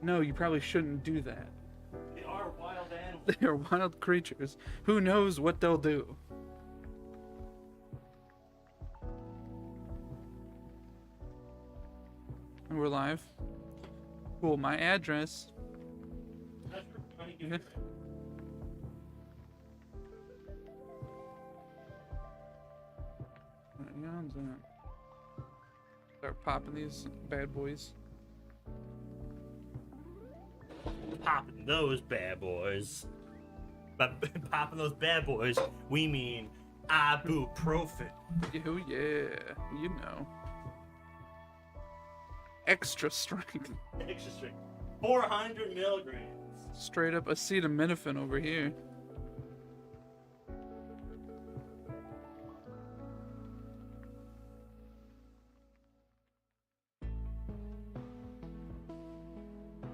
No, you probably shouldn't do that. They are wild animals. They are wild creatures. Who knows what they'll do? And we're live. Cool, my address. That's for money. Yeah. Aeon's in it. Start popping these bad boys. Popping those bad boys. By popping those bad boys, we mean ibuprofen. Oh yeah, you know. Extra strength. Extra strength. 400 milligrams. Straight up acetaminophen over here.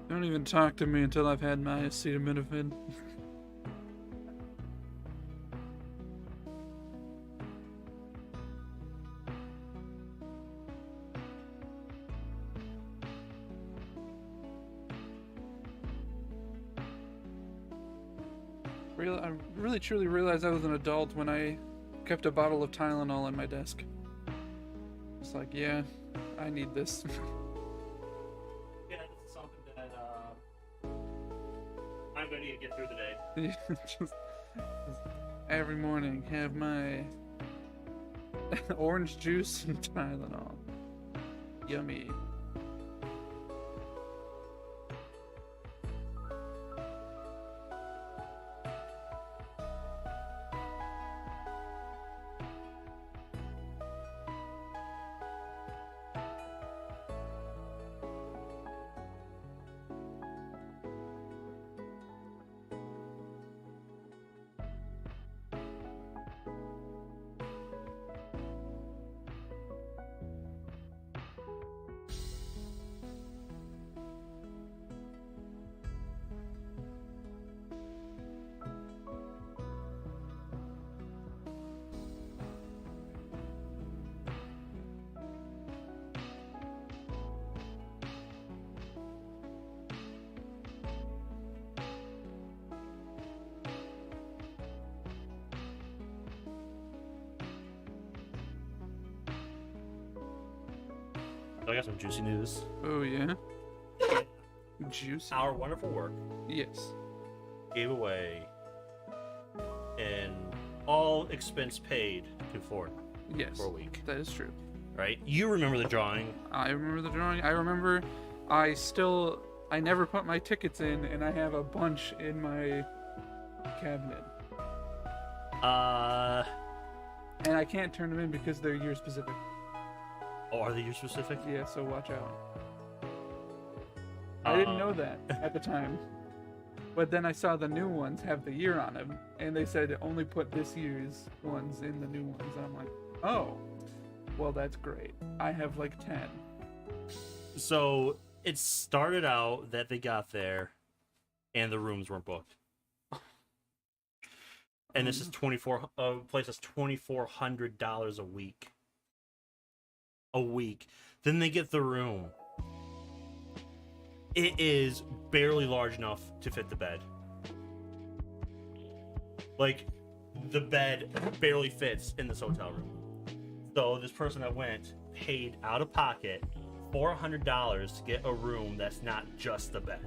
Don't even talk to me until I've had my acetaminophen. I really truly realized I was an adult when I kept a bottle of Tylenol on my desk. It's like, yeah, I need this. Yeah, this is something that I'm going to need to get through today. just every morning, have my orange juice and Tylenol. Yummy. So I got some juicy news. Oh yeah. Juicy. Our wonderful work Yes. gave away an all expense paid to Florida Yes. for a week. That is true. Right? You remember the drawing. I remember the drawing. I remember I never put my tickets in, and I have a bunch in my cabinet. And I can't turn them in because they're year specific. Oh, are they year specific? Yeah, so watch out. I didn't know that at the time. But then I saw the new ones have the year on them, and they said only put this year's ones in the new ones. And I'm like, oh, well, that's great. I have like 10. So it started out that they got there and the rooms weren't booked. And this is place is $2,400 a week. A week. Then they get the room. It is barely large enough to fit the bed. Like, the bed barely fits in this hotel room. So this person that went paid out of pocket $400 to get a room that's not just the bed.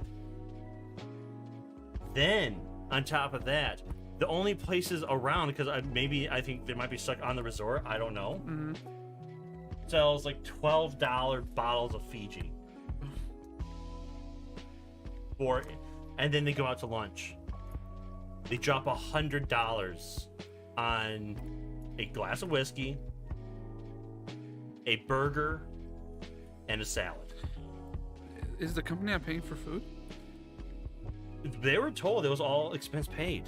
Then, on top of that, the only places around, because I think they might be stuck on the resort, I don't know, sells like $12 bottles of Fiji. And then they go out to lunch. They drop $100 on a glass of whiskey, a burger, and a salad. Is the company not paying for food? They were told it was all expense paid,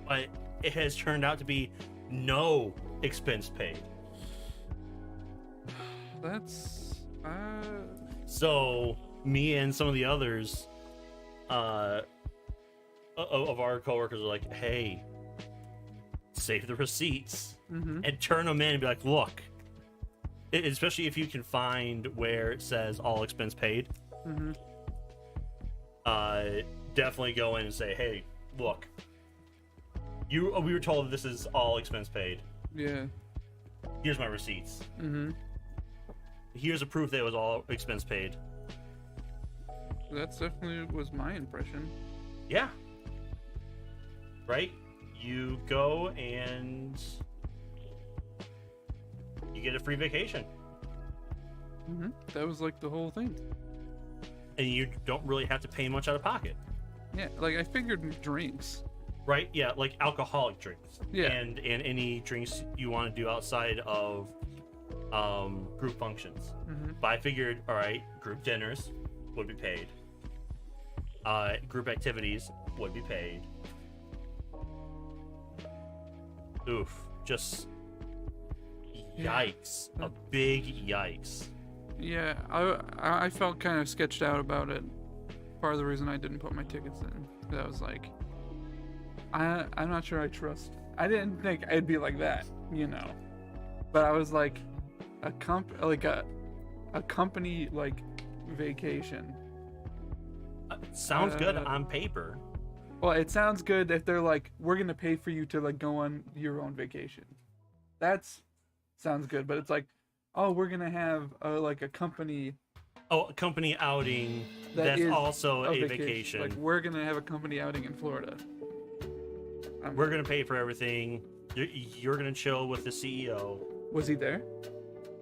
but it has turned out to be no expense paid. That's So me and some of the others of our coworkers are like, hey, save the receipts and turn them in and be like, look, especially if you can find where it says all expense paid. definitely go in and say, hey, look, we were told that this is all expense paid. Yeah. Here's my receipts. Mm-hmm. Here's a proof that it was all expense paid. That's definitely was my impression. Yeah. Right? You go and you get a free vacation. Mm-hmm. That was like the whole thing. And you don't really have to pay much out of pocket. Yeah, like I figured drinks. Right? Yeah, like alcoholic drinks. Yeah. And any drinks you want to do outside of group functions. Mm-hmm. But I figured, all right, group dinners would be paid. Group activities would be paid. Oof, just yikes. A big yikes. Yeah, I felt kind of sketched out about it. Part of the reason I didn't put my tickets in, 'cause I was like, I'm not sure I trust. I didn't think it'd be like that, you know. But I was like, a company like vacation. Sounds good on paper. Well, it sounds good if they're like, we're gonna pay for you to like go on your own vacation. That's sounds good, but it's like, oh, we're gonna have like a company. Oh, a company outing That that's is also a vacation. Like we're gonna have a company outing in Florida. We're gonna pay for everything. You're gonna chill with the CEO. Was he there?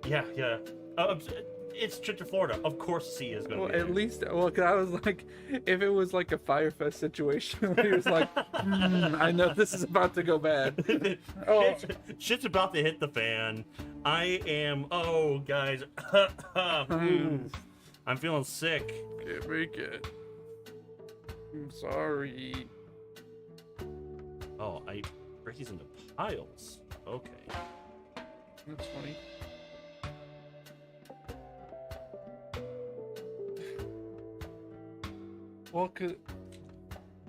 Yeah. It's trip to Florida. Of course, the CEO is gonna Well, be at there. least, well, 'cause I was like, if it was like a Firefest situation, where he was like, I know this is about to go bad. Oh. Shit's about to hit the fan. I am. Oh, guys. I'm feeling sick. Can't make it. I'm sorry. Oh, I break these into piles. Okay. That's funny. Well, 'cause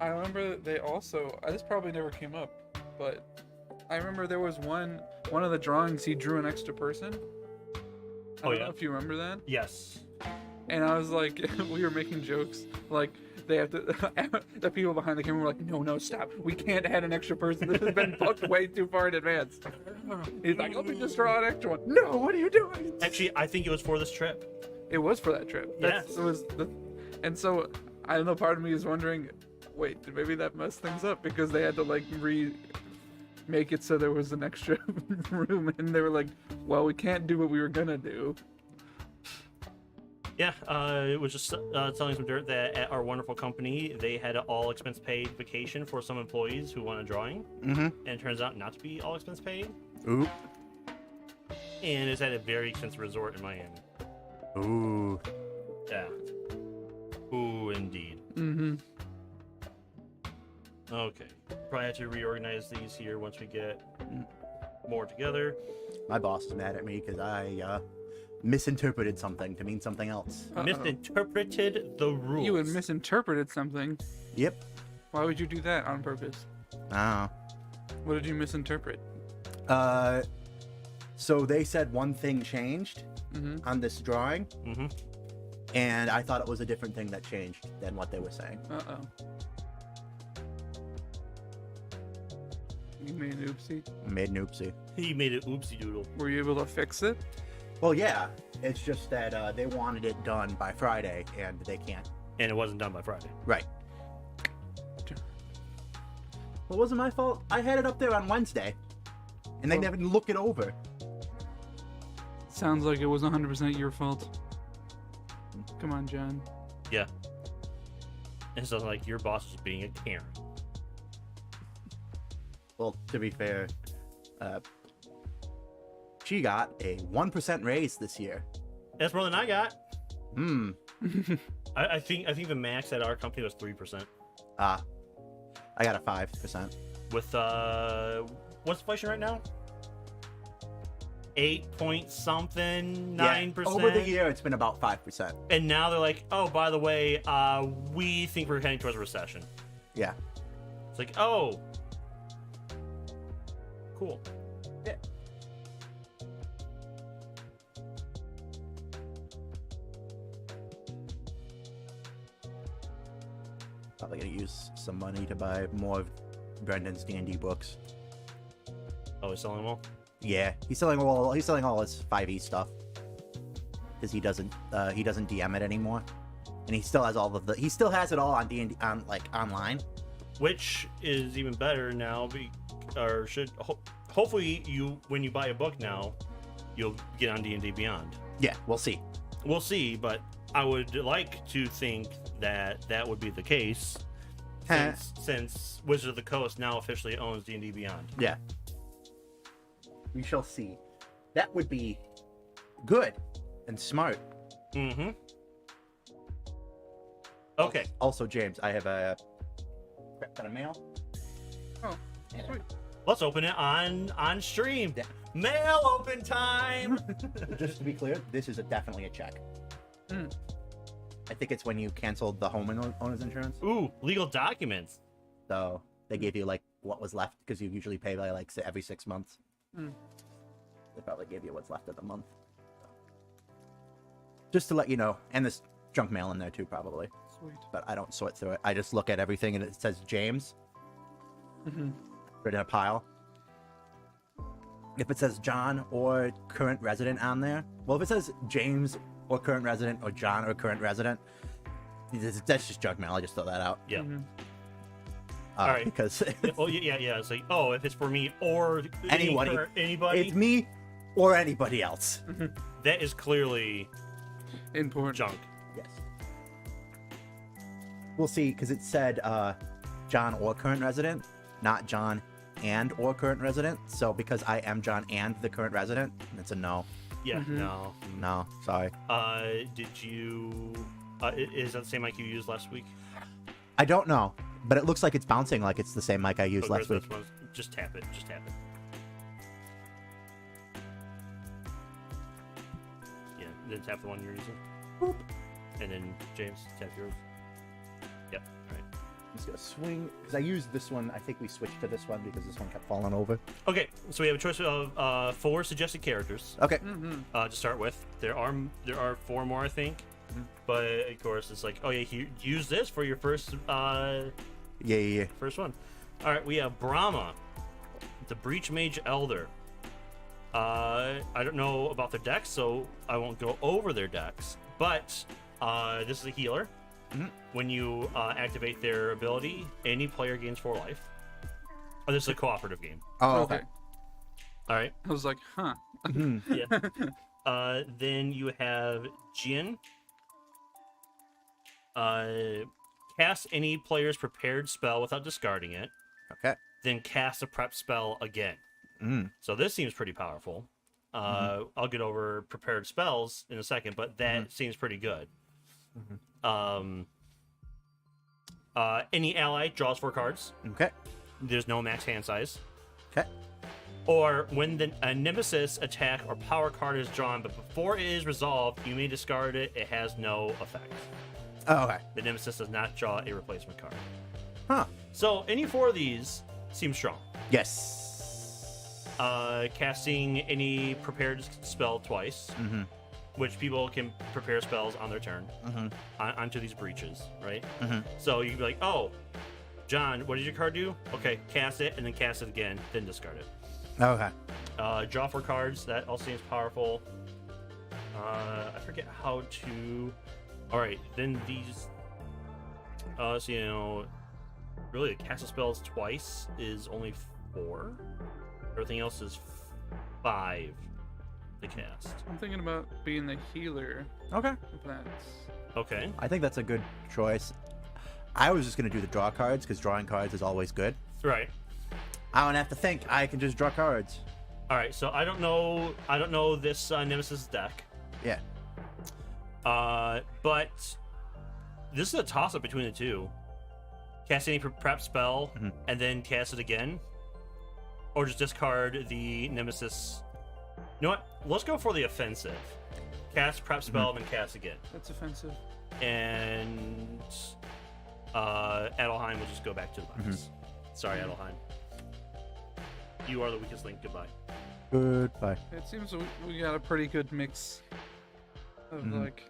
I remember they also, this probably never came up, but I remember there was one of the drawings he drew an extra person. I don't know if you remember that. Yes. And I was like, we were making jokes, like, they have to, the people behind the camera were like, no, stop. We can't add an extra person. This has been booked way too far in advance. He's like, let me just draw an extra one. No, what are you doing? Actually, I think it was for this trip. It was for that trip. Yes. And so, I don't know, part of me is wondering, wait, maybe that messed things up because they had to, like, make it so there was an extra room, and they were like, well, we can't do what we were gonna do. Yeah, it was just telling some dirt that at our wonderful company, they had an all expense paid vacation for some employees who wanted drawing. Mm-hmm. And it turns out not to be all expense paid. Ooh. And it's at a very expensive resort in Miami. Ooh. Yeah. Ooh, indeed. Mm-hmm. Okay. Probably have to reorganize these here once we get more together. My boss is mad at me because I misinterpreted something to mean something else. Misinterpreted the rules. You had misinterpreted something. Yep. Why would you do that on purpose? Oh. What did you misinterpret? So they said one thing changed Mm-hmm. on this drawing, Mm-hmm. and I thought it was a different thing that changed than what they were saying. Uh-oh. You made an oopsie? Made an oopsie. He made an oopsie doodle. Were you able to fix it? Well, yeah. It's just that they wanted it done by Friday, and they can't. And it wasn't done by Friday. Right. Well, it wasn't my fault. I had it up there on Wednesday, and they Well- never look it over. Sounds like it was 100% your fault. Come on, John. Yeah. And so, like, your boss was being a Karen. Well, to be fair, she got a 1% raise this year. That's more than I got. Hmm. I think the max at our company was 3%. I got a 5%. With what's inflation right now? 8 point something, 9%. Over the year, it's been about 5%. And now they're like, oh, by the way, we think we're heading towards a recession. Yeah. It's like, oh, cool. Yeah. Probably gonna use some money to buy more of Brendan's D&D books. Oh, he's selling them all? Yeah, he's selling all his 5e stuff because he doesn't DM it anymore, and he still has it all on D&D on like online. Which is even better now, hopefully when you buy a book now, you'll get on D&D Beyond. Yeah, we'll see. We'll see, but I would like to think that would be the case, since Wizard of the Coast now officially owns D&D Beyond. Yeah, we shall see. That would be good and smart. Mm-hmm. Okay. Also, James, I have a crap ton of mail. Oh, sweet. Let's open it on stream. Yeah. Mail open time. Just to be clear, this is definitely a check. Mm. I think it's when you canceled the homeowner's insurance. Ooh, legal documents. So they gave you like what was left because you usually pay by like every 6 months. Mm. They probably gave you what's left of the month. So. Just to let you know, and there's junk mail in there too, probably. Sweet. But I don't sort through it. I just look at everything and it says James. Mm-hmm. Put it in a pile. If it says John or current resident on there, well, if it says James or current resident or John or current resident, that's just junk mail. I just throw that out. Yeah. Mm-hmm. All right. Because Oh yeah. It's like, oh, if it's for me or Anybody. anybody, it's me or anybody else. that is clearly Important. junk. Yes. We'll see, because it said John or current resident, not John and or current resident. So because I am John and the current resident, it's a no. Yeah. Mhm. No. No, sorry. Did you? Is that the same mic you used last week? I don't know, but it looks like it's bouncing like it's the same mic I used last week. Just tap it. Just tap it. Yeah. Then tap the one you're using. Boop. And then James, tap yours. Yep. All right. I'm just gonna swing, because I used this one. I think we switched to this one because this one kept falling over. Okay. So we have a choice of 4 suggested characters. Okay. Mm-hmm. To start with. There are 4 more, I think. Mhm. But of course, it's like, oh yeah, use this for your first Yeah. first one. All right, we have Brahma, the Breach Mage Elder. I don't know about their decks, so I won't go over their decks. But this is a healer. Mhm. When you activate their ability, any player gains 4 life. Oh, this is a cooperative game. Oh, Okay. All right. I was like, huh. Mhm. Yeah. Then you have Jin. Cast any player's prepared spell without discarding it. Okay. Then cast a prep spell again. Mm. So this seems pretty powerful. I'll get over prepared spells in a second, but that seems pretty good. Any ally draws 4 cards. Okay. There's no max hand size. Okay. Or when a Nemesis attack or power card is drawn, but before it is resolved, you may discard it. It has no effect. Oh, okay. The Nemesis does not draw a replacement card. Huh. So any 4 of these seem strong. Yes. Casting any prepared spell twice, Mm-hmm. which people can prepare spells on their turn Mm-hmm. onto these breaches, right? Mm-hmm. So you'd be like, oh, John, what did your card do? Okay, cast it, and then cast it again, then discard it. Okay. Draw 4 cards, that all seems powerful. I forget how to... Alright, then these... so, really, the cast of spells twice is only 4. Everything else is 5 to cast. I'm thinking about being the healer. Okay. If that's... Okay. I think that's a good choice. I was just gonna do the draw cards because drawing cards is always good. Right. I don't have to think. I can just draw cards. Alright, so I don't know this Nemesis deck. Yeah. But this is a toss-up between the two. Cast any prep spell and then cast it again, or just discard the Nemesis. You know what? Let's go for the offensive. Cast prep spell and then cast again. That's offensive. And Adelheim will just go back to the box. Sorry, Adelheim. You are the weakest link. Goodbye. Goodbye. It seems, we got a pretty good mix of like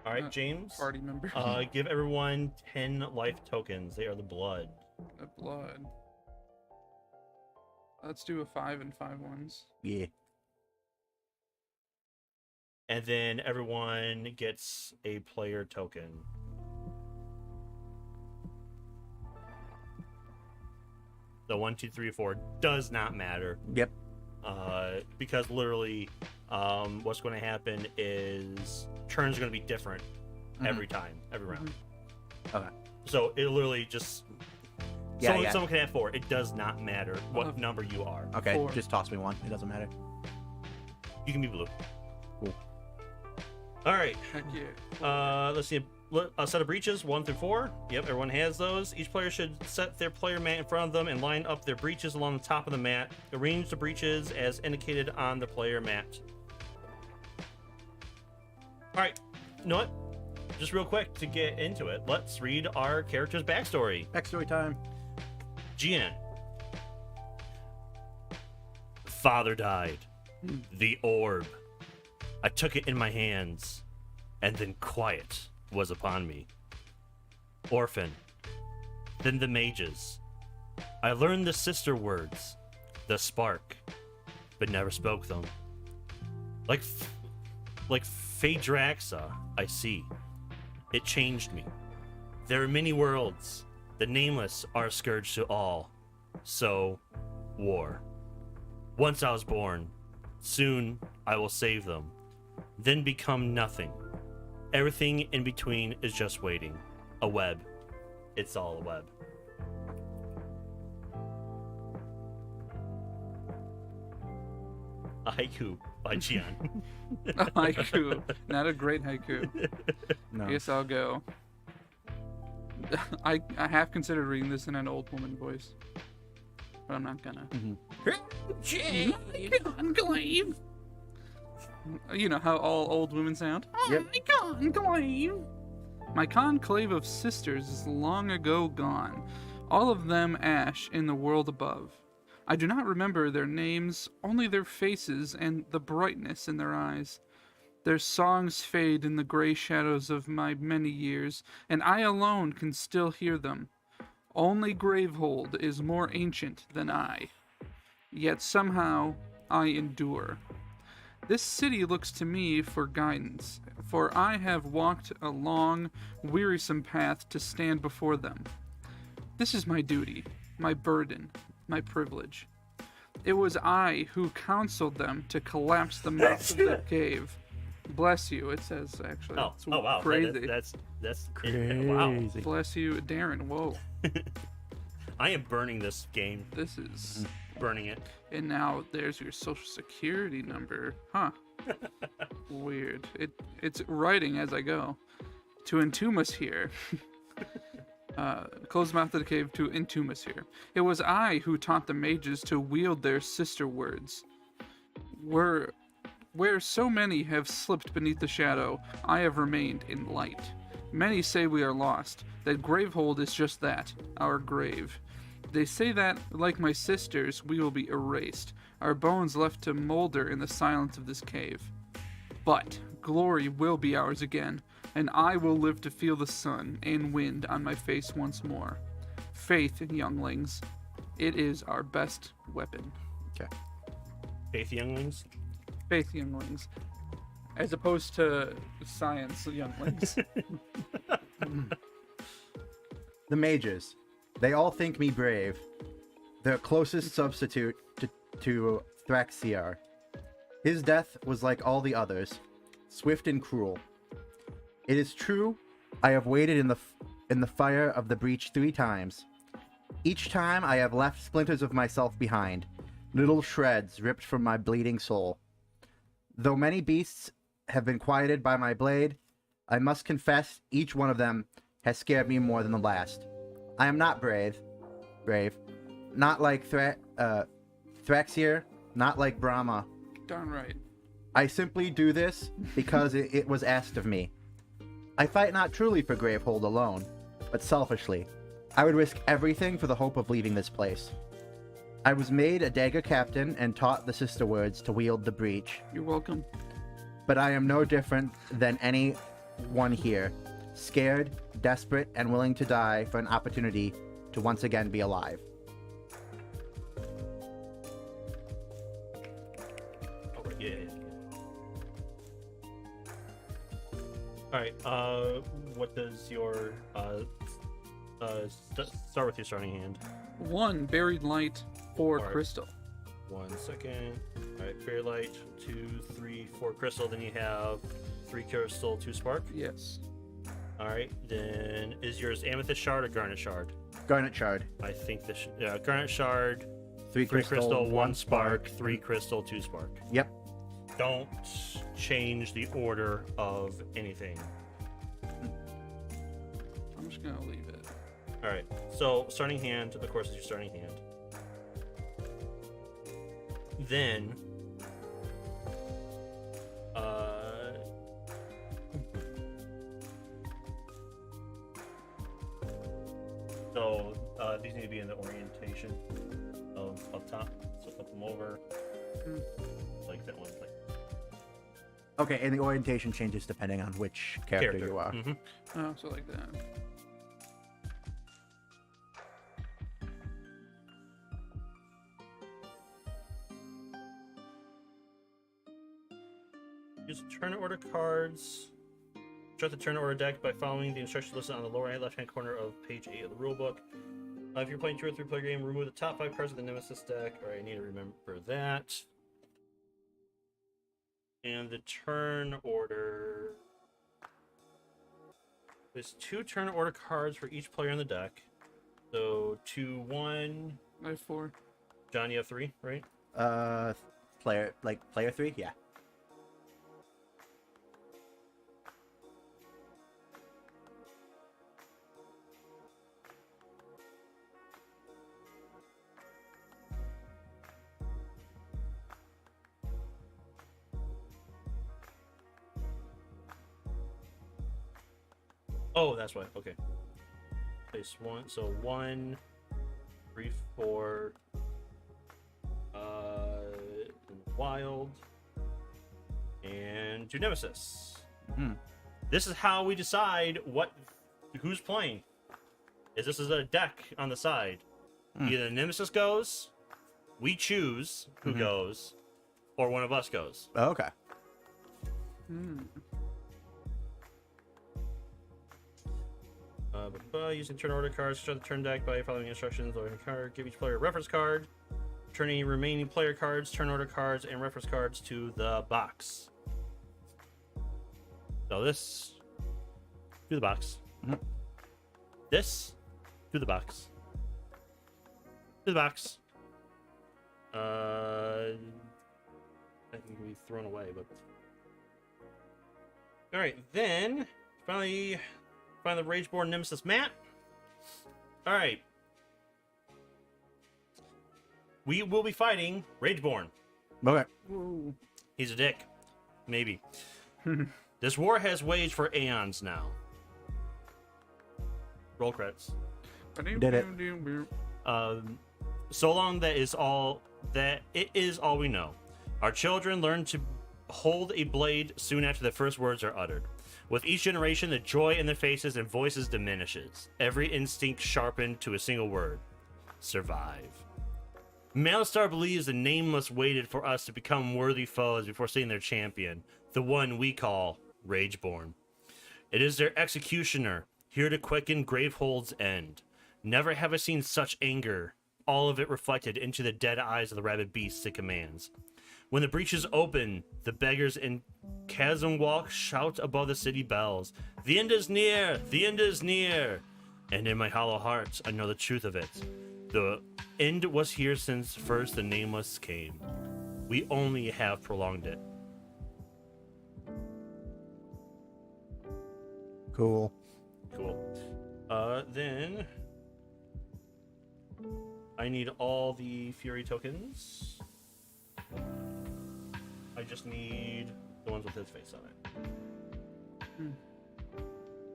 All right, James. Party member. Give everyone 10 life tokens. They are the blood. The blood. Let's do a 5 and 5 ones. Yeah. And then everyone gets a player token. The 1, 2, 3, 4 does not matter. Yep. Because literally, what's going to happen is turns are going to be different every time, every round. Okay. So it literally just someone can have 4. It does not matter what number you are. Okay, 4. just toss me one. It doesn't matter. You can be blue. Cool. All right. Heck yeah. Let's see. A set of breaches, 1 through 4. Yep, everyone has those. Each player should set their player mat in front of them and line up their breaches along the top of the mat. Arrange the breaches as indicated on the player mat. All right. You know what? Just real quick to get into it, let's read our character's backstory. Backstory time. Gian. Father died. The orb. I took it in my hands, and then quiet was upon me. Orphan. Then the mages. I learned the sister words, the spark, but never spoke them. Like Phaedraxa, I see. It changed me. There are many worlds. The nameless are a scourge to all. So, war. Once I was born. Soon I will save them. Then become nothing. Everything in between is just waiting. A web. It's all a web. A haiku by Gian. A haiku. Not a great haiku. No. I guess I'll go. I have considered reading this in an old woman voice, but I'm not gonna. Conclave. You know how all old women sound? Yep. My conclave. My conclave of sisters is long ago gone, all of them ash in the world above. I do not remember their names, only their faces and the brightness in their eyes. Their songs fade in the gray shadows of my many years, and I alone can still hear them. Only Gravehold is more ancient than I. Yet somehow I endure. This city looks to me for guidance, for I have walked a long, wearisome path to stand before them. This is my duty, my burden, my privilege. It was I who counseled them to collapse the mouth of the cave. Bless you, it says, actually. Oh, It's wow. crazy. That's Crazy. wow. Bless you, Darren. Whoa. I am burning this game. This is... Burning it. And now there's your social security number. Huh. Weird. It's writing as I go. To entomb us here. Close the mouth of the cave to entomb us here. It was I who taught the mages to wield their sister words. Where so many have slipped beneath the shadow, I have remained in light. Many say we are lost, that Gravehold is just that, our grave. They say that, like my sisters, we will be erased, our bones left to molder in the silence of this cave. But glory will be ours again, and I will live to feel the sun and wind on my face once more. Faith, younglings, it is our best weapon. Okay. Faith younglings. Faith, younglings, as opposed to science, younglings. The mages. They all think me brave. Their closest substitute to Thraxiar. His death was like all the others, swift and cruel. It is true, I have waited in the fire of the breach 3 times. Each time I have left splinters of myself behind, little shreds ripped from my bleeding soul. Though many beasts have been quieted by my blade, I must confess each one of them has scared me more than the last. I am not brave, not like Thraxiar, not like Brahma. Darn right. I simply do this because it was asked of me. I fight not truly for Gravehold alone, but selfishly. I would risk everything for the hope of leaving this place. I was made a dagger captain and taught the sister words to wield the breach, You're welcome. but I am no different than any one here. Scared, desperate, and willing to die for an opportunity to once again be alive. Oh, right, yeah. All right. What does your start with your starting hand? 1 buried light, 4 Alright. crystal. 1 second. All right, fairy light, 2, 3, 4 crystal. Then you have 3 crystal, 2 spark. Yes. All right. Then is yours amethyst shard or garnet shard? Garnet shard. I think this garnet shard, 3 3 crystal, crystal, 1 1 spark, 3 crystal, 2 spark. Yep. Don't change the order of anything. I'm just gonna leave it. All right. So starting hand, of course, is your starting hand. Then, so these need to be in the orientation of up top. So flip them over, like that one. Like Okay, and the orientation changes depending on which character you are. Mhm. Oh, so like that. Use turn order cards. Start the turn order deck by following the instructions listed on the lower left-hand corner of page 8 of the rulebook. If you're playing 2 or 3 player game, remove the top 5 cards of the Nemesis deck. All right, I need to remember that. And the turn order. There's 2 turn order cards for each player in the deck. So 2, 1. I have 4. John, you have 3, right? Player 3? Yeah. Oh, that's why. Okay. Place 1. So 1, 3, 4. Wild. And do Nemesis. Mhm. This is how we decide who's playing. This is a deck on the side. Either Nemesis goes, we choose who goes, or one of us goes. Oh, okay. Using turn order cards, start the turn deck by following instructions. Loading a card, give each player a reference card. Turning remaining player cards, turn order cards, and reference cards to the box. So this, to the box. This, to the box. To the box. I think it can be thrown away, but. Alright, then finally find the Rageborn Nemesis mat. Alright. We will be fighting Rageborn. Okay. Whoa. He's a dick. Maybe. This war has waged for aeons now. Roll credits. Did it. So long that it is all we know. Our children learn to hold a blade soon after the first words are uttered. With each generation, the joy in their faces and voices diminishes. Every instinct sharpened to a single word: survive. Maelstar believes the Nameless waited for us to become worthy foes before seeing their champion, the one we call Rageborn. It is their executioner, here to quicken Gravehold's end. Never have I seen such anger, all of it reflected into the dead eyes of the rabid beasts it commands. When the breaches open, the beggars in Chasm Walk shout above the city bells, "The end is near! The end is near!" And in my hollow heart, I know the truth of it. The end was here since first the Nameless came. We only have prolonged it. Cool. Cool. Then I need all the Fury tokens. I just need the ones with his face on it.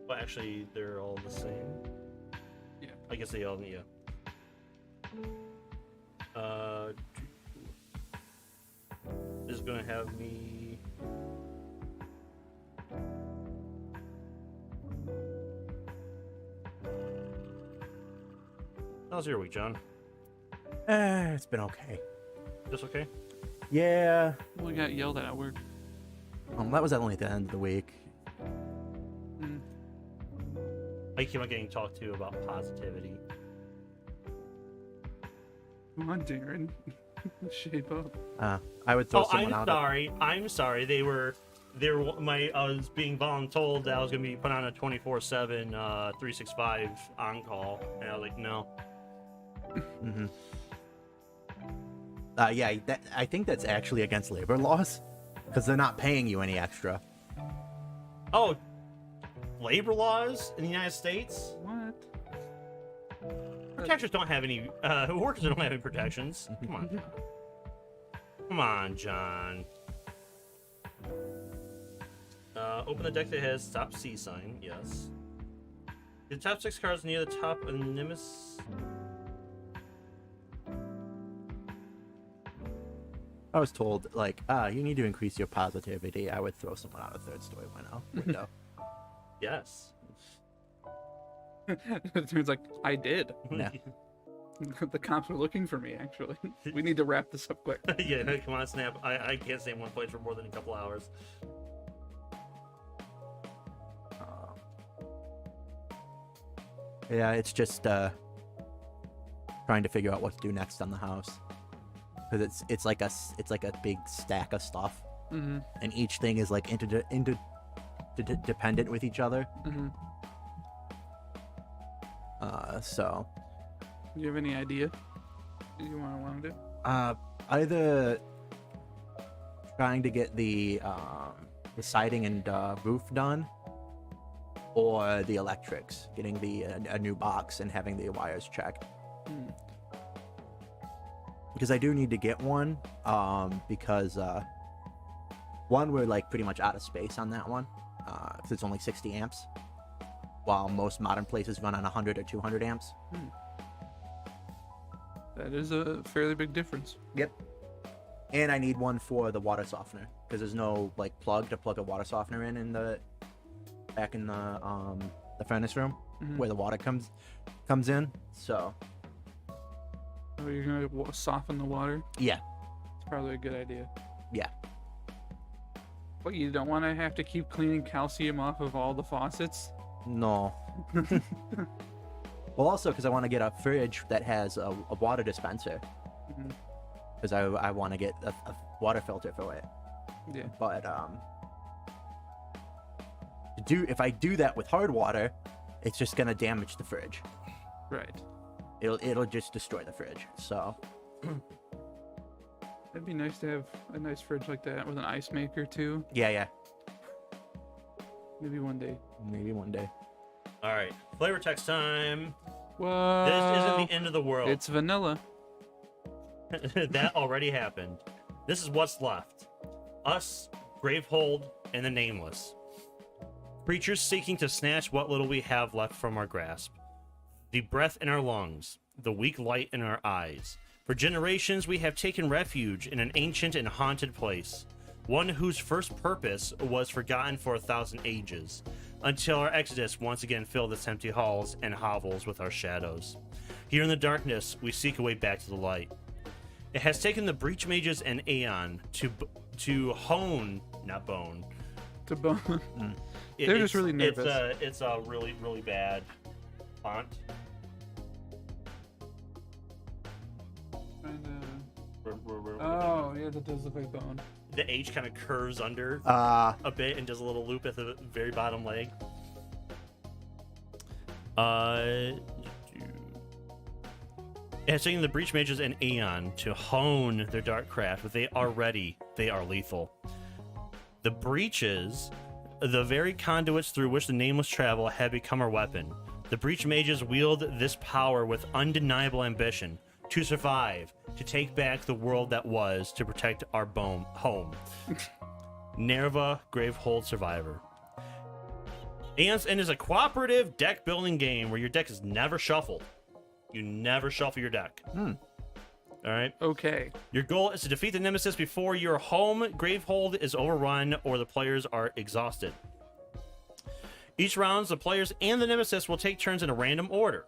Well, actually, they're all the same. Yeah. I guess they all need. Yeah. This is gonna have me How's your week, John? It's been okay. Just okay? Yeah. We got yelled at work. That was only the end of the week. I keep on getting talked to about positivity. Come on, Darren. Shape up. I would throw Oh, someone I'm out. sorry. I'm sorry. They were I was being voluntold that I was gonna be put on a 24/7, 365 on call, and I was like, no. Mm-hmm. Yeah, I think that's actually against labor laws because they're not paying you any extra. Oh, labor laws in the United States? What? Protectors don't have any. Workers don't have any protections. Come on. Come on, John. Open the deck that has stop C sign. Yes. The top 6 cards near the top of Nemesis. I was told, like, you need to increase your positivity. I would throw someone out a third story window. Yes. It's like, I did. Yeah. The cops are looking for me, actually. We need to wrap this up quick. Yeah, come on, Snap. I can't stay in one place for more than a couple hours. Yeah, it's just trying to figure out what to do next on the house because it's like a big stack of stuff, Mm-hmm. and each thing is like interdependent with each other. Mm-hmm. So Do you have any idea you want to do? either trying to get the siding and roof done, or the electrics, getting a new box and having the wires checked. Hmm. Because I do need to get one, because one, we're like pretty much out of space on that one, because it's only 60 amps, while most modern places run on 100 or 200 amps. That is a fairly big difference. Yep. And I need one for the water softener, because there's no like plug to plug a water softener in the back in the furnace room, Mhm. where the water comes in. So Oh, you're gonna soften the water? yeah, It's probably a good idea. yeah. What, you don't want to have to keep cleaning calcium off of all the faucets? No. Well, also because I want to get a fridge that has a water dispenser, Mhm. because I want to get a water filter for it. Yeah. But if I do that with hard water, it's just gonna damage the fridge. Right. It'll just destroy the fridge. So It'd be nice to have a nice fridge like that with an ice maker too. yeah, Maybe one day. maybe one day. All right, flavor text time. Whoa. This isn't the end of the world. It's vanilla. That already happened. This is what's left. Us, Gravehold, and the Nameless. Creatures seeking to snatch what little we have left from our grasp. The breath in our lungs, the weak light in our eyes. For generations we have taken refuge in an ancient and haunted place. One whose first purpose was forgotten for 1,000 ages. Until our exodus once again filled its empty halls and hovels with our shadows. Here in the darkness, we seek a way back to the light. It has taken the Breach Mages and Aeon to hone, not bone. To bone. It- They're just it's- really nervous. It's a really, really bad font. Oh, yeah, that does look like bone. The H kind of curves under Uh, a bit and does a little loop at the very bottom leg. It has taken the Breach Mages and Aeon to hone their dark craft, but they are ready. They are lethal. The Breaches, the very conduits through which the Nameless travel, have become our weapon. The Breach Mages wield this power with undeniable ambition to survive, to take back the world that was, to protect our home. Nerva Gravehold Survivor. Aeon's End is a cooperative deck building game where your deck is never shuffled. You never shuffle your deck. All right. Okay. Your goal is to defeat the Nemesis before your home Gravehold is overrun or the players are exhausted. Each round, the players and the Nemesis will take turns in a random order.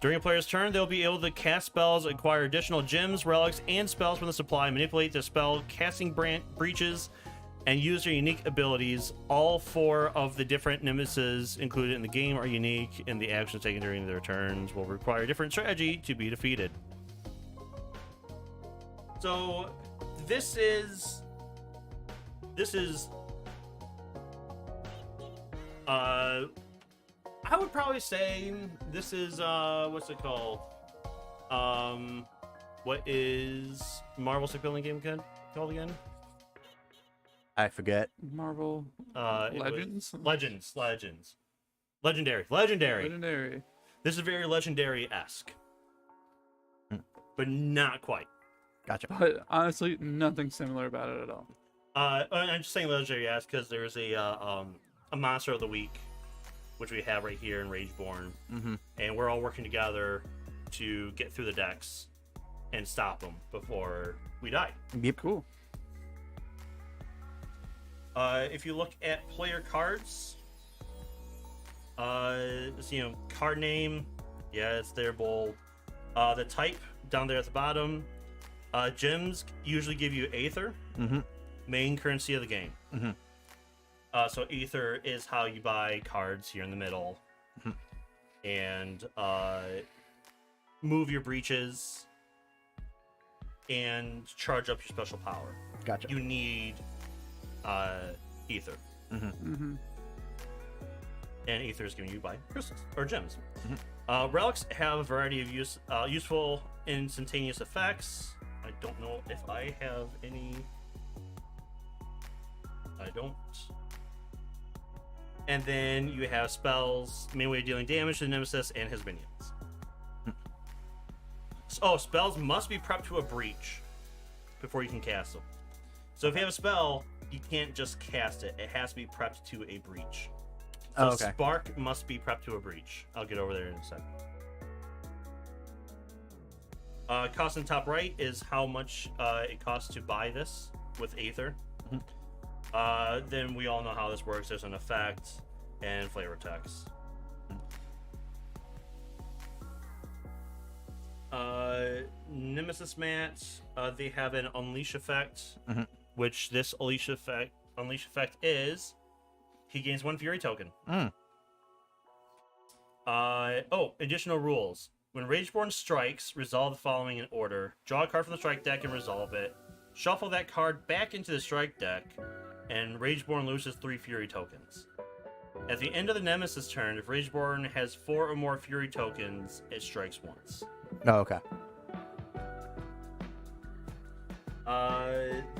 During a player's turn, they'll be able to cast spells, acquire additional gems, relics, and spells from the supply, manipulate the spell casting breaches, and use their unique abilities. All 4 of the different nemesis included in the game are unique, and the actions taken during their turns will require different strategy to be defeated. So, this is I would probably say this is what's it called? What is Marvel's building game called again? I forget. Marvel Legends. Legendary. This is very legendary-esque, but not quite. Gotcha. But honestly, nothing similar about it at all. I'm just saying legendary-esque because there's a monster of the week, which we have right here in Rageborn, and we're all working together to get through the decks and stop them before we die. Yep. Cool. If you look at player cards, card name, yeah, it's there, bold. The type down there at the bottom. Gems usually give you Aether, main currency of the game. So Aether is how you buy cards here in the middle, and move your breaches and charge up your special power. Gotcha. You need Aether. And Aether is given you by crystals or gems. Relics have a variety of useful instantaneous effects. I don't know if I have any. I don't. And then you have spells, main way of dealing damage to the Nemesis and his minions. Spells must be prepped to a breach before you can cast them. So if you have a spell, you can't just cast it. It has to be prepped to a breach. So okay. Spark must be prepped to a breach. I'll get over there in a second. Cost in top right is how much it costs to buy this with Aether. Then we all know how this works. There's an effect and flavor text. Nemesis mats, they have an unleash effect, which this unleash effect is he gains 1 fury token. Additional rules. When Rageborn strikes, resolve the following in order. Draw a card from the strike deck and resolve it. Shuffle that card back into the strike deck, and Rageborn loses 3 fury tokens. At the end of the Nemesis turn, if Rageborn has 4 or more fury tokens, it strikes once. Oh, okay.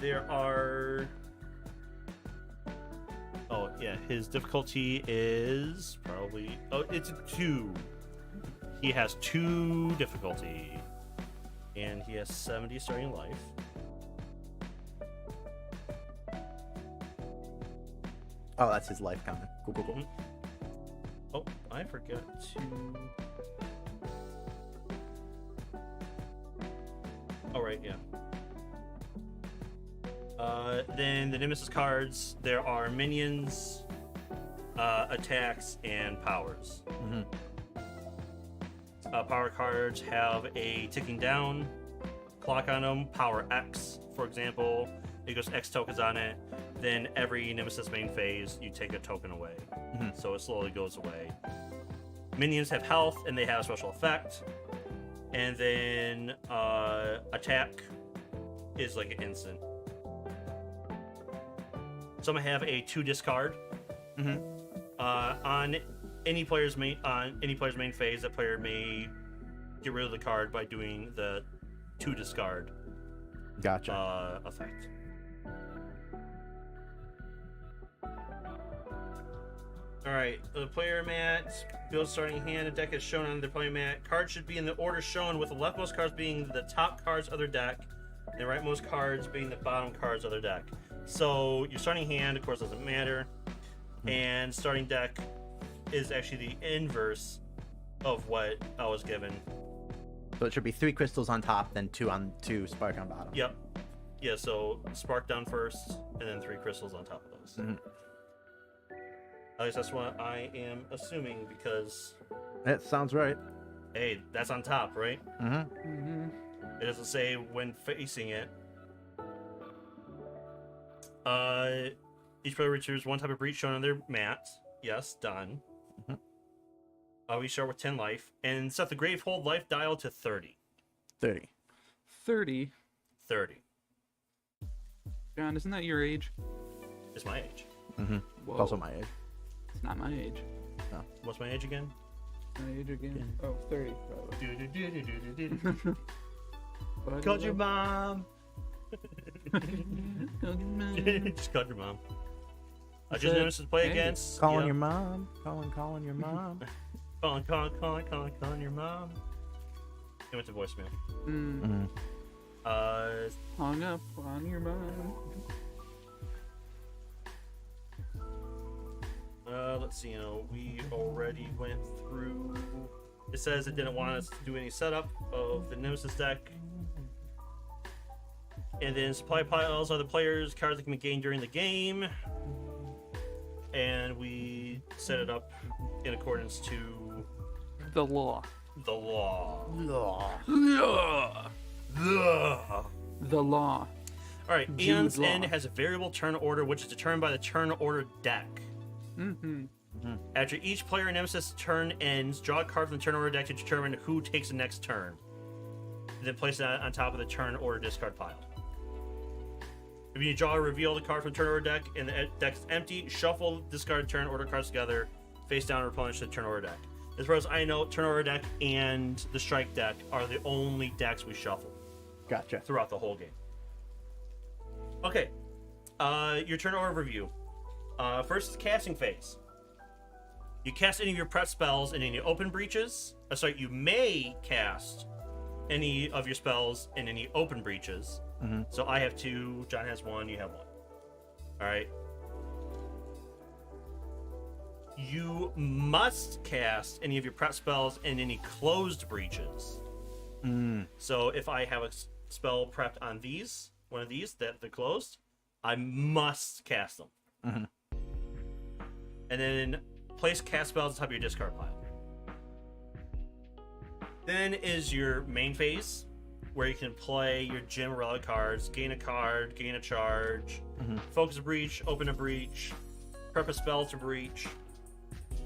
There are... Oh, yeah, his difficulty is probably... Oh, it's a 2. He has 2 difficulty. And he has 70 starting life. Oh, that's his life counter. Cool. Oh, I forgot to... Oh, right, yeah. Then the Nemesis cards, there are minions, attacks, and powers. Power cards have a ticking down clock on them. Power X, for example, it goes X tokens on it. Then every Nemesis main phase, you take a token away. So it slowly goes away. Minions have health, and they have a special effect. And then attack is like an instant. Some have a 2 discard. On any player's main phase, that player may get rid of the card by doing the 2 discard. Gotcha. Effect. Alright, the player mat, build starting hand, a deck is shown on the player mat. Cards should be in the order shown, with the leftmost cards being the top cards of their deck, and the rightmost cards being the bottom cards of their deck. So your starting hand, of course, doesn't matter, and starting deck is actually the inverse of what I was given. So it should be 3 crystals on top, then 2 spark on bottom. Yep. Yeah, so spark down first, and then 3 crystals on top of those. At least that's what I am assuming, because... That sounds right. Hey, that's on top, right? Mm-hmm. Mm-hmm. It doesn't say when facing it. Each player reaches one type of breach shown on their mat. Yes, done. We start with 10 life. And set the Gravehold life dial to 30. 30. 30. 30 John, isn't that your age? is my age. Mm-hmm. Whoa. Also my age. It's not my age. What's my age again? My age again? Oh, 30, probably. Called your mom. Just called your mom. I just noticed to play Andy. against. Calling your mom. Calling your mom. Calling your mom. It went to voicemail. Mm. Mm. Hung up on your mom. Let's see. We already went through. It says it didn't want us to do any setup of the Nemesis deck. And then supply piles are the players' cards that can be gained during the game. And we set it up in accordance to The law. the law. Law. The law. All right, Jude Aeon's Law. End has a variable turn order, which is determined by the turn order deck. Mm-hmm. After each player in Nemesis' turn ends, draw a card from the turn order deck to determine who takes the next turn. And then place it on top of the turn order discard pile. If you draw or reveal the card from the turn order deck and the deck is empty, shuffle discard turn order cards together, face down, and replenish the turn order deck. As far as I know, turn order deck and the strike deck are the only decks we shuffle Gotcha. throughout the whole game. Okay, your turn order review. First is casting phase. You cast any of your prep spells in any open breaches. You may cast any of your spells in any open breaches. Mm-hmm. So I have 2, John has 1, you have 1. All right. You must cast any of your prep spells in any closed breaches. Mm. So if I have a spell prepped on one of these that they're closed, I must cast them. Mm-hmm. And then place cast spells on top of your discard pile. Then is your main phase, where you can play your gem relic cards, gain a card, gain a charge, focus a breach, open a breach, prep a spell to breach,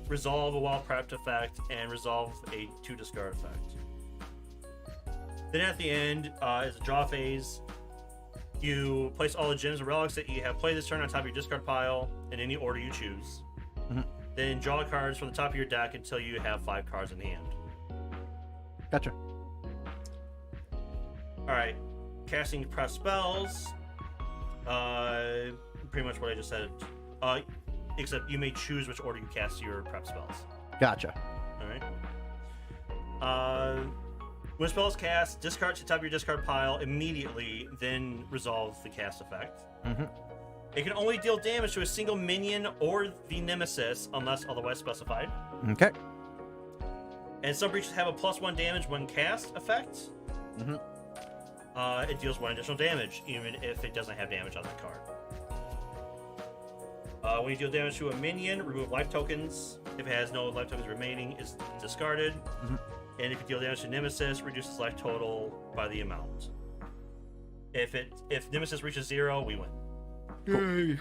resolve a while prepped effect, and resolve a 2 discard effect. Then at the end is a draw phase. You place all the gems and relics that you have played this turn on top of your discard pile in any order you choose. Mm-hmm. Then draw cards from the top of your deck until you have 5 cards in hand. Gotcha. Alright, casting press spells. Pretty much what I just said. Except you may choose which order you cast your prep spells. Gotcha. Alright. When a spell is cast, discard to the top of your discard pile immediately, then resolve the cast effect. Mm-hmm. It can only deal damage to a single minion or the Nemesis unless otherwise specified. Okay. And some breaches have a +1 damage when cast effect. Mm-hmm. It deals 1 additional damage, even if it doesn't have damage on the card. When you deal damage to a minion, remove life tokens. If it has no life tokens remaining, it's discarded. Mm-hmm. And if you deal damage to Nemesis, reduces life total by the amount. If Nemesis reaches 0, we win. Yay.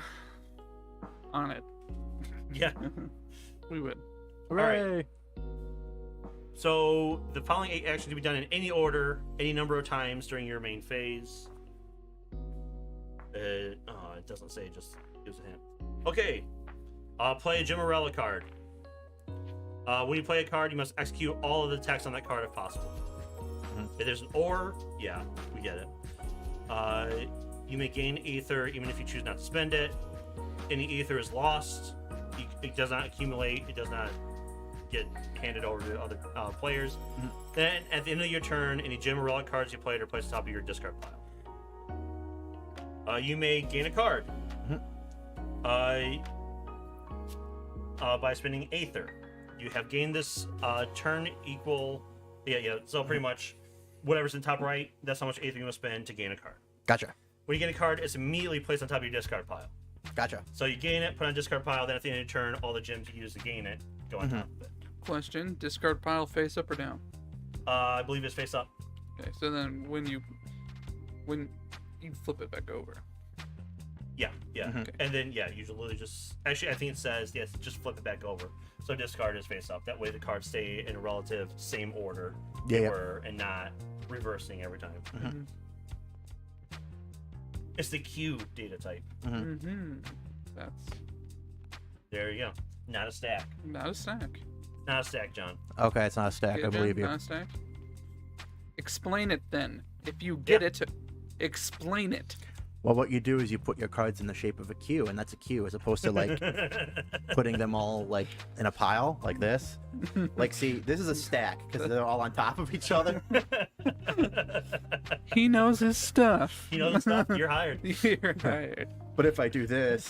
On it. Yeah. We win. Hooray! So the following 8 actions can be done in any order, any number of times during your main phase. It doesn't say, it just gives a hint. Okay. Play a Gem or Relic card. When you play a card, you must execute all of the text on that card if possible. Mm-hmm. If there's an or, yeah, we get it. You may gain ether even if you choose not to spend it. Any ether is lost. It does not accumulate. It does not get handed over to other players. Mm-hmm. Then, at the end of your turn, any gem or relic cards you played are placed on top of your discard pile. You may gain a card by spending ether. You have gained this turn equal. Yeah. So pretty much, whatever's in top right, that's how much ether you must spend to gain a card. Gotcha. When you get a card, it's immediately placed on top of your discard pile. Gotcha. So you gain it, put on discard pile. Then at the end of your turn, all the gems you use to gain it go on top of it. Question: discard pile face up or down? I believe it's face up. Okay, so then when you flip it back over. Yeah. Mhm. And then you literally just actually I think it says yes, just flip it back over. So discard is face up. That way the cards stay in a relative same order Yeah, they yeah. were and not reversing every time. Mm-hmm. It's the Q data type. Mm-hmm. That's There you go. Not a stack. not a stack. Not a stack, John. Okay, it's not a stack. Okay, I believe Jen, you. not a stack. Explain it then. If you get Yeah. it, explain it. Well, what you do is you put your cards in the shape of a Q, and that's a Q, as opposed to like putting them all like in a pile like this. Like, see, this is a stack because they're all on top of each other. He knows his stuff. You know the stuff. You're hired. You're hired. But if I do this,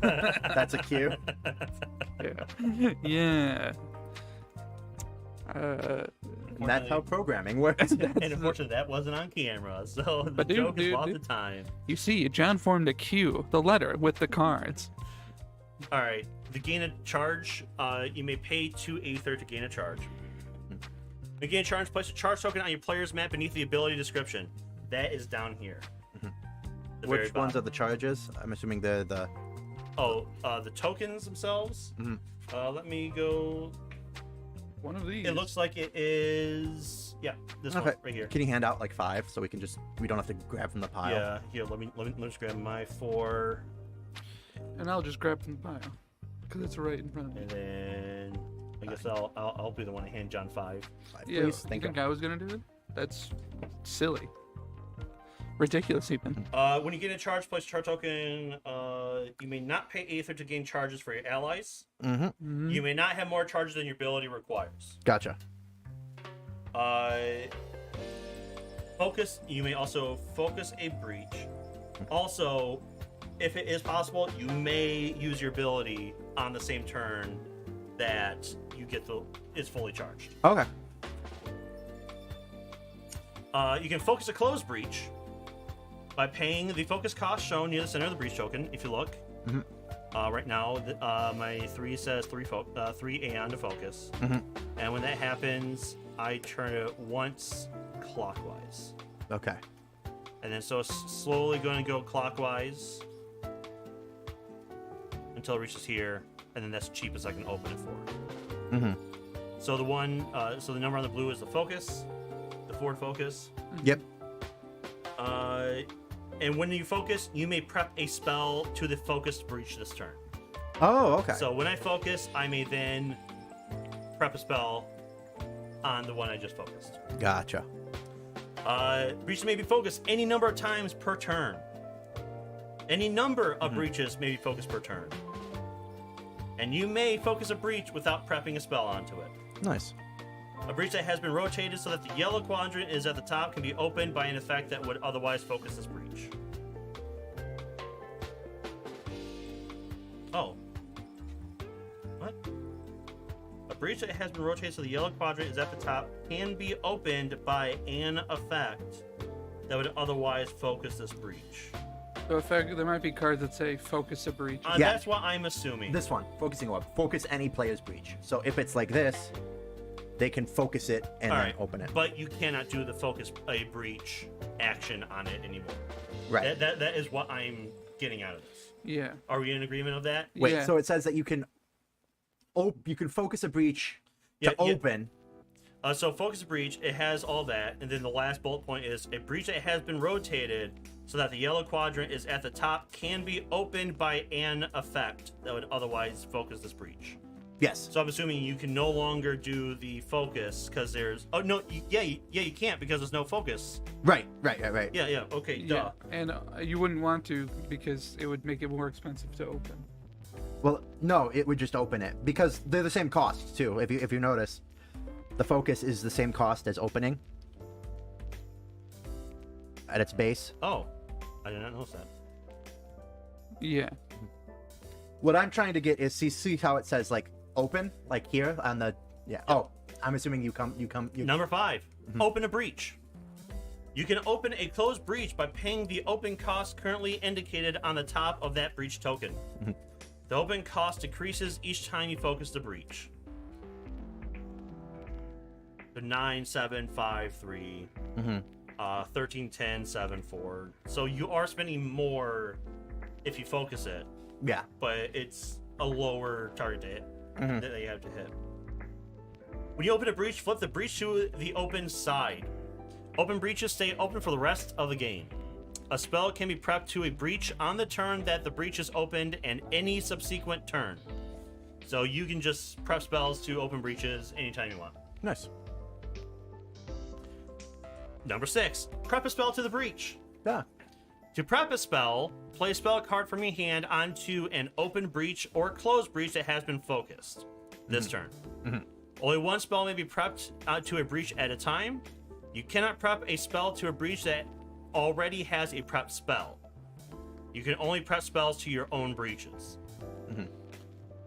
that's a Q. Yeah. Yeah. And that's how programming works. And unfortunately, that wasn't on camera, so the But joke is lost of time. You see, John formed a Q, the letter with the cards. All right, to gain a charge, you may pay 2 Aether to gain a charge. To gain a charge, place a charge token on your player's map beneath the ability description. That is down here. The very Which ones bottom. are the charges? I'm assuming they're the. Oh, the tokens themselves. Mhm. Let me go. One of these. It looks like it is. Yeah, this one Okay. right here. Can you hand out like 5 so we don't have to grab from the pile? Yeah, here. Let me just grab my 4, And I'll just grab from the pile. Because it's right in front of me. and then I guess I'll be the one to hand John 5. 5, Yeah, please. you Thank you. think I was going to do it? That's silly. Ridiculous, even. When you get a charge, place a charge token. You may not pay Aether to gain charges for your allies. Mm-hmm. Mhm. You may not have more charges than your ability requires. Gotcha. Focus. You may also focus a breach. Also, if it is possible, you may use your ability on the same turn that you get is fully charged. Okay. You can focus a closed breach by paying the focus cost shown near the center of the breach token. If you look, Mhm. right now my 3 says 3 Aeon to focus, Mhm. and when that happens, I turn it once clockwise, Okay. and then so it's slowly going to go clockwise until it reaches here, and then that's the cheapest I can open it for. Mm-hmm. So the number on the blue is the focus, the forward focus. Yep. And when you focus, you may prep a spell to the focused breach this turn. Oh, okay. So when I focus, I may then prep a spell on the one I just focused. Gotcha. Breaches may be focused any number of times per turn. Any number of breaches may be focused per turn. And you may focus a breach without prepping a spell onto it. Nice. A breach that has been rotated so that the yellow quadrant is at the top can be opened by an effect that would otherwise focus this breach. Oh. What? A breach that has been rotated so the yellow quadrant is at the top can be opened by an effect that would otherwise focus this breach. So if there might be cards that say focus a breach. Yeah. That's what I'm assuming. This one, focusing orb. Focus any player's breach. So if it's like this, they can focus it and All then right, open it. But you cannot do the focus a breach action on it anymore. Right. That is what I'm getting out of this. Yeah. Are we in agreement of that? Wait, Yeah. so it says that you can focus a breach Yeah, to yeah. open. So focus a breach, it has all that, and then the last bullet point is a breach that has been rotated so that the yellow quadrant is at the top can be opened by an effect that would otherwise focus this breach. Yes. So I'm assuming you can no longer do the focus because there's you can't because there's no focus. Right. Yeah, okay, Yeah. duh. And you wouldn't want to because it would make it more expensive to open. Well, no, it would just open it because they're the same cost too. If you notice, the focus is the same cost as opening at its base. Oh, I did not notice that. Yeah. What I'm trying to get is see how it says like open, like here on the Oh, I'm assuming you come. Number 5, open a breach. You can open a closed breach by paying the open cost currently indicated on the top of that breach token. The open cost decreases each time you focus the breach. So 9, 7, 5, 3, 13, 10, 7, 4. So you are spending more if you focus it, Yeah. but it's a lower target to hit that you have to hit. When you open a breach, flip the breach to the open side. Open breaches stay open for the rest of the game. A spell can be prepped to a breach on the turn that the breach is opened and any subsequent turn. So you can just prep spells to open breaches anytime you want. Nice. Number 6, prep a spell to the breach. Yeah. To prep a spell, play a spell card from your hand onto an open breach or closed breach that has been focused this turn. Only one spell may be prepped to a breach at a time. You cannot prep a spell to a breach that already has a prep spell. You can only prep spells to your own breaches.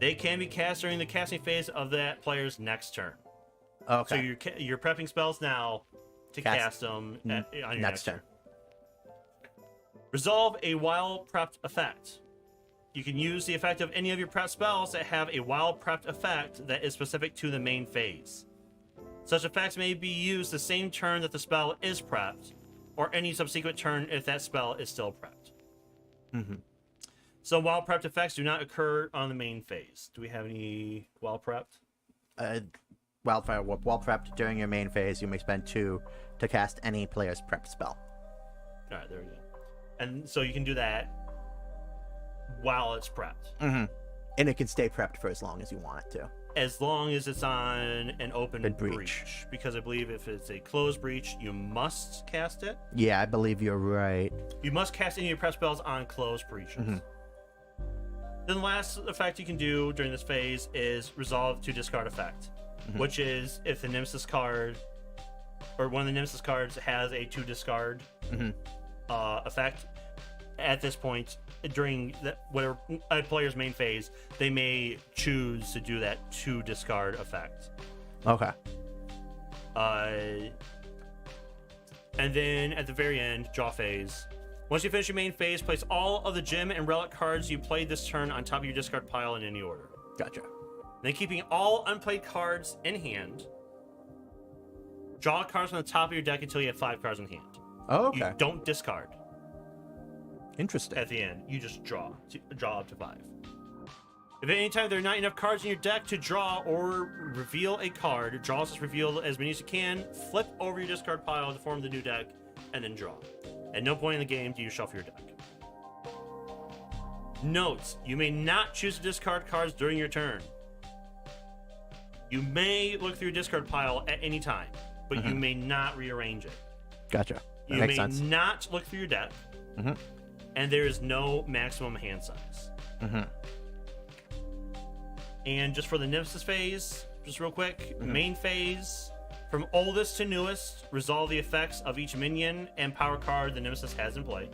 They can be cast during the casting phase of that player's next turn. Okay. So you're prepping spells now to cast them on your next turn. Resolve a while prepped effect. You can use the effect of any of your prep spells that have a while prepped effect that is specific to the main phase. Such effects may be used the same turn that the spell is prepped, or any subsequent turn if that spell is still prepped. So while prepped effects do not occur on the main phase. Do we have any while prepped? While prepped during your main phase, you may spend 2 to cast any player's prep spell. All right, there we go. And so you can do that while it's prepped. And it can stay prepped for as long as you want it to. As long as it's on an open breach. Because I believe if it's a closed breach, you must cast it. Yeah, I believe you're right. You must cast any of your prep spells on closed breaches. Then the last effect you can do during this phase is resolve to discard effect, which is if the Nemesis card or one of the Nemesis cards has a 2 discard effect. At this point, during whatever a player's main phase, they may choose to do that 2 discard effect. Okay. And then at the very end, draw phase. Once you finish your main phase, place all of the gem and relic cards you played this turn on top of your discard pile in any order. Gotcha. Then keeping all unplayed cards in hand, draw cards from the top of your deck until you have 5 cards in hand. Oh, okay. You don't discard Interesting. at the end. You just draw up to 5. If at any time there are not enough cards in your deck to draw or reveal a card, draw just reveal as many as you can, flip over your discard pile to form the new deck, and then draw. At no point in the game do you shuffle your deck. Notes: you may not choose to discard cards during your turn. You may look through your discard pile at any time, but you may not rearrange it. Gotcha. That You makes may sense. not look through your deck, and there is no maximum hand size. And just for the Nemesis phase, just real quick, main phase, from oldest to newest, resolve the effects of each minion and power card the Nemesis has in play.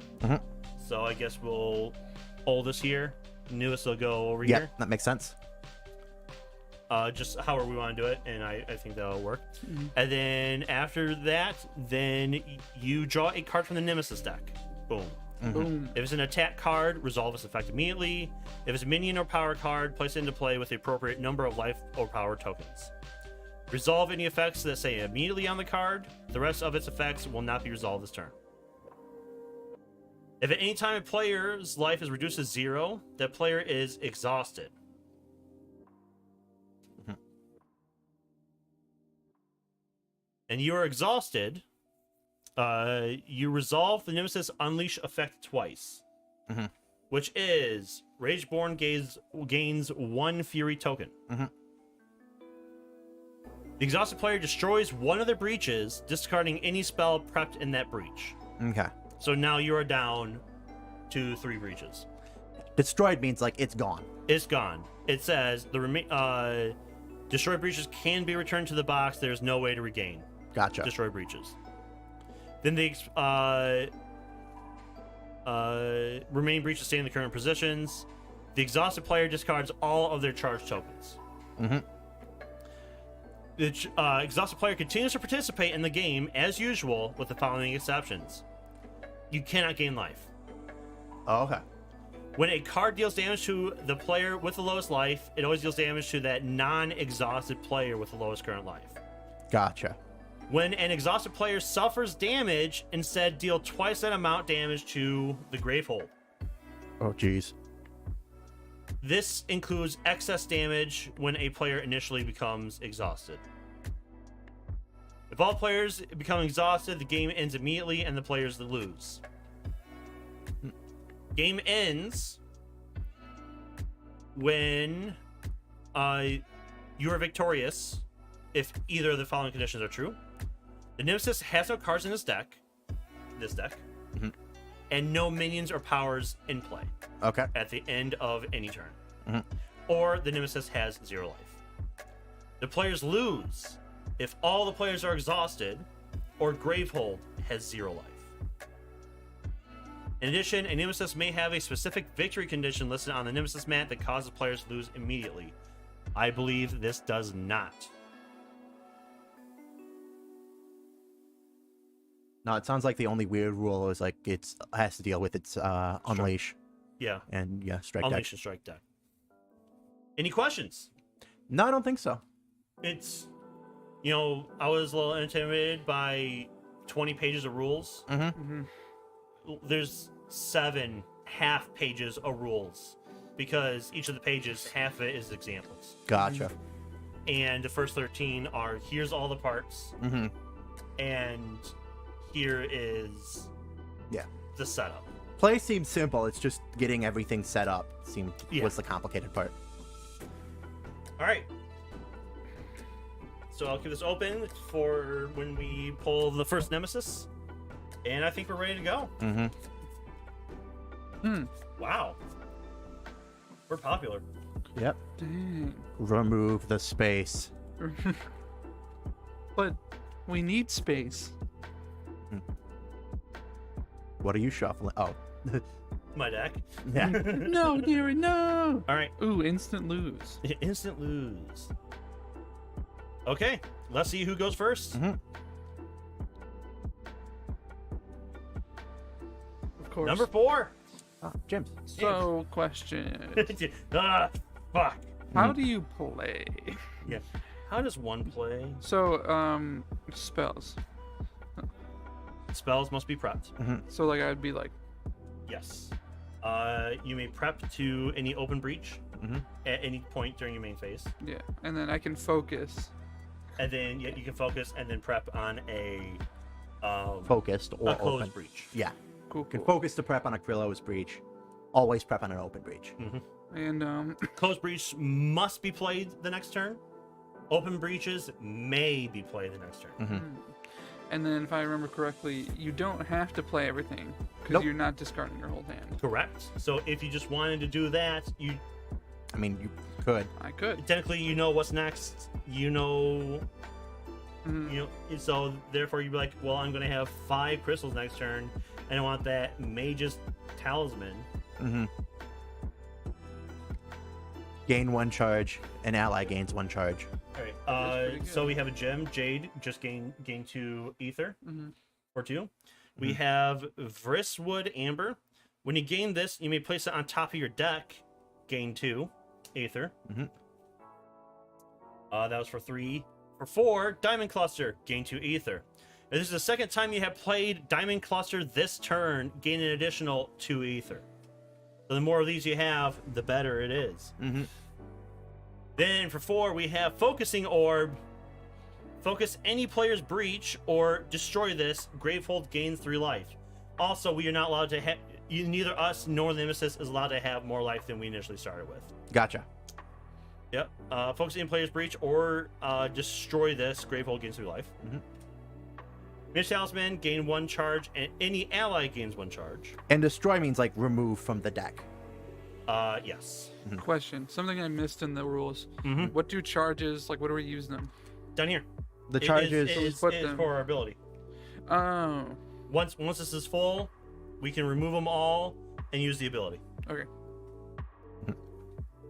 So I guess we'll oldest here, newest will go over Yeah, here. that makes sense. Just however we want to do it, and I think that'll work. And then after that, then you draw a card from the Nemesis deck. Boom. Boom. If it's an attack card, resolve its effect immediately. If it's a minion or power card, place it into play with the appropriate number of life or power tokens. Resolve any effects that say immediately on the card. The rest of its effects will not be resolved this turn. If at any time a player's life is reduced to 0, that player is exhausted. And you are exhausted, you resolve the Nemesis Unleash effect twice, which is Rageborn gains 1 Fury token. The exhausted player destroys one of the breaches, discarding any spell prepped in that breach. Okay. So now you are down to 3 breaches. Destroyed means like it's gone. It's gone. It says the destroyed breaches can be returned to the box. There's no way to regain. Gotcha. Destroy breaches. Then the remaining breaches stay in the current positions. The exhausted player discards all of their charged tokens. The exhausted player continues to participate in the game as usual, with the following exceptions. You cannot gain life. Oh, okay. When a card deals damage to the player with the lowest life, it always deals damage to that non-exhausted player with the lowest current life. Gotcha. When an exhausted player suffers damage, instead deal twice that amount damage to the Gravehold. Oh, jeez. This includes excess damage when a player initially becomes exhausted. If all players become exhausted, the game ends immediately and the players lose. Game ends when you are victorious if either of the following conditions are true. The Nemesis has no cards in his deck, and no minions or powers in play Okay. at the end of any turn. Or the Nemesis has 0 life. The players lose if all the players are exhausted or Gravehold has 0 life. In addition, a Nemesis may have a specific victory condition listed on the Nemesis mat that causes players to lose immediately. I believe this does not. No, it sounds like the only weird rule is like it has to deal with its unleash Yeah. and strike Unleash deck. and strike deck. Any questions? No, I don't think so. It's, I was a little intimidated by 20 pages of rules. There's 7 half pages of rules because each of the pages, half of it is examples. Gotcha. And the first 13 are here's all the parts, and here is the setup. Play seems simple. It's just getting everything set up was the complicated part. All right. So I'll keep this open for when we pull the first Nemesis, and I think we're ready to go. Wow. We're popular. Yep. Dang. Remove the space. But we need space. What are you shuffling? Oh. My deck. Yeah. No, Gary, no. All right. Ooh, instant lose. Instant lose. Okay, let's see who goes first. Of course. Number 4. James. So, question. Fuck. How do you play? Yeah. How does one play? So, spells. Spells must be prepped. So, like, I'd be like, Yes. You may prep to any open breach at any point during your main phase. yeah. And then I can focus. And then you can focus and then prep on a Focused or a closed open. breach. Yeah. Cool, You can cool. focus to prep on a closed breach. Always prep on an open breach. And, Closed breach must be played the next turn. Open breaches may be played the next turn. and then if I remember correctly, you don't have to play everything because Nope. you're not discarding your whole hand. Correct. So if you just wanted to do that, you I mean, you could. I could. technically you know what's next. So therefore you'd be like, well, I'm gonna have 5 crystals next turn, and I want that Mage's Talisman. Gain 1 charge. An ally gains 1 charge. All right. That's pretty So good. we have a gem, Jade, just gain 2 ether or 2. We Mm-hmm. have Vrisswood Amber. When you gain this, you may place it on top of your deck. Gain 2 ether. Mhm. That was for 3. For 4, Diamond Cluster, gain 2 ether. If this is the second time you have played Diamond Cluster this turn, gain an additional 2 ether. So the more of these you have, the better it is. Then for 4, we have Focusing Orb. Focus any player's breach or destroy this. Gravehold gains 3 life. Also, we are not allowed to have... Neither us nor the Nemesis is allowed to have more life than we initially started with. Gotcha. Yep. Focus any player's breach or destroy this. Gravehold gains 3 life. Mage Talisman, gain 1 charge, and any ally gains 1 charge. And destroy means like remove from the deck. Yes. Question. Something I missed in the rules. What do charges, like, what are we using them? Down here. The It charges. is put them- for our ability. Oh. Once this is full, we can remove them all and use the ability. Okay.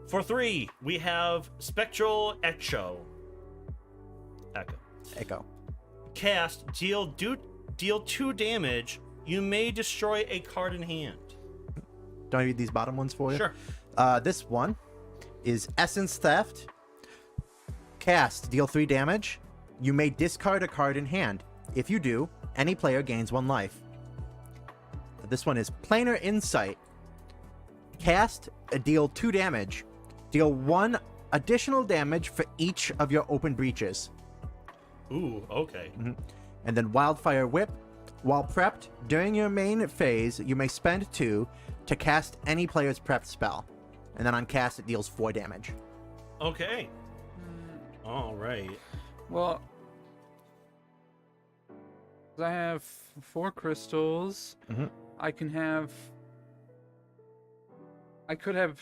For 3, we have Spectral Echo. Echo. Cast, deal 2 damage. You may destroy a card in hand. Don't I read these bottom ones for you? Sure. This one is Essence Theft. Cast, deal 3 damage. You may discard a card in hand. If you do, any player gains 1 life. This one is Planar Insight. Cast, deal 2 damage. Deal 1 additional damage for each of your open breaches. Ooh, okay. And then Wildfire Whip. While prepped, during your main phase, you may spend 2 to cast any player's prepped spell. And then on cast, it deals 4 damage. Okay. All right. Well, I have 4 crystals. Mhm. I could have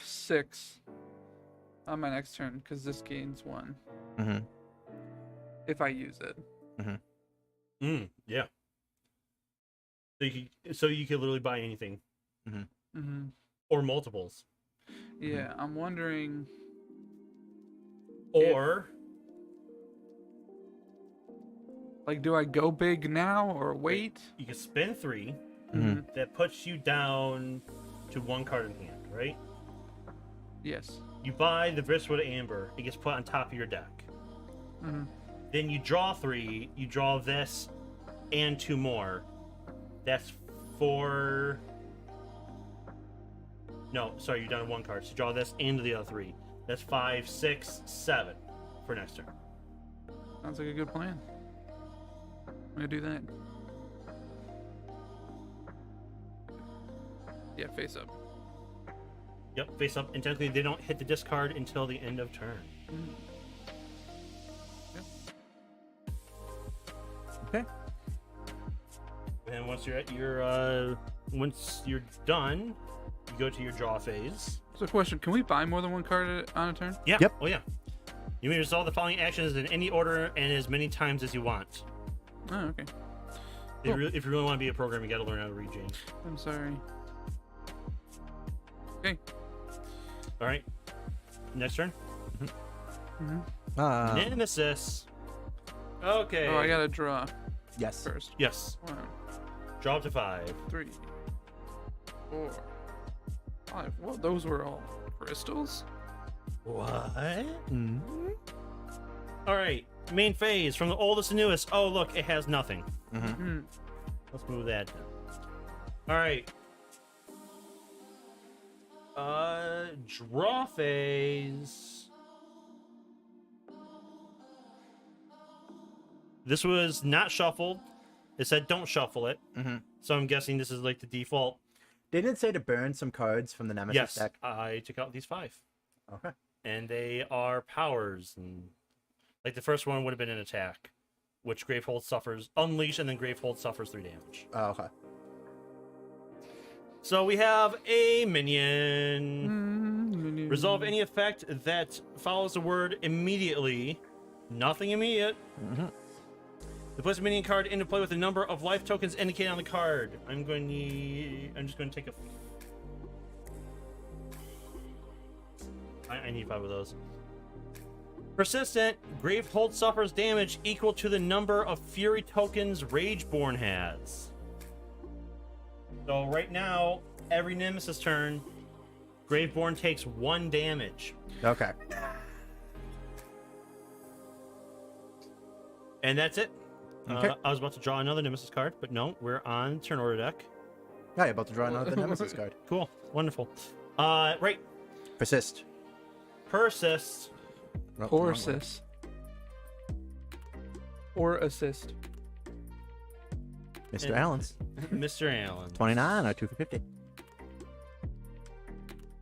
6 on my next turn because this gains 1 Mm-hmm. if I use it. Yeah. So you could literally buy anything. Mm-hmm. Or multiples. Yeah, I'm wondering. Or Like, do I go big now or wait? you can spend 3. Mhm. That puts you down to 1 card in hand, right? Yes. You buy the Bristwood Amber. It gets put on top of your deck. Mm-hmm. Then you draw 3. You draw this and 2 more. That's 4. No, sorry, you're down to 1 card. So you draw this and the other 3. That's 5, 6, 7 for next turn. Sounds like a good plan. I'm gonna do that. Yeah, face up. Yep, face up. And technically, they don't hit the discard until the end of turn. Yep. Okay. And once you're at your, once you're done, you go to your draw phase. So, question: can we buy more than 1 card on a turn? Yeah. Yep. Oh yeah. You may resolve the following actions in any order and as many times as you want. Oh, okay. If you really want to be a program, you got to learn how to read, James. I'm sorry. Okay. All right. Next turn. Nemesis. Okay. Oh, I gotta draw Yes. first. Yes. 1, Draw up to 5. 3, 4, 5. Well, those were all crystals. What? Mhm. All right. Main phase from the oldest to newest. Oh, look, it has nothing. Hmm. Let's move that down. All right. Draw phase. This was not shuffled. It said don't shuffle it. So I'm guessing this is like the default. Didn't it say to burn some cards from the Nemesis Yes, deck? I took out these 5. Okay. And they are powers. And like the first one would have been an attack, which Gravehold suffers unleash, and then Gravehold suffers 3 damage. Oh, okay. So we have a minion. Resolve any effect that follows the word immediately. Nothing immediate. To place a minion card into play with a number of life tokens indicated on the card. I'm just going to take a. I need 5 of those. Persistent. Gravehold suffers damage equal to the number of Fury tokens Rageborn has. So right now, every Nemesis turn, Graveborn takes 1 damage. Okay. And that's it. Okay. I was about to draw another Nemesis card, but no, we're on turn order deck. Yeah, you're about to draw another Nemesis card. Cool. Wonderful. Right. Persist. Persist. Oh, Or wrong one. assist. Or assist. Mr. And- Allen's. Mr. Allen. 29 or 2 for 50.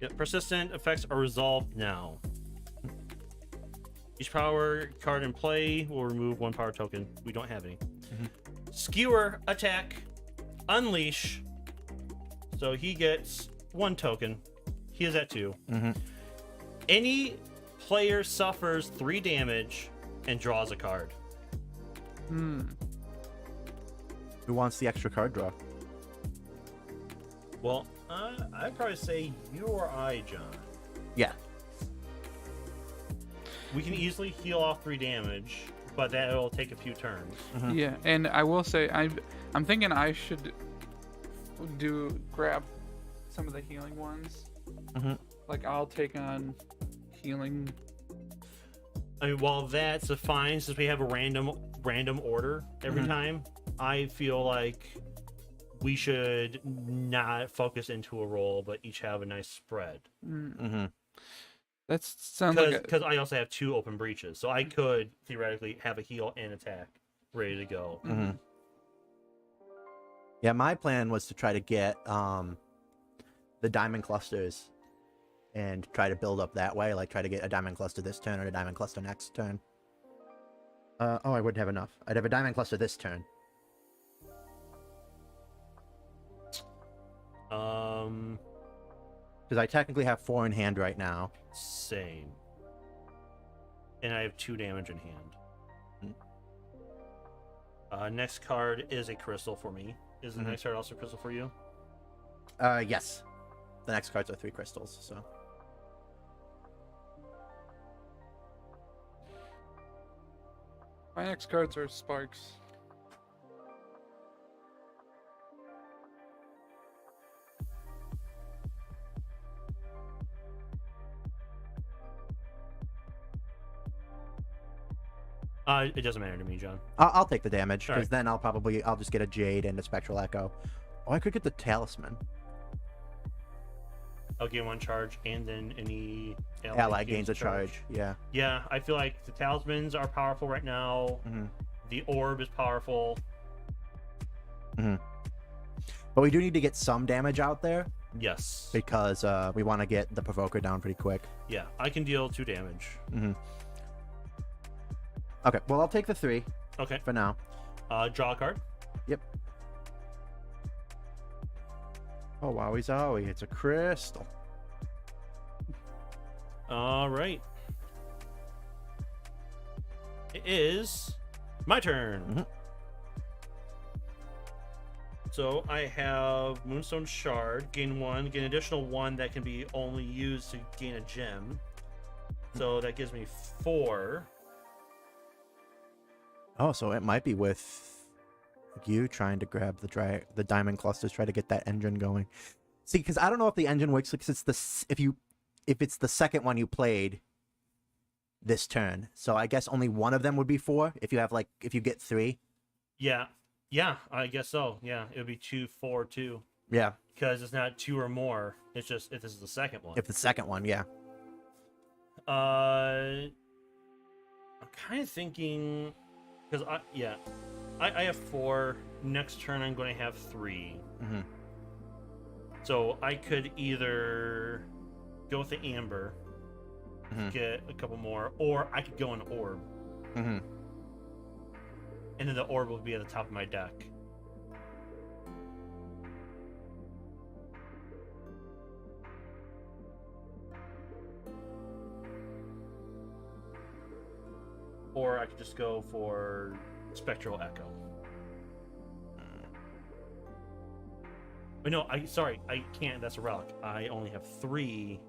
Yep. Persistent effects are resolved now. Each power card in play will remove 1 power token. We don't have any. Skewer attack. Unleash. So he gets 1 token. He is at 2. Any player suffers 3 damage and draws a card. Who wants the extra card draw? Well, I'd probably say you or I, John. Yeah. We can easily heal off 3 damage, but that'll take a few turns. Yeah, and I will say I'm thinking I should grab some of the healing ones. Like I'll take on healing. I mean, while that's fine, since we have a random order every time, I feel like we should not focus into a roll, but each have a nice spread. That sounds like Because I also have 2 open breaches, so I could theoretically have a heal and attack ready to go. Yeah, my plan was to try to get the diamond clusters and try to build up that way, like try to get a diamond cluster this turn or a diamond cluster next turn. Oh, I wouldn't have enough. I'd have a diamond cluster this turn. Because I technically have 4 in hand right now. Same. And I have 2 damage in hand. Next card is a crystal for me. Is the next card also a crystal for you? Yes. The next cards are 3 crystals, so. my next cards are sparks. It doesn't matter to me, John. I'll take the damage, because Alright. then I'll just get a Jade and a Spectral Echo. Oh, I could get the Talisman. I'll gain 1 charge, and then any Ally gains a charge. Yeah. Yeah, I feel like the talismans are powerful right now. The orb is powerful. But we do need to get some damage out there, Yes. because we want to get the Provoker down pretty quick. Yeah, I can deal 2 damage. Okay, well, I'll take the 3 Okay. for now. Draw a card. Yep. Oh, wowie zowie, it's a crystal. All right. It is my turn. So I have Moonstone Shard, gain 1, gain additional 1 that can be only used to gain a gem. So that gives me 4. Oh, so it might be with you trying to grab the diamond clusters, try to get that engine going. See, because I don't know if the engine works, because it's if it's the second one you played this turn. So I guess only one of them would be 4 if you get 3. Yeah, I guess so. Yeah, it would be 2, 4, 2. Yeah. Because it's not 2 or more. It's just if this is the second one. If the second one, yeah. I'm kind of thinking, because I have 4. Next turn I'm going to have 3. So I could either go with the amber, get a couple more, or I could go an orb. And then the orb will be at the top of my deck. Or I could just go for Spectral Echo. But no, I can't. That's a relic. I only have 3.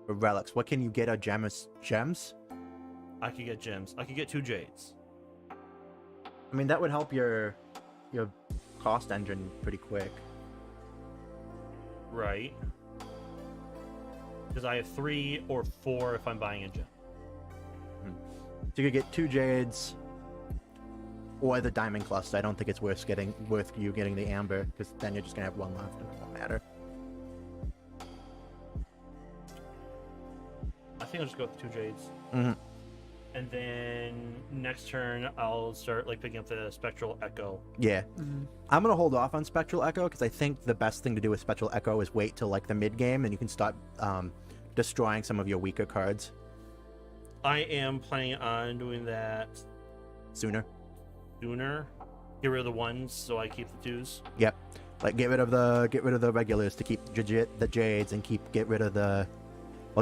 Relics. What can you get? Gems? I could get gems. I could get 2 jades. I mean, that would help your cost engine pretty quick. Right. Because I have 3 or 4 if I'm buying a gem. So you could get 2 jades or the diamond cluster. I don't think it's worth you getting the amber, because then you're just gonna have 1 left and it won't matter. I think I'll just go with 2 jades. And then next turn I'll start picking up the Spectral Echo. Yeah. I'm gonna hold off on Spectral Echo, because I think the best thing to do with Spectral Echo is wait till the mid game, and you can start destroying some of your weaker cards I am planning on doing that sooner. Get rid of the 1s so I keep the 2s. Yep. Get rid of the regulars to keep the jades, and get rid of the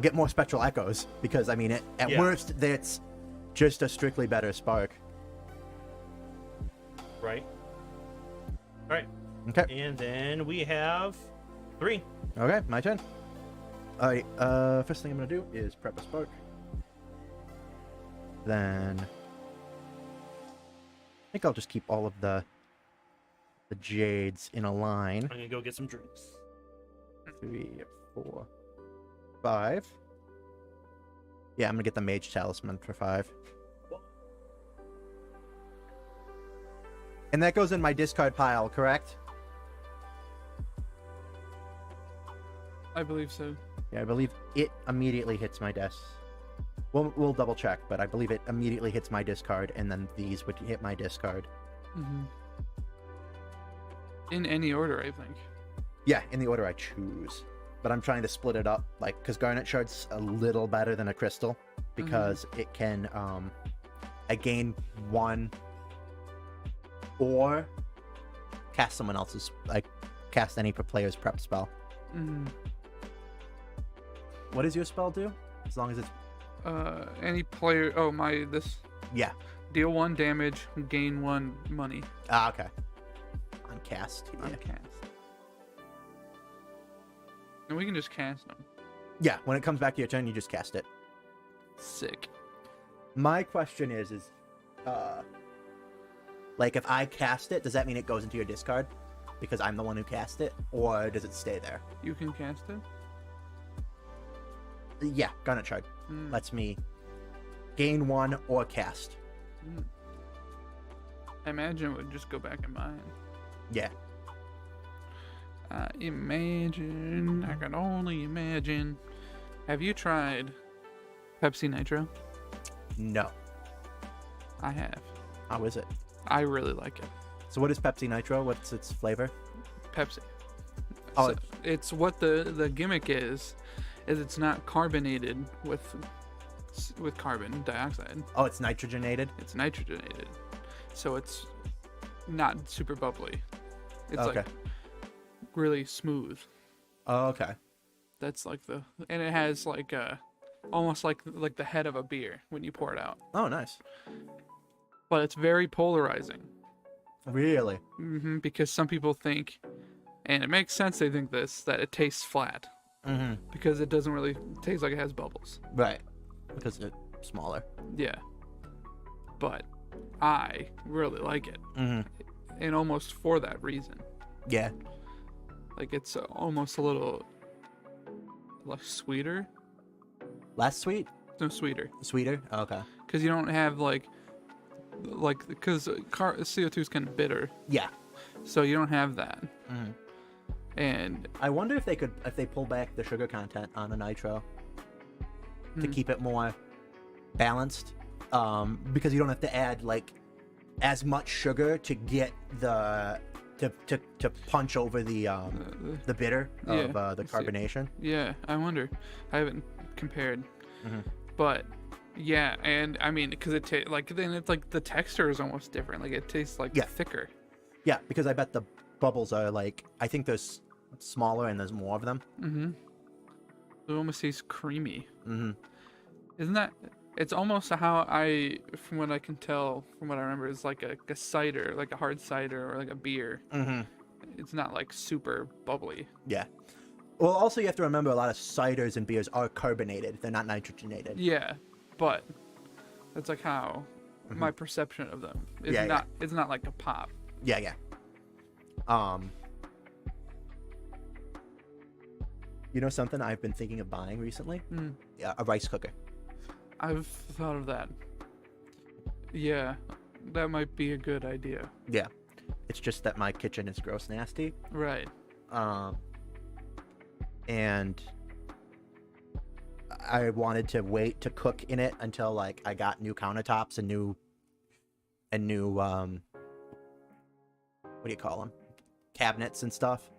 get more Spectral Echoes, because I mean at worst that's just a strictly better spark. Right. All right. Okay. And then we have 3. Okay, my turn. Alright, first thing I'm gonna do is prep a spark. Then I think I'll just keep all of the jades in a line. I'm gonna go get some drinks. 3, 4, 5. Yeah, I'm gonna get the Mage Talisman for 5. And that goes in my discard pile, correct? I believe so. Yeah, I believe it immediately hits my desk. We'll double check, but I believe it immediately hits my discard, and then these would hit my discard. Mm-hmm. In any order, I think. Yeah, in the order I choose. But I'm trying to split it up, like, because Garnet Shard's a little better than a Crystal, because it can, I gain 1 or cast someone else's, like, cast any player's prep spell. Mm-hmm. What does your spell do? As long as it's... Any player... Oh, this... Yeah. Deal 1 damage, gain 1 money. Ah, okay. On cast. On Yeah. cast. And we can just cast them. Yeah, when it comes back to your turn, you just cast it. Sick. My question is, like, if I cast it, does that mean it goes into your discard? Because I'm the one who cast it? Or does it stay there? You can cast it? Yeah, Garnet Shard. Lets me gain 1 or cast. I imagine it would just go back in mine. Yeah. I can only imagine. Have you tried Pepsi Nitro? No. I have. How is it? I really like it. So what is Pepsi Nitro? What's its flavor? Pepsi. Oh, So it's what the gimmick is it's not carbonated with carbon dioxide. Oh, it's nitrogenated? It's nitrogenated. So it's not super bubbly. It's Okay. like really smooth. Oh, okay. That's like and it has like almost like the head of a beer when you pour it out. Oh, nice. But it's very polarizing. Really? Because some people think, and it makes sense they think this, that it tastes flat. Because it doesn't really taste like it has bubbles. Right. Because it's smaller. Yeah. But I really like it. And almost for that reason. Yeah. Like it's almost a little less sweeter. Less sweet? No, sweeter. Sweeter? Oh, okay. Because you don't have because CO2 is kind of bitter. Yeah. So you don't have that. And I wonder if they pull back the sugar content on a nitro to keep it more balanced, because you don't have to add like as much sugar to get the to punch over the bitter of the carbonation. Yeah, I wonder. I haven't compared, but yeah, and I mean, because it then it's like the texture is almost different. Like it tastes like thicker. Yeah, because I bet the bubbles are like, I think there's smaller and there's more of them. It almost tastes creamy. Isn't that? It's almost how from what I can tell, from what I remember, is like a cider, like a hard cider or like a beer. It's not like super bubbly. Yeah. Well, also you have to remember a lot of ciders and beers are carbonated. They're not nitrogenated. Yeah, but that's like how my perception of them is It's not like a pop. Yeah, yeah. You know something I've been thinking of buying recently? Yeah, a rice cooker. I've thought of that. Yeah, that might be a good idea. Yeah. It's just that my kitchen is gross nasty. Right. And I wanted to wait to cook in it until like I got new countertops and new what do you call them? Cabinets and stuff.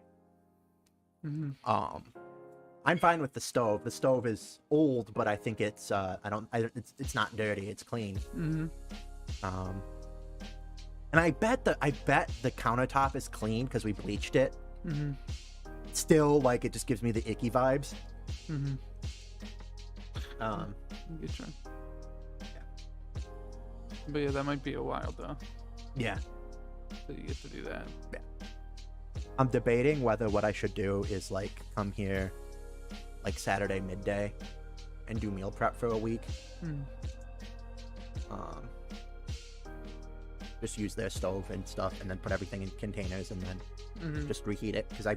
I'm fine with the stove. The stove is old, but I think it's it's not dirty. It's clean. And I bet the countertop is clean because we bleached it. Still, like, it just gives me the icky vibes. Good try. But yeah, that might be a while though. Yeah. So you get to do that. Yeah. I'm debating whether what I should do is like come here like Saturday midday and do meal prep for a week. Just use their stove and stuff and then put everything in containers and then just reheat it, because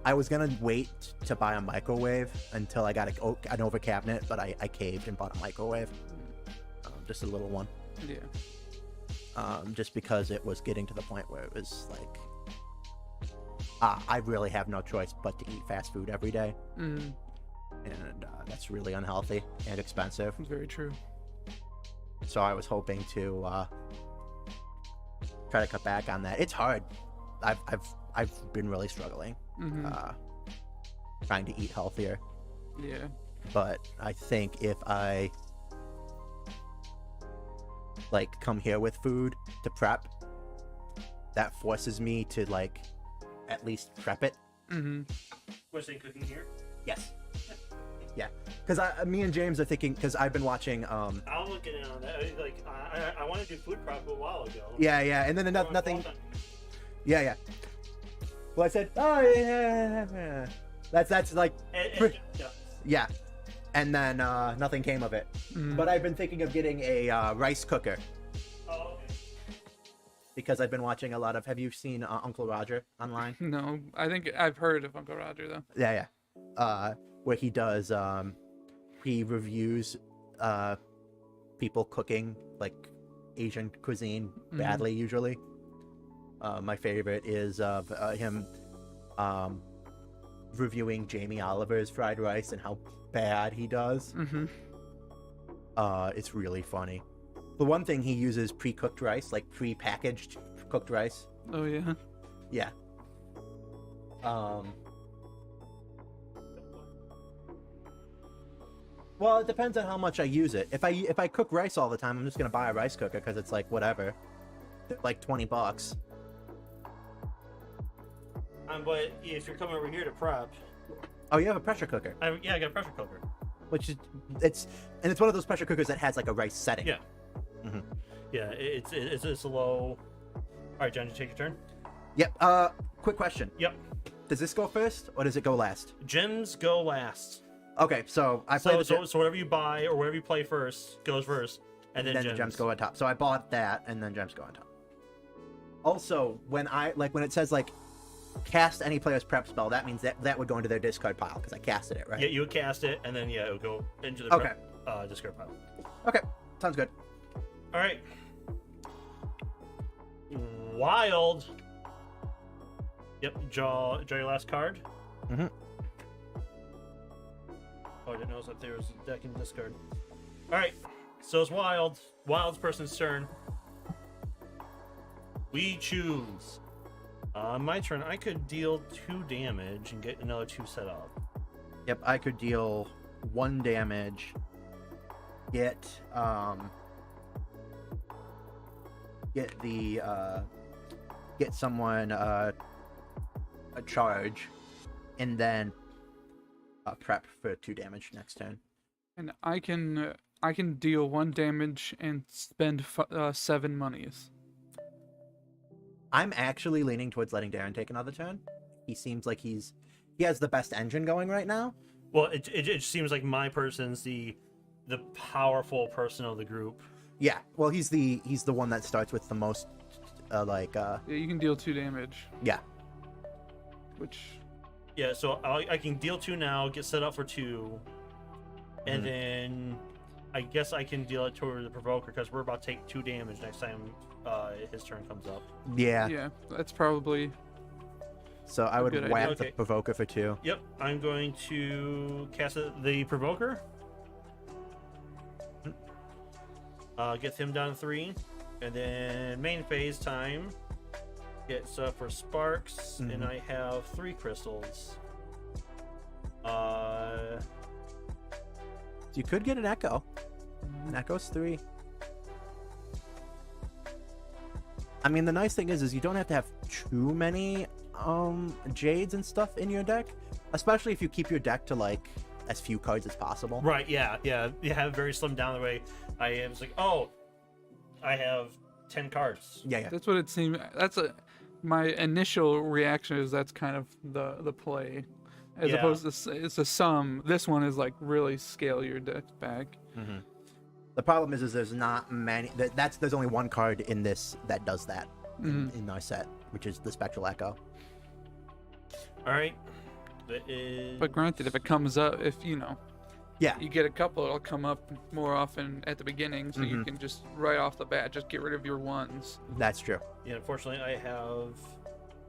I was gonna wait to buy a microwave until I got an over cabinet, but I caved and bought a microwave, just a little one. Yeah. Just because it was getting to the point where it was like, I really have no choice but to eat fast food every day, Mm, and that's really unhealthy and expensive. very true. So I was hoping to try to cut back on that. It's hard. I've been really struggling trying to eat healthier. Yeah. But I think if I like come here with food to prep, that forces me to like at least prep it. Mm-hmm. Was they cooking here? Yes. Yeah. Because me and James are thinking, because I've been watching. I'll look at it on that. Like I want to do food prep a while ago. Yeah, and then nothing. Yeah. Well, I said, oh yeah. That's like. Yeah. And then nothing came of it. Mm. But I've been thinking of getting a rice cooker. Oh, okay. Because I've been watching a lot of. Have you seen Uncle Roger online? No, I think I've heard of Uncle Roger though. Yeah. Where he does, he reviews people cooking like Asian cuisine badly usually. My favorite is of him reviewing Jamie Oliver's fried rice and how bad he does. Mm-hmm. It's really funny. The one thing he uses pre-cooked rice, like pre-packaged cooked rice. Oh yeah. Yeah. Well, it depends on how much I use it. If I cook rice all the time, I'm just gonna buy a rice cooker because it's like whatever. They're like $20. But if you're coming over here to prep, Oh, you have a pressure cooker, I got a pressure cooker. which is it's one of those pressure cookers that has like a rice setting. Yeah. Mhm. Yeah, it's a low. All right, John, you take your turn. Yep. Quick question. Yep. Does this go first or does it go last? Gems go last. Okay, so I play So whatever you buy or whatever you play first goes first, and then the gems go on top. So I bought that, and then gems go on top. Also, when it says like cast any player's prep spell, that means that would go into their discard pile because I casted it, right? Yeah, you would cast it, and then it would go into the Okay. discard pile. Okay, sounds good. All right. Wild. Yep. Draw your last card. Mm-hmm. Oh, I didn't notice that there was a deck in discard. All right. So it's wild. Wild's person's turn. We choose. On my turn, I could deal 2 damage and get another 2 set up. Yep, I could deal 1 damage. Get someone a charge, and then prep for 2 damage next turn. And I can deal 1 damage and spend 7 monies. I'm actually leaning towards letting Darren take another turn. He seems like he has the best engine going right now. Well, it seems like my person's the powerful person of the group. Yeah, well, he's the one that starts with the most Yeah, you can deal 2 damage. Yeah. Which. Yeah, so I can deal 2 now, get set up for 2, and then I guess I can deal it toward the provoker because we're about to take 2 damage next time his turn comes up. Yeah. Yeah, that's probably. So I would good whack idea. the provoker for 2. Yep, I'm going to cast the provoker. Get him down to 3, and then main phase time. Gets up for sparks, and I have 3 crystals. So you could get an echo. An echo's 3. I mean, the nice thing is you don't have to have too many jades and stuff in your deck, especially if you keep your deck to like as few cards as possible. Right? Yeah. You have very slimmed down the way. I was like, oh, I have 10 cards. Yeah. That's what it seemed. My initial reaction is that's kind of the play, as opposed to it's a sum. This one is like really scale your deck back. Mm-hmm. The problem is there's not many. There's only 1 card in this that does that in our set, which is the Spectral Echo. All right. It is... But granted, if it comes up, if Yeah. you get a couple, it'll come up more often at the beginning, so you can just right off the bat just get rid of your ones. That's true. Yeah, unfortunately, I have,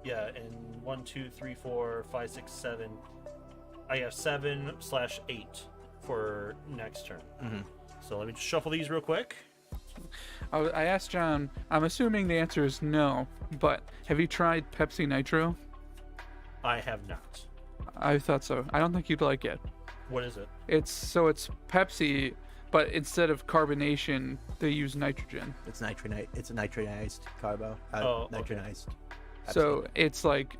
in 1, 2, 3, 4, 5, 6, 7. I have 7/8 for next turn. So let me just shuffle these real quick. I asked John. I'm assuming the answer is no, but have you tried Pepsi Nitro? I have not. I thought so. I don't think you'd like it. What is it? It's Pepsi, but instead of carbonation, they use nitrogen. It's It's a nitronized carbo. Okay. Nitronized. So it's like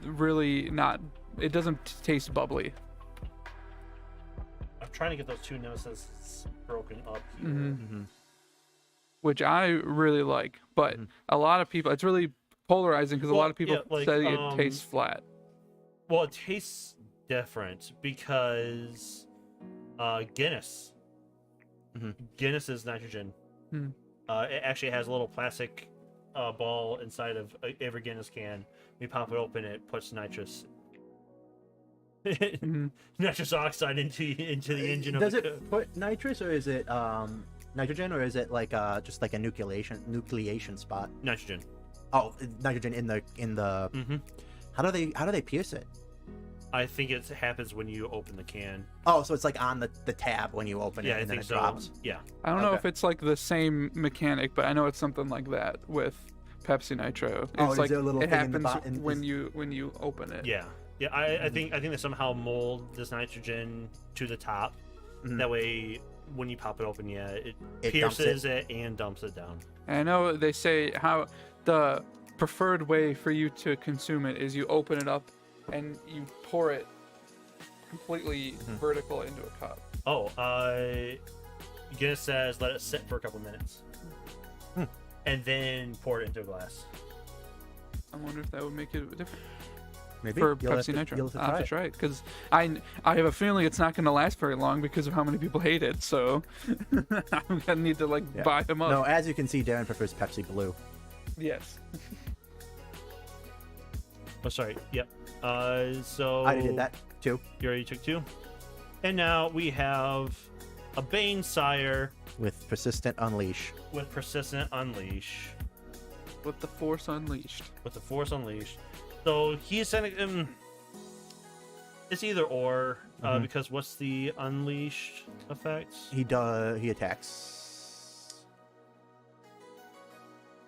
really not. It doesn't taste bubbly. I'm trying to get those two Nemesis broken up here. Which I really like, but a lot of people, it's really polarizing because a lot of people say it tastes flat. Well, it tastes different because Guinness. Guinness is nitrogen. It actually has a little plastic ball inside of every Guinness can. We pop it open, it puts nitrous nitrous oxide into the engine Does of the it put nitrous, or is it nitrogen, or is it like just like a nucleation spot? nitrogen. Oh, nitrogen in the. How do they pierce it? I think it happens when you open the can. Oh, so it's like on the tab when you open it, I and then think it so. drops. Yeah. I don't know Okay. if it's like the same mechanic, but I know it's something like that with Pepsi Nitro. It's Oh, is like there a little it thing in the happens bo- when you open it. Yeah. I think they somehow mold this nitrogen to the top. That way, when you pop it open, it It pierces it and dumps it down. And I know they say how the preferred way for you to consume it is you open it up and you pour it completely vertical into a cup. Oh, Guinness says let it sit for a couple minutes, and then pour it into a glass. I wonder if that would make it different Maybe for You'll have Pepsi to- Nitro. you'll have to I'll have try to it. try it because I have a feeling it's not going to last very long because of how many people hate it. So I'm gonna need to Yeah. buy them up. No, as you can see, Darren prefers Pepsi Blue. Yes. Oh, sorry. Yep. So I did that too. You already took 2, and now we have a Bane Sire With Persistent Unleash. with Persistent Unleash. With the Force Unleashed. With the Force Unleashed. So he's sending it's either or, because what's the Unleashed effect? He attacks.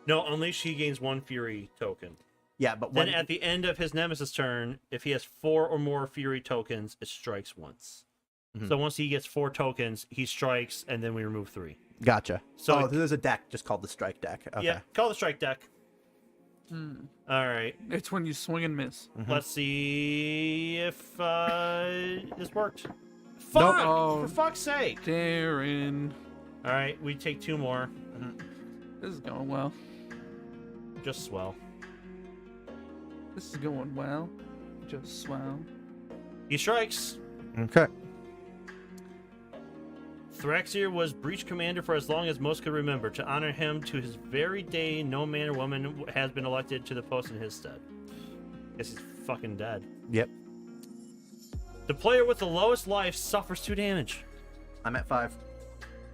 No, Unleashed, he gains 1 Fury token. Yeah, but Then when at the end of his Nemesis turn, if he has 4 or more Fury tokens, it strikes once. So once he gets 4 tokens, he strikes, and then we remove 3. Gotcha. So So there's a deck just called the Strike deck. Okay. Yeah, call the strike deck. All right, It's when you swing and miss. let's see if this worked. Fuck! Oh. For fuck's sake! Darren, All right, we take 2 more. this is going well. Just swell. This is going well. Just swell. He strikes. Okay. Thraxir was Breach Commander for as long as most could remember. To honor him to his very day, no man or woman has been elected to the post in his stead. Guess he's fucking dead. Yep. The player with the lowest life suffers 2 damage. I'm at 5.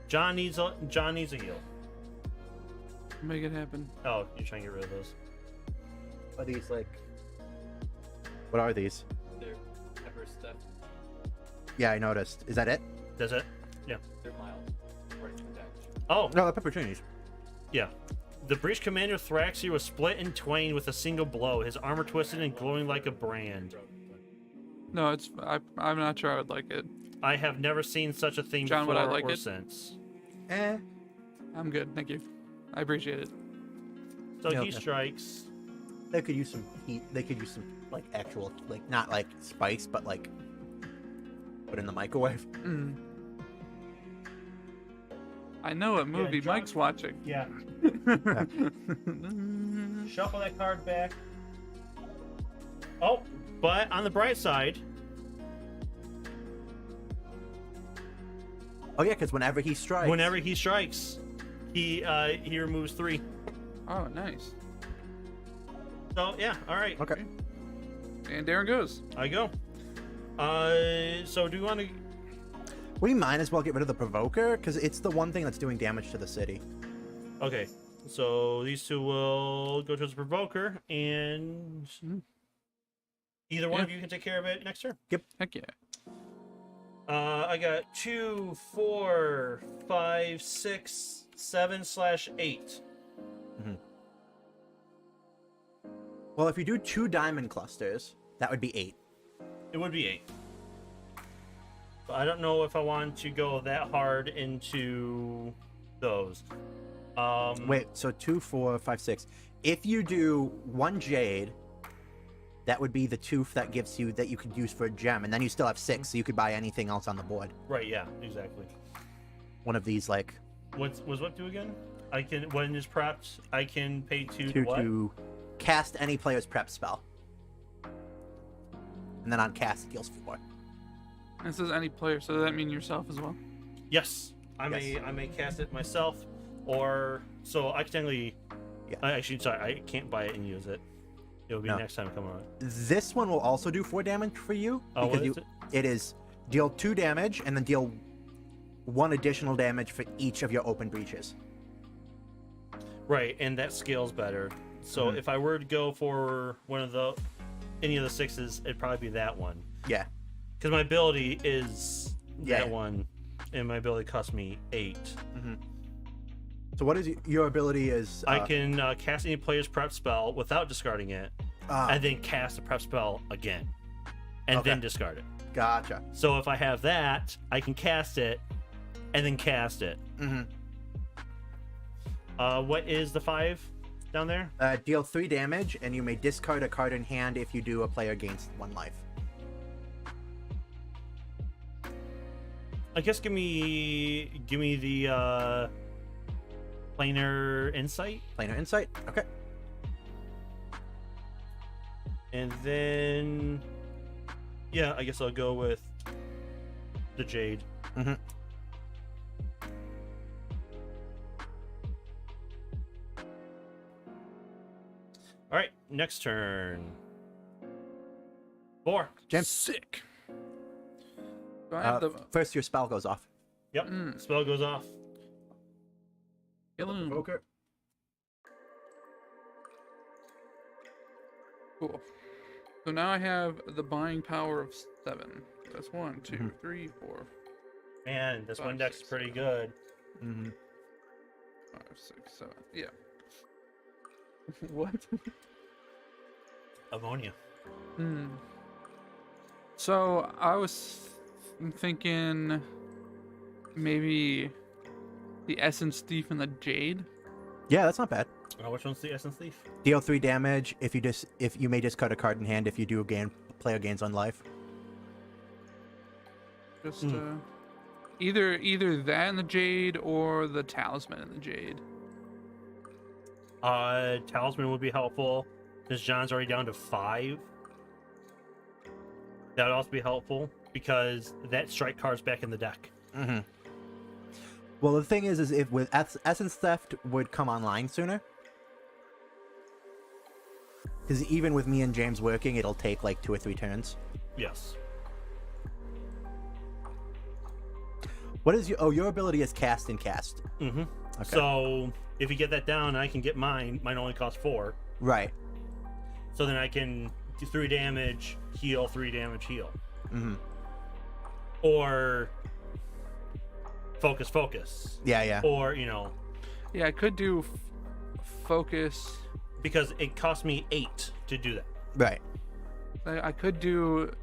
John needs a heal. Make it happen. Oh, you're trying to get rid of those. Are these like? What are these? They're pepper stuff. Yeah, I noticed. Is that it? Does it? Yeah. They're mild. According to the deck. Oh, No, the pepper trees. yeah. The Breach Commander Thraxir was split in twain with a single blow, his armor twisted and glowing like a brand. No, I'm not sure I would like it. I have never seen such a thing John, would before I like or it? since. I'm good, thank you. I appreciate it. So Yeah, he okay. strikes. They could use some heat. They could use some like actual, like not like spice, but like put in the microwave. I know what movie John- Mike's watching. Yeah. Shuffle that card back. Oh, but on the bright side, Oh yeah, because whenever he strikes, he removes 3. Oh, nice. So yeah, all right. Okay. And Darren goes. I go. So do you want to? We might as well get rid of the provoker because it's the one thing that's doing damage to the city. Okay, so these two will go to the provoker, and either one of you can take care of it next turn. Heck yeah. I got 2, 4, 5, 6, 7/8. Well, if you do 2 diamond clusters, that would be 8. It would be 8. But I don't know if I want to go that hard into those. Wait, so 2, 4, 5, 6. If you do 1 jade, that would be the 2 that gives you that you could use for a gem, and then you still have 6, so you could buy anything else on the board. Right, yeah, exactly. One of these, like What do again? I can, when it's prepped, I can pay 2 to to what? cast any player's prep spell, and then on cast it deals 4. It says any player, so does that mean yourself as well? Yes, I may cast it myself, or so I can technically. Yeah. Actually, sorry, I can't buy it and use it. It'll be No. next time I come on. This one will also do 4 damage for you Oh, what because is it? it is deal 2 damage and then deal 1 additional damage for each of your open breaches. Right, and that scales better. So if I were to go for any of the 6s, it'd probably be that one. Yeah. Because my ability is Yeah. that one, and my ability costs me 8. So what is your ability is? I can cast any player's prep spell without discarding it, and then cast the prep spell again, and Okay. then discard it. Gotcha. So if I have that, I can cast it, and then cast it. What is the 5 down there? Deal 3 damage, and you may discard a card in hand if you do. A player gains 1 life. I guess give me the planar insight, Planar insight. Okay. and then yeah, I guess I'll go with the jade. All right, next turn. 4. James. Sick. Do I have the First, your spell goes off. Yep. Spell goes off. Illume? Provoker. Cool. So now I have the buying power of 7. That's 1, 2, 3, 4, Man, this 5, Windex is 6, pretty 7. good. 5, 6, 7. Yeah. What? Ammonia. So I was thinking maybe the Essence Thief and the Jade. Yeah, that's not bad. Which one's the Essence Thief? Deal 3 damage if you may discard a card in hand if you do player gains 1 life. Just either that and the Jade or the Talisman and the Jade. Talisman would be helpful. Because John's already down to 5. That would also be helpful because that strike card's back in the deck. Well, the thing is if with Essence Theft would come online sooner. Because even with me and James working, it'll take like 2 or 3 turns. Yes. What is your ability is cast and cast. Okay. Okay. So if you get that down, I can get mine. Mine only costs 4. Right. So then I can do 3 damage, heal, 3 damage, heal. Or focus. Yeah. Or, Yeah, I could do focus. because it cost me 8 to do that. Right. I could do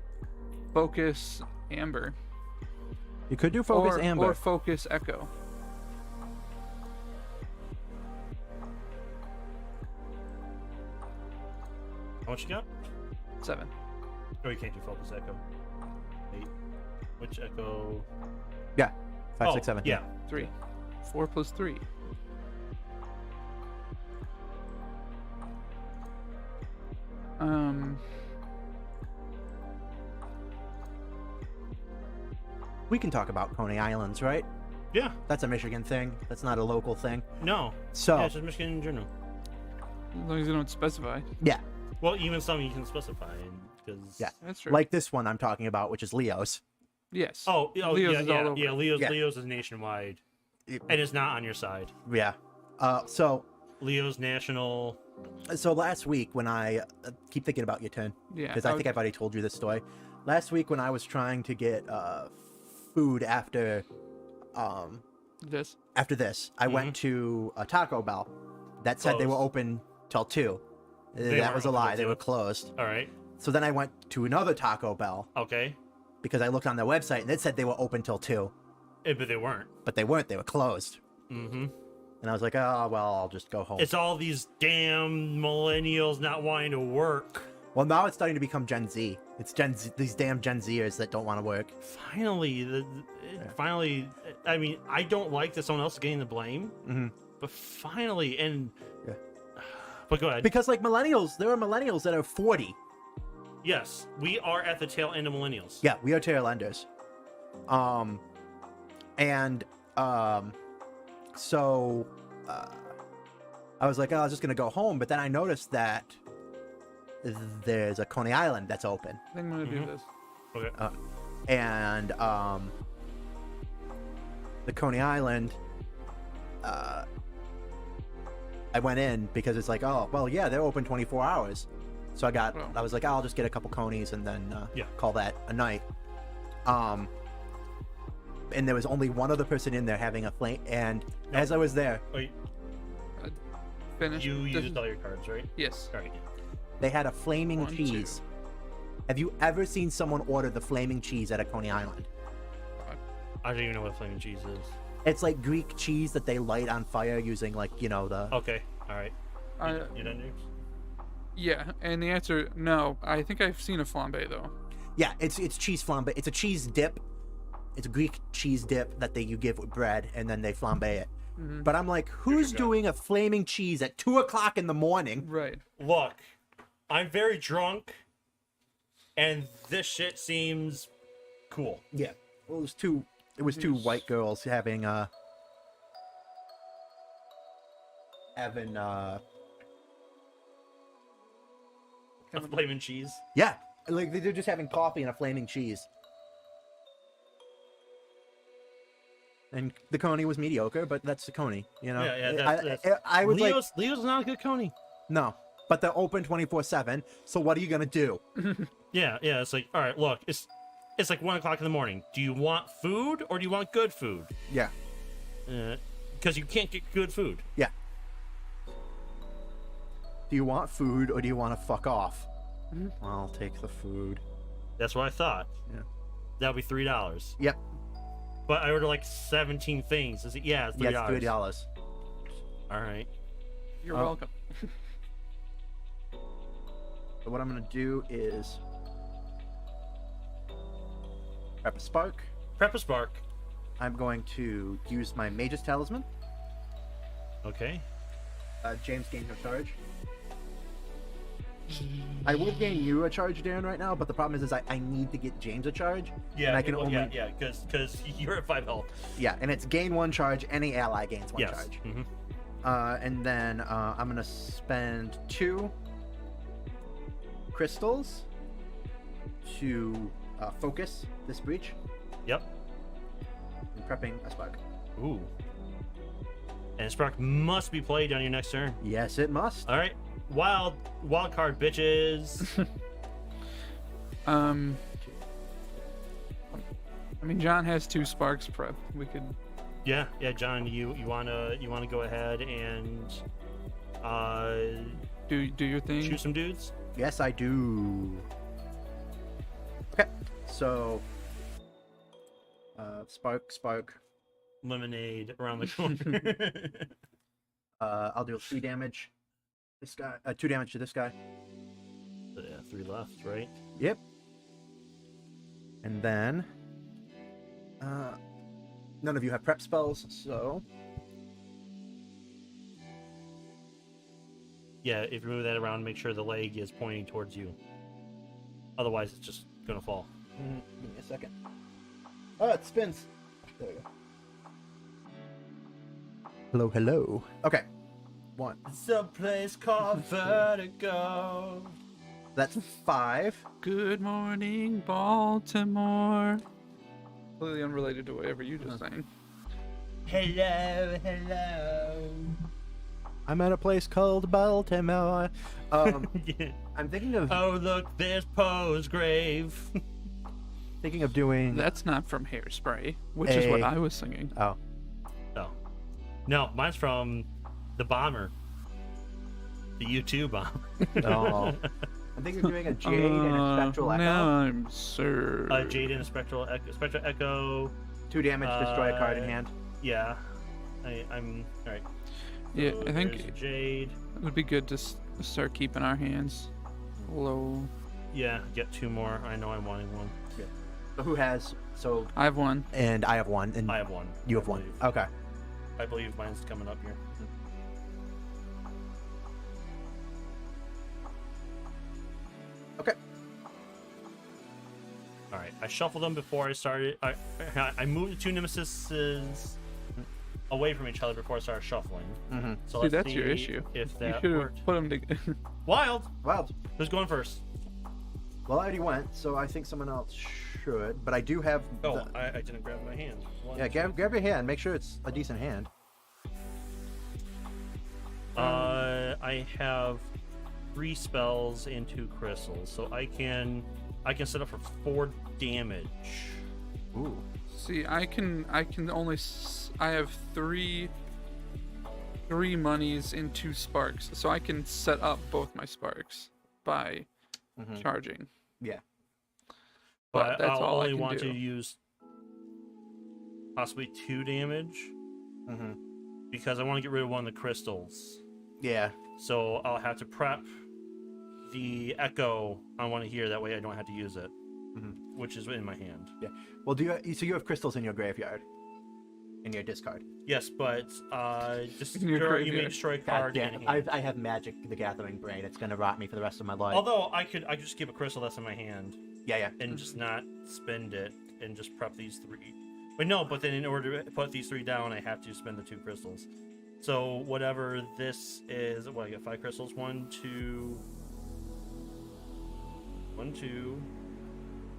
focus Amber. You could do focus Amber. Or focus Echo. How much you got? 7. Oh, you can't do focus echo. 8. Which echo? Yeah. 5, Oh, 6, 7. Yeah. 3. 4 plus 3. We can talk about Coney Islands, right? Yeah. That's a Michigan thing. That's not a local thing. No. So, Yeah, it's just Michigan in general. As long as you don't specify. yeah. Well, even some you can specify because Yeah. That's true. Like this one I'm talking about, which is Leo's. yes. Oh, Leo's yeah, is yeah, all over. yeah. Leo's Yeah. Leo's is nationwide, It- and it's not on your side. Yeah. So Leo's national. last week when I keep thinking about your turn, Yeah. because I think I've already told you this story. Last week when I was trying to get food after this. this, I went to a Taco Bell that said they were Closed. open till 2. They That weren't was a open lie. till They 2. were closed. All right. So then I went to another Taco Bell Okay. because I looked on their website and it said they were open till 2, But they weren't. but they weren't. They were closed. Mm-hmm. And I was like, oh, well, I'll just go home. It's all these damn millennials not wanting to work. Well, now it's starting to become Gen Z. It's Gen Z, these damn Gen Zers that don't want to work. Finally, finally. I mean, I don't like that someone else is getting the blame, Mhm. but finally, and Yeah. But go ahead. Because, like, millennials, there are millennials that are 40. Yes, we are at the tail end of millennials. Yeah, we are tail enders. So I was like, oh, I was just gonna go home, but then I noticed that there's a Coney Island that's open, I think I'm gonna do this. Okay. and the Coney Island, I went in because it's like, oh, well, yeah, they're open 24 hours. So I was like, I'll just get a couple conies and then call that a night. And there was only one other person in there having a flame. And as I was there, Wait, Finish. you This used is- all your cards, right? Yes. All right. they had a flaming 1, cheese. Have you ever seen someone order the flaming cheese at a Coney Island? I don't even know what flaming cheese is. It's like Greek cheese that they light on fire using, like, the Okay. All right. You done yours? Yeah, and the answer no. I think I've seen a flambe though. Yeah, it's cheese flambe. It's a cheese dip. It's a Greek cheese dip that you give with bread and then they flambe it. Mm-hmm. But I'm like, who's go. doing a flaming cheese at 2:00 in the morning? Right. Look, I'm very drunk, and this shit seems cool. Yeah, well, it was two white girls having a Flaming cheese. yeah, like they're just having coffee and a flaming cheese. And the Coney was mediocre, but that's the Coney, Yeah, I was like, Leo's not a good Coney. no, but they're open 24/7. So what are you gonna do? Yeah. It's like, all right, look, it's like 1 o'clock in the morning. Do you want food or do you want good food? Yeah, Because you can't get good food. yeah. Do you want food or do you want to fuck off? I'll take the food. That's what I thought. Yeah. That would be $3. Yep. But I ordered like 17 things. Is it? Yeah, it's $3. Yeah, it's $3. All right. You're Oh. welcome. So what I'm gonna do is prep a spark. Prep a spark. I'm going to use my Mage's Talisman. Okay. James gained no charge. I would gain you a charge, Darren, right now, but the problem is I need to get James a charge. Yeah, and I can only because you're at 5 health. yeah, and it's gain 1 charge. Any ally gains 1 Yes. charge. Mm-hmm. And then I'm gonna spend 2 crystals to focus this breach. Yep. I'm prepping a spark. Ooh. And spark must be played on your next turn. Yes, it must. All right. Wild card, bitches. I mean, John has 2 sparks prep. We could. yeah, John, you wanna go ahead and Do your thing. shoot some dudes? Yes, I do. Okay, so spark. Lemonade around the corner. I'll do 3 damage. This guy, 2 damage to this guy. Yeah, 3 left, right? Yep. And then, none of you have prep spells, so Yeah, if you move that around, make sure the leg is pointing towards you. Otherwise, it's just gonna fall. give me a second. Oh, it spins. There we go. Hello. Okay. 1. It's a place called Vertigo. That's 5. Good morning, Baltimore. Completely unrelated to whatever you just sang. Hello, hello. I'm at a place called Baltimore. Yeah. I'm thinking of Oh, look, there's Poe's grave. doing. That's not from Hairspray, which is what I was singing. Oh, Oh. No, mine's from The Bomber. The U2 bomb. no. I'm thinking of doing a Jade and a Spectral Echo. Now I'm sir. Jade and a Spectral Echo. 2 damage, destroy a card in hand. Yeah. I'm alright. Yeah, So I think there's Jade. it would be good to start keeping our hands low. Yeah, get 2 more. I know I'm wanting 1. So who has? So I have one. and I have 1, and I have 1. you have 1. believe. Okay. I believe mine's coming up here. Okay. All right, I shuffled them before I started. I moved the 2 Nemesises away from each other before I started shuffling. Mm-hmm. So See, let's that's see your issue. If You that should have worked. put them together. Wild. Well, Who's going first? I already went, so I think someone else should. But I do have. Oh, I didn't grab my hand. Yeah, grab your hand. Make sure it's a decent hand. I have 3 spells and 2 crystals, so I can set up for 4 damage. Ooh. See, I can only I have three monies and 2 sparks, so I can set up both my sparks by Mhm. charging. Yeah. But that's I'll all I only can want do. to use possibly 2 damage Mm-hmm. because I want to get rid of one of the crystals. Yeah. So I'll have to prep the echo on one here. That way I don't have to use it, Mm-hmm. which is in my hand. Yeah. Well, so you have crystals in your graveyard, in your discard. Yes, but just In your you may graveyard. destroy a God card damn, in hand. I have Magic the Gathering brain. It's gonna rot me for the rest of my life. Although I could just keep a crystal that's in my hand Yeah. and just not spend it and just prep these 3. But no, but then in order to put these 3 down, I have to spend the 2 crystals. So whatever this is, I get 5 crystals. 1, 2.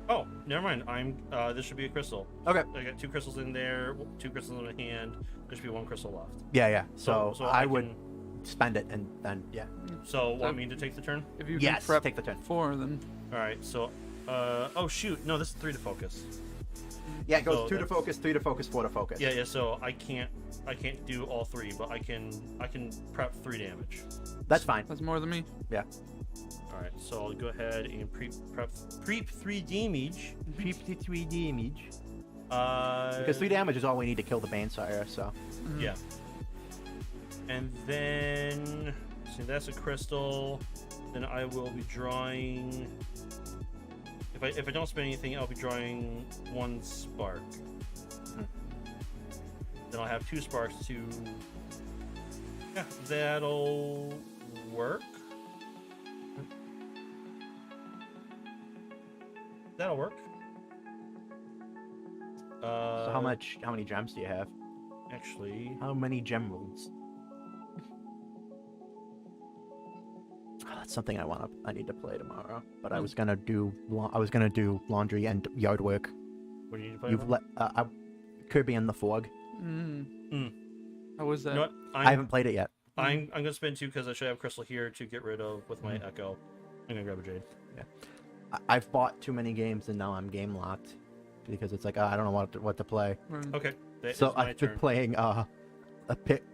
Oh, never mind. This should be a crystal. Okay. I got 2 crystals in there, 2 crystals in my hand. There should be 1 crystal left. Yeah. So I would can- spend it and then yeah. So want me to take the turn? If you Yes, can prep take the turn. 4, then All right. So, oh shoot, no, this is 3 to focus. Yeah, it goes So 2 to that's- focus, 3 to focus, 4 to focus. Yeah. So I can't do all 3, but I can prep 3 damage. That's fine. that's more than me. Yeah. All right. So I'll go ahead and prep 3 damage. 53 damage. Because Because 3 damage is all we need to kill the Banesire. So. Yeah. And then, see, that's a crystal. Then I will be drawing. If I don't spend anything, I'll be drawing 1 spark. Then I'll have 2 sparks to. Yeah, that'll work. That'll work. So how many gems do you have? Actually, How many gem rules? Oh, that's something I need to play tomorrow. But I was gonna do laundry and yard work. what do you need to play? You've about? let Kirby and the Fog. How was that? You know what? I haven't played it yet. I'm gonna spend 2 because I should have crystal here to get rid of with my echo. I'm gonna grab a jade. I've bought too many games and now I'm game locked because it's like I don't know what to play. Right. Okay, that So is my I've been turn. playing a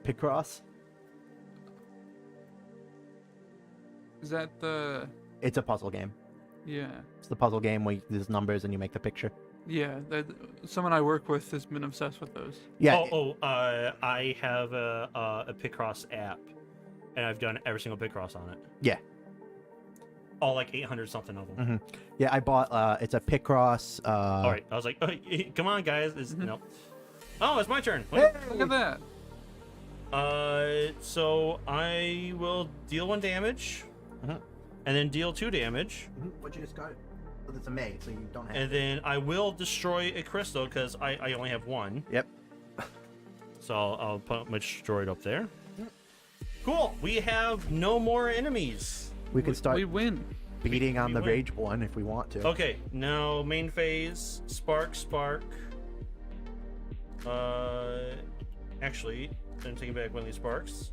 Picross. Is that the? It's a puzzle game. Yeah. It's the puzzle game where there's numbers and you make the picture. Yeah. That someone I work with has been obsessed with those. Yeah. I have a Picross app, and I've done every single Picross on it. Yeah. All like 800 something of them. Yeah, I bought it's a Picross. All right, I was like, come on, guys. No. Oh, it's my turn. Wait. Hey! Look at that. So I will deal 1 damage, Mhm. and then deal 2 damage, What you just got? Oh, it's a May, so you don't have. and then I will destroy a crystal because I only have 1. Yep. So I'll put my destroyed up there. Cool. We have no more enemies. We can start. We win. beating on we the win. rage one if we want to. Okay, now main phase, spark. Actually, I'm taking back one of these sparks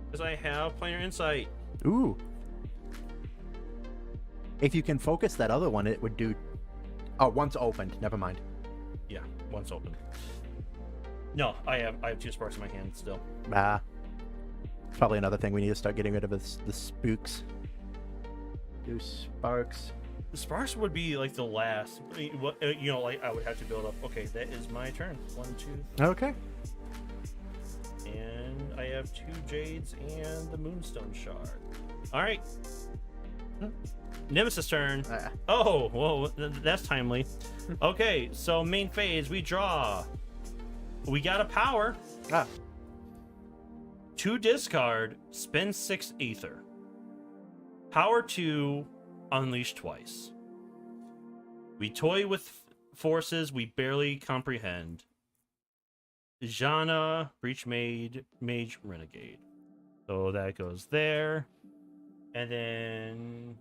because I have planar insight. Ooh. If you can focus that other one, it would do. Oh, one's opened. Never mind. Yeah, one's open. No, I have 2 sparks in my hand still. Ah. Probably another thing we need to start getting rid of is the spooks. Do sparks. The sparks would be like the last. What like I would have to build up. Okay, that is my turn. 1, 2, Okay. and I have 2 jades and the moonstone shard. All right. Nemesis turn. Oh, well, that's timely. Okay, so main phase, we draw. We got a power. Ah. 2 discard, spend 6 ether. Power 2, unleash twice. We toy with forces we barely comprehend. Jana, Breach Mage, Renegade. So that goes there. And then...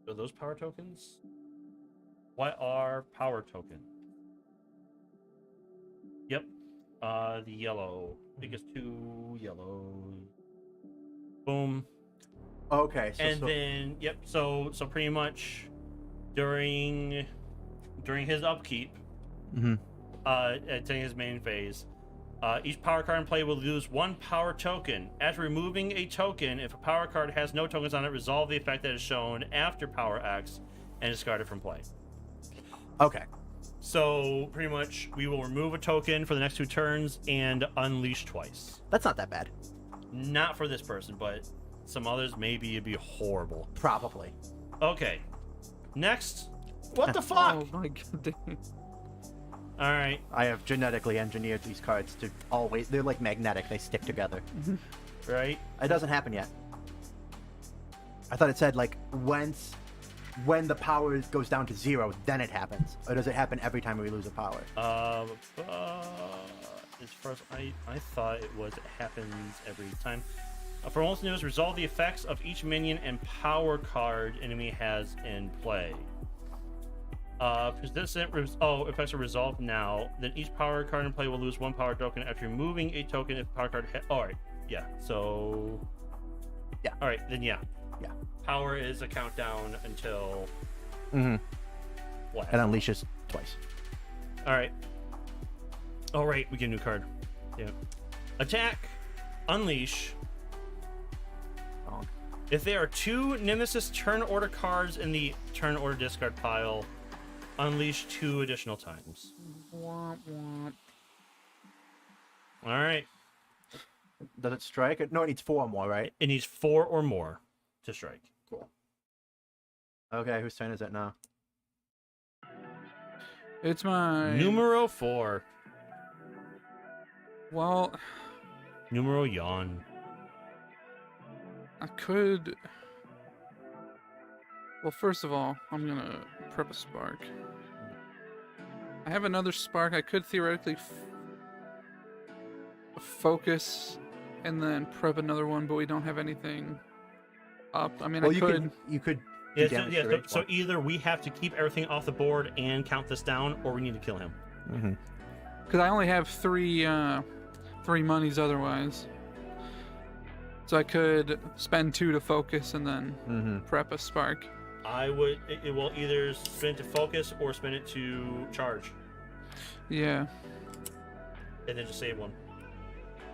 Are those power tokens? What are power token? Yep. The yellow. I think it's 2 yellows. Boom. Okay. And then yep, so pretty much during his upkeep, during his main phase, each power card in play will lose 1 power token. After removing a token, if a power card has no tokens on it, resolve the effect that is shown after power X and discard it from play. Okay. So pretty much we will remove a token for the next 2 turns and unleash twice. That's not that bad. Not for this person, but some others maybe it'd be horrible. Probably. Okay. Next. What the fuck? Oh my god. All right. I have genetically engineered these cards to always. They're like magnetic. They stick together. Right. It doesn't happen yet. I thought it said like when the power goes down to 0, then it happens. Or does it happen every time we lose a power? As far as I thought it happens every time. For almost news, resolve the effects of each minion and power card enemy has in play. Effects are resolved now. Then each power card in play will lose 1 power token after removing a token if power card. Alright, yeah. So. Yeah. Alright, then yeah. Yeah. Power is a countdown until. What? And unleashes twice. Alright. Alright, we get a new card. Yeah. Attack. Unleash. Oh. If there are 2 Nemesis turn order cards in the turn order discard pile, unleash 2 additional times. Womp womp. Alright. Does it strike? No, it needs 4 more, right? It needs 4 or more to strike. Cool. Okay, whose turn is it now? It's mine. Numero 4. Well, Numero yawn. I could. Well, first of all, I'm gonna prep a spark. I have another spark. I could theoretically focus and then prep another one, but we don't have anything up. I mean, Well, I could. You could. Yeah, damage to so rage one. either we have to keep everything off the board and count this down, or we need to kill him. Because I only have three monies otherwise. So I could spend 2 to focus and then prep a spark. I would. It will either spend it to focus or spend it to charge, Yeah, and then just save 1.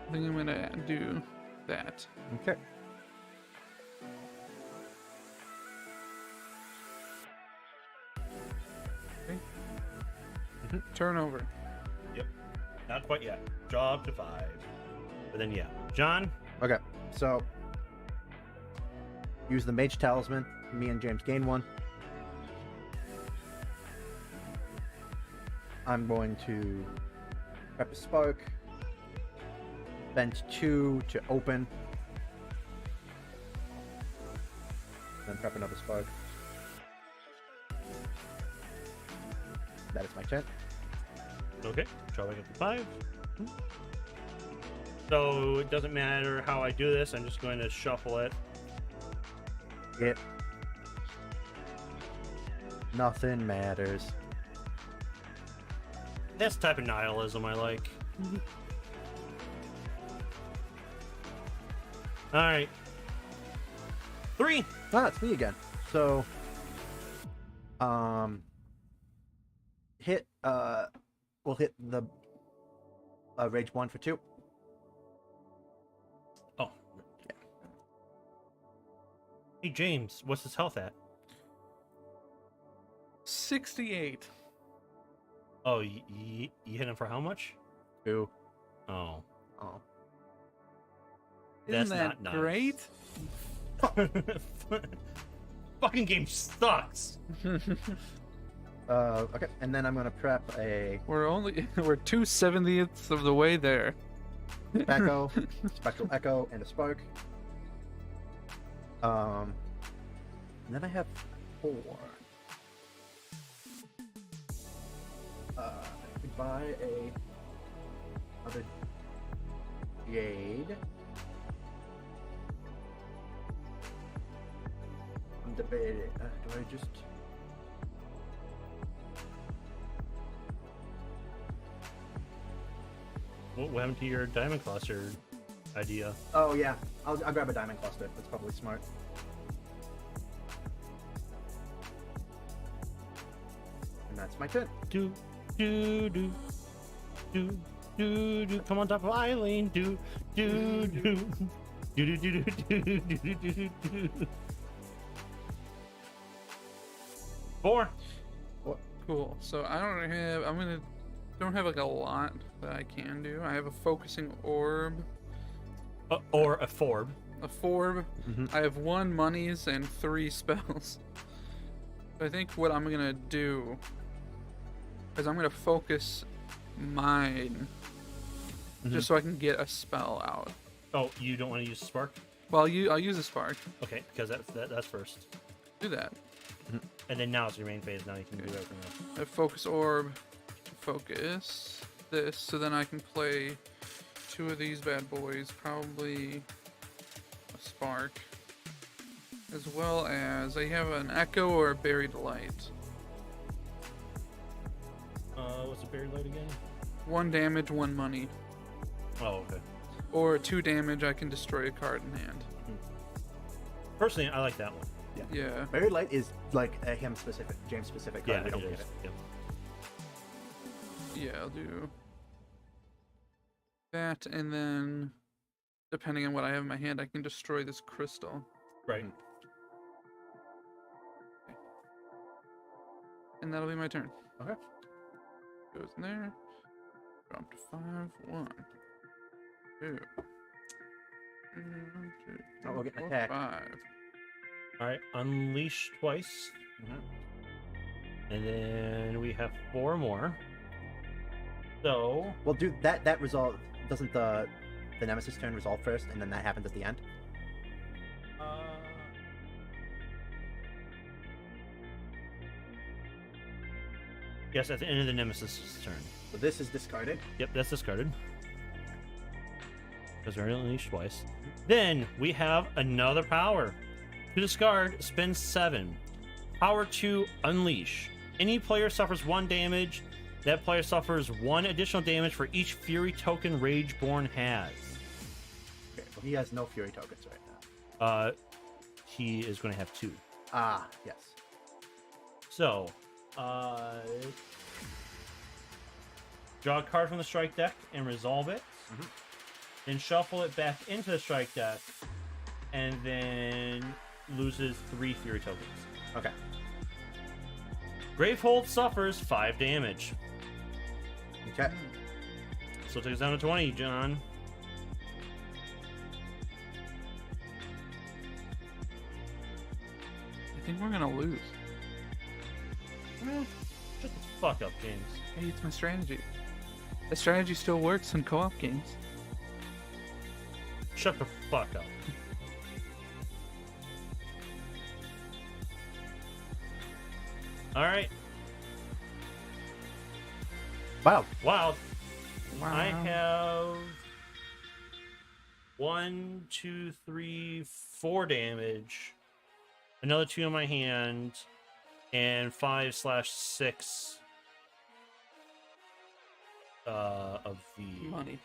I think I'm gonna do that. Okay. Turnover. Yep. Not quite yet. Draw up to 5. But then yeah, John. Okay. So use the Mage Talisman. Me and James gain 1. I'm going to prep a spark. Spend 2 to open. Then prep another spark. That is my turn. Okay. Draw back up to 5. So it doesn't matter how I do this. I'm just going to shuffle it. It Nothing matters. That's the type of nihilism I like. All right. 3. Ah, it's me again. So, we'll hit the rage 1 for 2. Oh. Hey, James, what's his health at? 68. Oh, you hit him for how much? 2. Oh. Oh. Isn't That's that not nice. great? Fucking game sucks. Okay, and then I'm gonna prep a We're 2/70ths of the way there. echo, spectral echo, and a spark. And then I have 4. I could buy another jade. I'm debating. Do I just? What happened to your diamond cluster idea? Oh yeah, I'll grab a diamond cluster. That's probably smart. And that's my turn. Do, do, do, do, do, do. Come on top of Eileen. Do, do, do. Do, do, do, do, do, do, do, do. 4. Cool. So I don't have like a lot that I can do. I have a focusing orb, Or a forb. a forb. Mhm. I have 1 monies and 3 spells. So I think what I'm gonna do is I'm gonna focus mine just so I can get a spell out. Oh, you don't want to use spark? Well, I'll use a spark. Okay, because that's first. Do that. And then now it's your main phase. Now you can do everything else. I have focus orb. Focus this, so then I can play 2 of these bad boys. Probably a spark, as well as I have an echo or a buried light. What's the buried light again? 1 damage, 1 money. Oh, okay. Or 2 damage, I can destroy a card in hand. Personally, I like that one. Yeah. Buried light is like a him specific, James specific card. Yeah, We don't it get is. it. Yep. Yeah, I'll do that, and then depending on what I have in my hand, I can destroy this crystal. Right. And that'll be my turn. Okay. Goes in there. Drop to 5. 1, 2. 1, 2, Oh, we'll get an 4, attack. 5. All right. Unleash twice. And then we have 4 more. So, Well, do that resolve. Doesn't the Nemesis turn resolve first, and then that happens at the end? yes, at the end of the Nemesis turn. So this is discarded. Yep, that's discarded. Because we're unleashed twice. Then we have another power. To discard, spend 7. Power 2, unleash. Any player suffers 1 damage. That player suffers 1 additional damage for each Fury token Rageborn has. Okay, well, he has no Fury tokens right now. He is going to have 2. Ah, yes. So, draw a card from the strike deck and resolve it. Mhm. Then shuffle it back into the strike deck, and then loses 3 Fury tokens. Okay. Gravehold suffers 5 damage. Okay. So it takes down to 20, John. I think we're gonna lose. Shut the fuck up, James. Hey, it's my strategy. The strategy still works in co-op games. Shut the fuck up. Alright. Wow. Wow. Wow. I have 1, 2, 3, 4 damage. Another 2 in my hand. and 5/6 of the Money.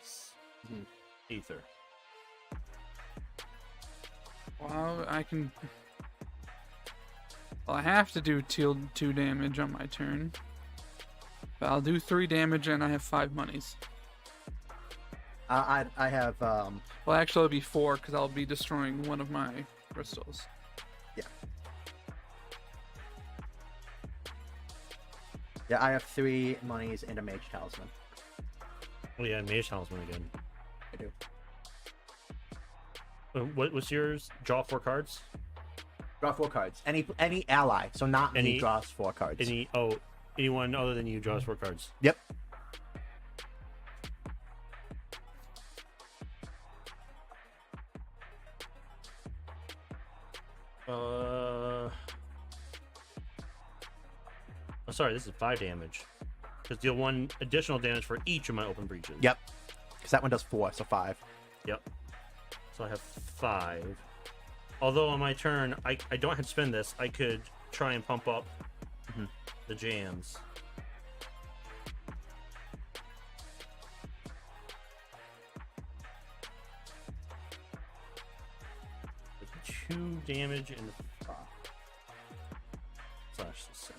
ether. Well, I can. Well, I have to do 2 damage on my turn. But I'll do 3 damage and I have 5 monies. I have Well, actually, it'll be 4 because I'll be destroying one of my crystals. yeah, I have 3 monies and a mage talisman. Oh yeah, Mage Talisman again. I do. What's yours? Draw 4 cards. Draw 4 cards. Any ally, so not me, Any- draws 4 cards. Anyone other than you draws 4 cards. Yep. Oh, sorry, this is 5 damage. Because deal 1 additional damage for each of my open breaches. Yep. Because that one does 4, so 5. Yep. So I have 5. Although on my turn, I don't have to spend this. I could try and pump up the jams. With 2 damage and 5. /6.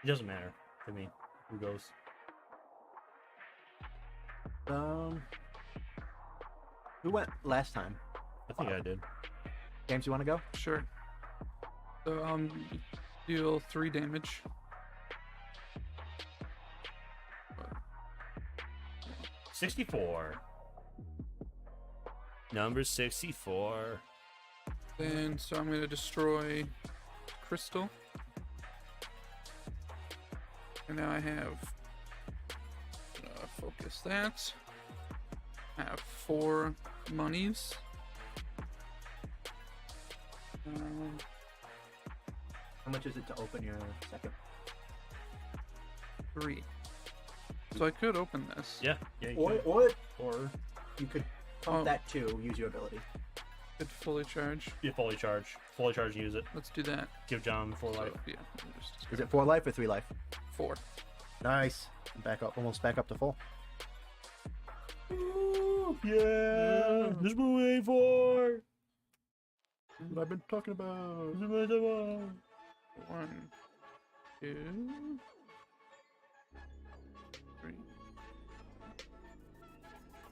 It doesn't matter to me who goes. Who went last time? I think I did. James, you want to go? Sure. So deal 3 damage. 64. Number 64. Then, so I'm gonna destroy crystal. And now I have. Focus that. I have 4 monies. How much is it to open your second? 3. So I could open this. Yeah. Yeah. You Or or you could pump Oh. that too, use your ability. Could fully charge. you fully charge. Fully charge and use it. Let's do that. Give John 4 life. So, yeah. Just Is it 4 life or 3 life? 4. Nice. Back up, almost back up to full. Yeah. This is what we're waiting for. What I've been talking about. 1, 2, 3.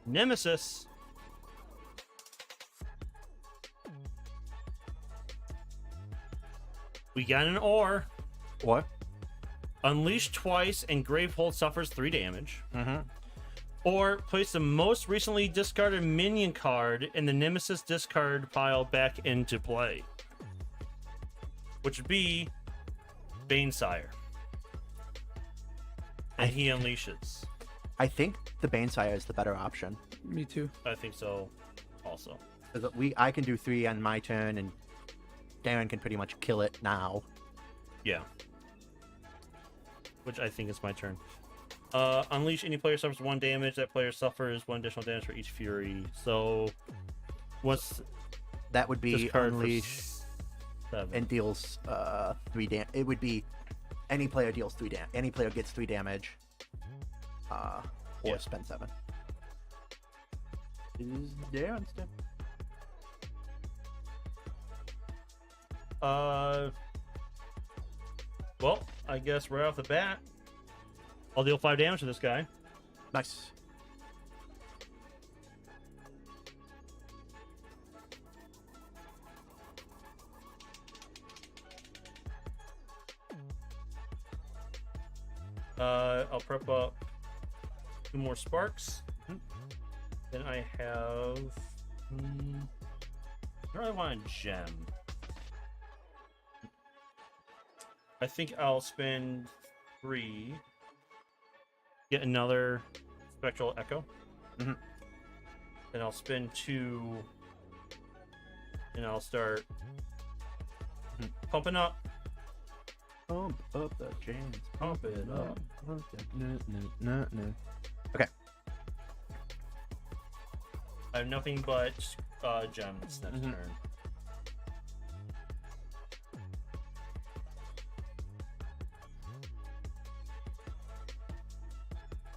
Nemesis. We got an ore. Or? Unleash twice and Gravehold suffers 3 damage. Mm-hmm. Or place the most recently discarded minion card in the Nemesis discard pile back into play. Which would be Banesire. And he unleashes. I think the Banesire is the better option. Me too. I think so also. 'Cause I can do 3 on my turn, and Darren can pretty much kill it now. Yeah. Which I think is my turn. Unleash any player suffers 1 damage. That player suffers 1 additional damage for each fury. So, what's That would be discard for unleash 7? and deals 3 damage. It would be any player deals 3 damage. Any player gets 3 damage. Or Yeah. spend 7. Is Darren's turn. Well, I guess right off the bat, I'll deal 5 damage to this guy. Nice. I'll prep up 2 more sparks. Then I have. I really want a gem. I think I'll spend 3. Get another spectral echo. Mhm. Then I'll spend 2. And I'll start pumping up. Pump up the chains. Pump it up. No. Okay. I have nothing but gems next turn.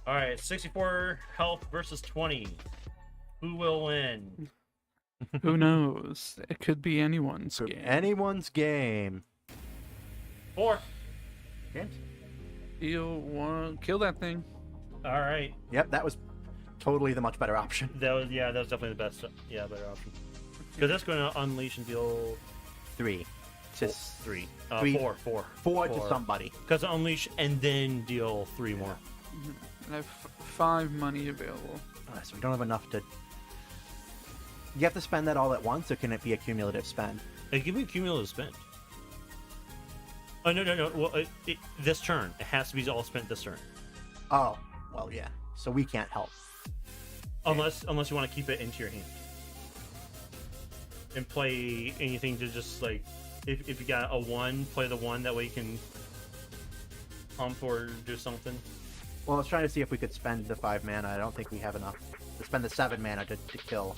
All right, 64 health versus 20. Who will win? Who knows? It could be anyone's For game. anyone's game. 4. James? He'll want kill that thing. All right. Yep, that was totally the much better option. That was definitely the best. Yeah, better option. Because that's going to unleash and deal 3. Just 3. Three. 4. 4 to somebody. Because unleash and then deal 3 more. And I have 5 money available. So we don't have enough to. You have to spend that all at once, or can it be a cumulative spend? Hey, give me a cumulative spend. Oh no! Well, this turn it has to be all spent this turn. Oh, well, yeah. So we can't help. Unless you want to keep it into your hand and play anything to just like if you got a 1, play the 1. That way you can pump or do something. Well, I was trying to see if we could spend the 5 mana. I don't think we have enough to spend the 7 mana to kill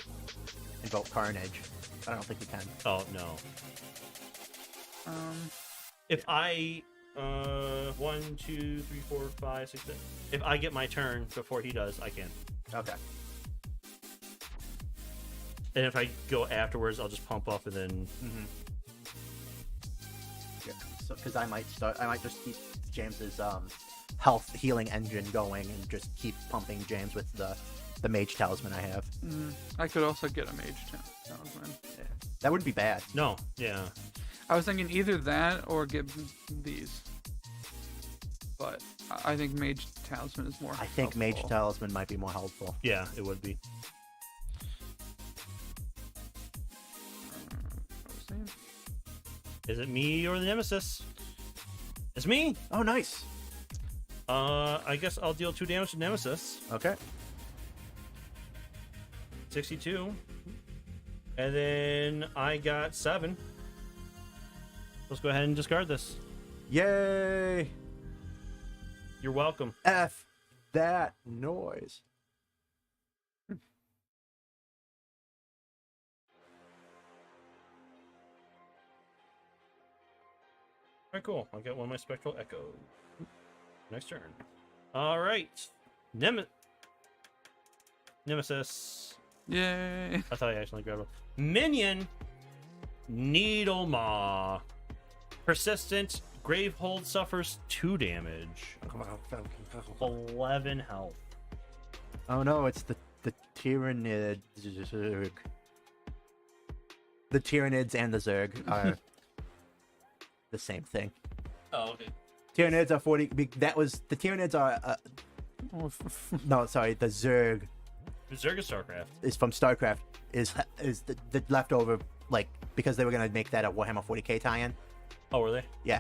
Invoke Carnage. But I don't think we can. Oh no! If I 1, 2, 3, 4, 5, 6, 7. If I get my turn before he does, I can. Okay. And if I go afterwards, I'll just pump up and then. Yeah. So, because I might just keep James's health healing engine going and just keep pumping James with the mage talisman I have. I could also get a mage talisman. Yeah. That wouldn't be bad. No, yeah. I was thinking either that or get these. But I think mage talisman is more. I think mage helpful. talisman might be more helpful. Yeah, it would be. Is it me or the Nemesis? It's me. Oh, nice. I guess I'll deal 2 damage to Nemesis. Okay. 62. And then I got 7. Let's go ahead and discard this. Yay! You're welcome. F that noise. Alright, cool. I'll get one of my Spectral Echo. Next turn. Alright. Nemesis. Yay! I thought I accidentally grabbed it. Minion. Needlemaw. Persistent. Gravehold suffers 2 damage. 11 health. Oh no, it's the Tyrannid. The Tyrannids and the Zerg are the same thing. Oh, okay. Tyranids are 40. That was the Tyranids are. No, sorry. The Zerg Zerg is StarCraft. is from StarCraft. Is the leftover, like, because they were gonna make that a Warhammer 40k tie-in. Oh, were they? Yeah,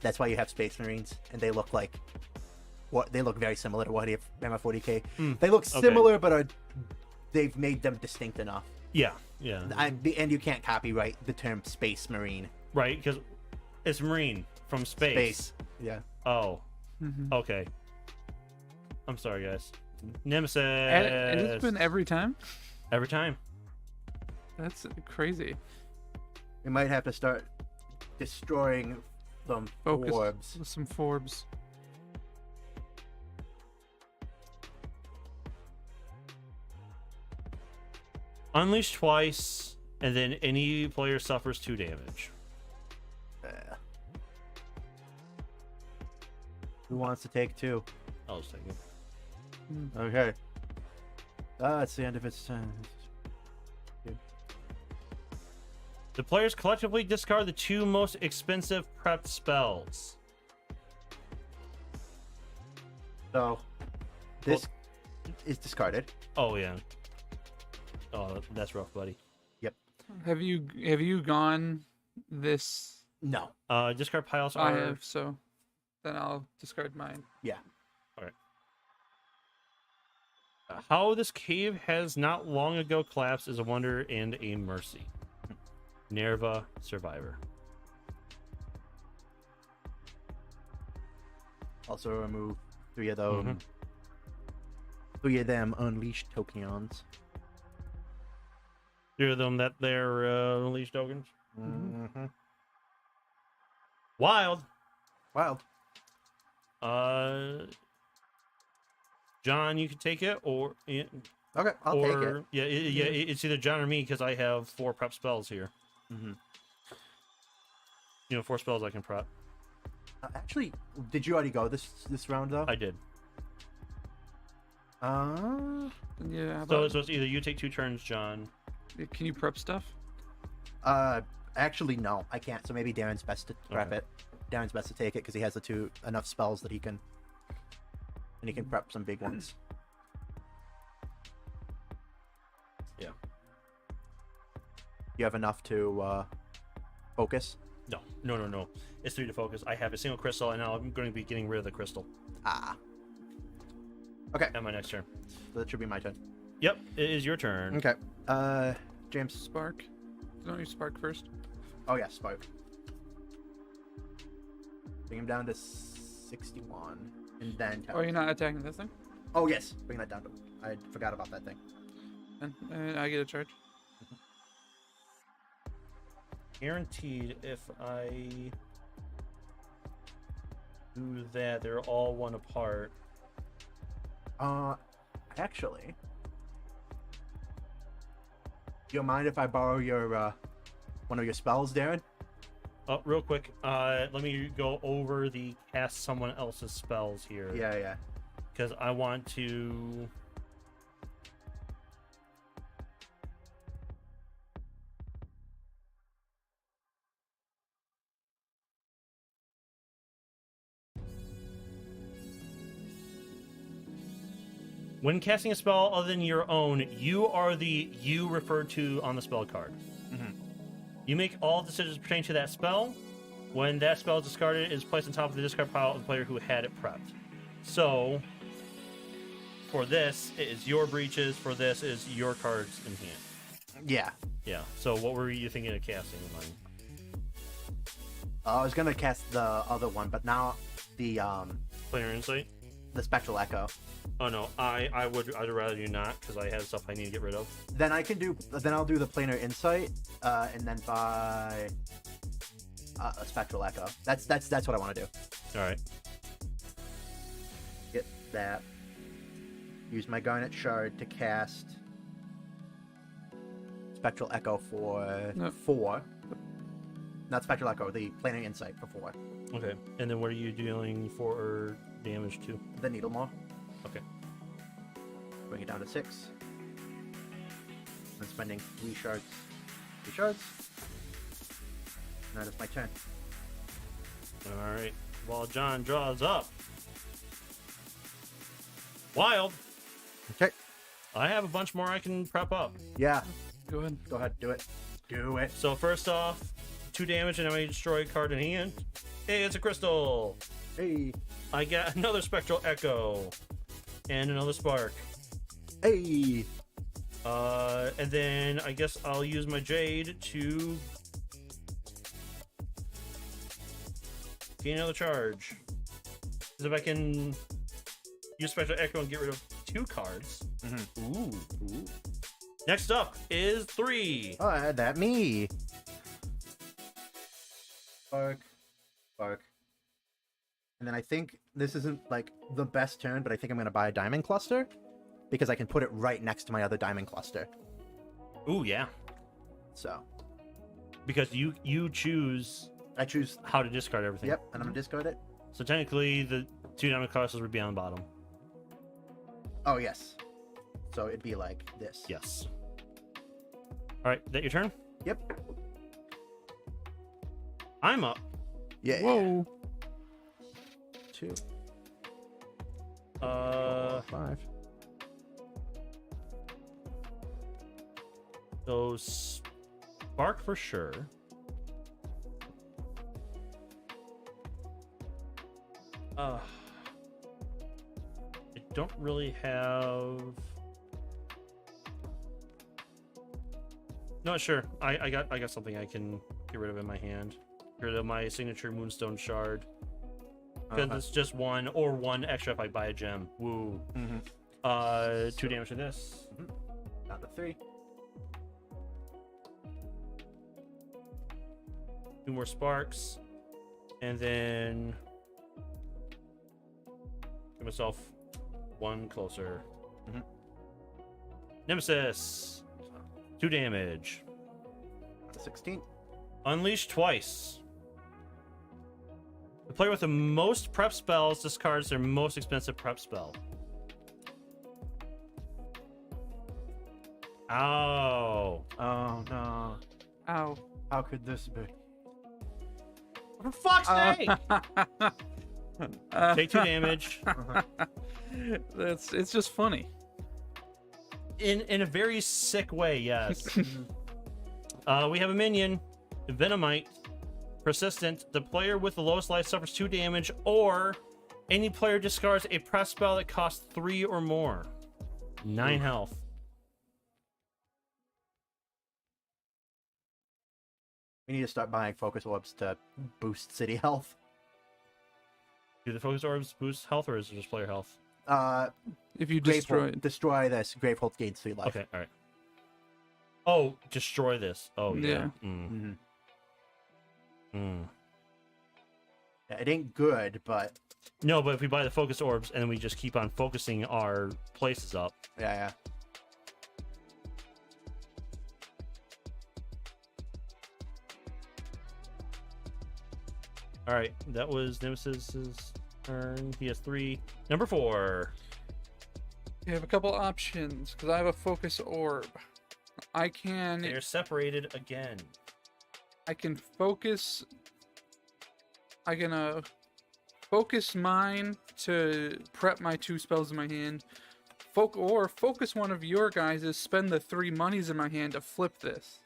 that's why you have Space Marines, and they look like what they look very similar to Warhammer 40k. They look similar, but they've made them distinct enough. Yeah, yeah. And you can't copyright the term Space Marine. Right, because it's Marine from space. Yeah. Oh, okay. I'm sorry, guys. Nemesis. And it's been every time? Every time. That's crazy. We might have to start destroying some Focus orbs. with some Forbes. Unleash twice, and then any player suffers 2 damage. Who wants to take 2? I'll just take it. Okay. It's the end of its turn. The players collectively discard the 2 most expensive prepped spells. So this is discarded. Oh, yeah. Oh, that's rough, buddy. Yep. Have you gone this? No. Discard piles I are... have, so then I'll discard mine. Yeah. How this cave has not long ago collapsed is a wonder and a mercy. Nerva Survivor. Also remove 3 of those. 3 of them unleashed tokens. 3 of them that they're unleashed tokens. Mm-hmm. Wild. Wild. John, you can take it, or Okay, I'll take it. yeah, it's either John or me because I have 4 prep spells here. Mm-hmm. 4 spells I can prep. Actually, did you already go this round though? I did. Yeah. How So about, it's either you take 2 turns, John. can you prep stuff? Actually no, I can't. So maybe Darren's best to prep Okay. it. Darren's best to take it because he has enough spells that he can prep some big ones. Yeah. You have enough to focus? No. It's 3 to focus. I have a single crystal, and now I'm going to be getting rid of the crystal Ah. Okay, at my next turn. so that should be my turn. Yep, it is your turn. Okay. James. Spark. Don't you spark first? Oh yeah, Spark. Bring him down to 61, and then. Oh, you're not attacking this thing? Oh yes, bring that down to. I forgot about that thing. And I get a charge. Guaranteed, if I do that, they're all 1 apart. Actually, do you mind if I borrow your one of your spells, Darren? Oh, real quick, let me go over the cast someone else's spells here. Yeah. Because I want to. When casting a spell other than your own, you are the you referred to on the spell card. Mhm. You make all decisions pertaining to that spell. When that spell is discarded, it is placed on top of the discard pile of the player who had it prepped. So, for this, it is your breaches. For this, it is your cards in hand. Yeah. Yeah. So, what were you thinking of casting, Mine? I was gonna cast the other one, but now the Planar Insight? Spectral Echo. Oh no, I'd rather you not because I have stuff I need to get rid of. Then I'll do the Planar Insight, and then buy a Spectral Echo. That's what I want to do. All right. Get that. Use my Garnet Shard to cast Spectral Echo for No. 4. Not Spectral Echo, the Planar Insight for 4. Okay. And then what are you dealing for damage to? The Needle Maw. Okay. Bring it down to 6. I'm spending 3 shards. 3 shards. Now it's my turn. All right. While John draws up. Wild. Okay. I have a bunch more I can prep up. Yeah. Go ahead. Go ahead. Do it. Do it. So first off, 2 damage and I destroy a card in hand. Hey, it's a crystal. Hey. I got another Spectral Echo. And another Spark. Hey. And then I guess I'll use my Jade to gain another charge. Because if I can use Spectral Echo and get rid of 2 cards. Mm-hmm. Ooh. Next up is 3. Oh, that me. Spark. Spark. And then I think this isn't like the best turn, but I think I'm gonna buy a diamond cluster because I can put it right next to my other diamond cluster. Ooh, yeah. So Because you choose I choose. how to discard everything. Yep, and I'm gonna discard it. So technically, the 2 diamond clusters would be on the bottom. Oh yes. So it'd be like this. Yes. All right, that your turn? Yep. I'm up. Yeah. Whoa. 2. 5. So Spark for sure. I don't really have. Not sure. I got something I can get rid of in my hand. Get rid of my signature Moonstone Shard. Because it's just 1 or 1 extra if I buy a gem. Woo. Mm-hmm. 2 damage to this. Down to 3. 2 more sparks. And then give myself One closer. Mhm. Nemesis. 2 damage. 16. Unleash twice. The player with the most prep spells discards their most expensive prep spell. Ow. Oh no. Ow. How could this be? For fuck's sake! Take 2 damage. It's just funny. In a very sick way, yes. We have a minion, Venomite. Persistent. The player with the lowest life suffers 2 damage, or any player discards a press spell that costs 3 or more. 9 health. We need to start buying focus orbs to boost city health. Do the focus orbs boost health, or is it just player health? If you Destroy this, Gravehold gains 3 life. Okay, all right. Oh, destroy this. Oh, yeah. Yeah. Mm-hmm. Mm. Yeah, it ain't good, but No, but if we buy the focus orbs and then we just keep on focusing our places up. yeah. All right, that was Nemesis's turn. He has 3. Number 4. You have a couple options because I have a focus orb. I They're separated again. can focus. I can focus mine to prep my 2 spells in my hand. Focus one of your guys' spend the 3 monies in my hand to flip this.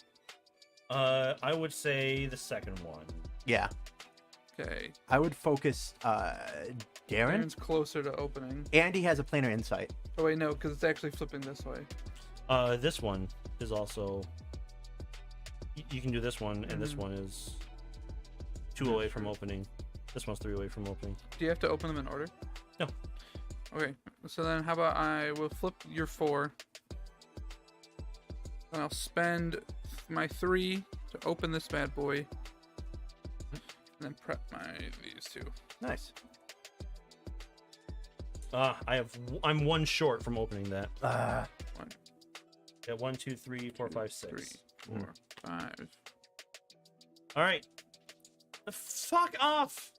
I would say the second one. Yeah. Okay. I would focus Darren. Darren's closer to opening. And he has a planar insight. Oh wait, no, because it's actually flipping this way. This one is also. You can do this one, and this one is 2 away from opening. This one's 3 away from opening. Do you have to open them in order? No. Okay, so then how about I will flip your 4. And I'll spend my 3 to open this bad boy. And then prep these 2. Nice. I'm 1 short from opening that. 1, Yeah, 1, 2, 3, 4, 5, 6. 3, 4, 5. All right. Fuck off.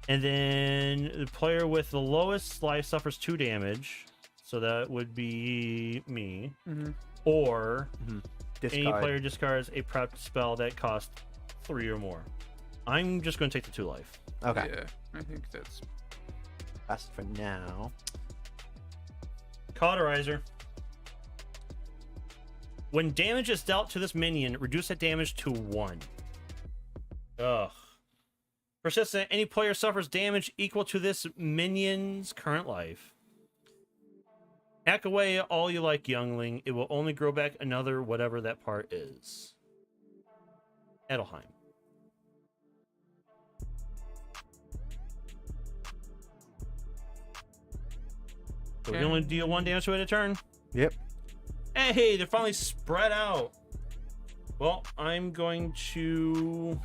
And then the player with the lowest life suffers 2 damage. So that would be me. Mm-hmm. Or Discard. any player discards a prep spell that costs 3 or more. I'm just going to take the 2 life. Okay. Yeah, I think that's Best for now. Cauterizer. When damage is dealt to this minion, reduce that damage to 1. Ugh. Persistent. Any player suffers damage equal to this minion's current life. Hack away all you like, youngling. It will only grow back another whatever that part is. Edelheim. So we can only deal 1 damage to it a turn. Yep. Hey, they're finally spread out. Well, I'm going to.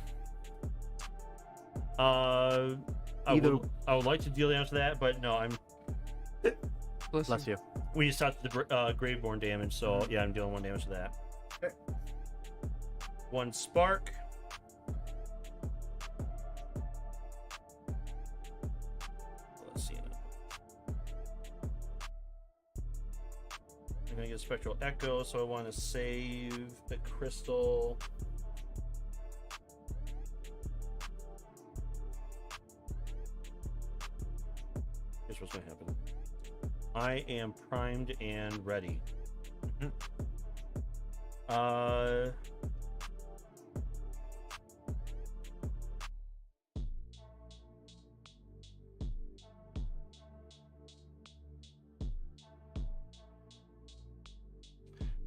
I would like to deal damage to that, but no, I'm. Bless you. We just stopped the Graveborn damage, so yeah, I'm dealing 1 damage to that. Okay. 1 spark. Let's see. I'm gonna get a spectral echo, so I want to save the crystal. Here's what's gonna happen. I am primed and ready.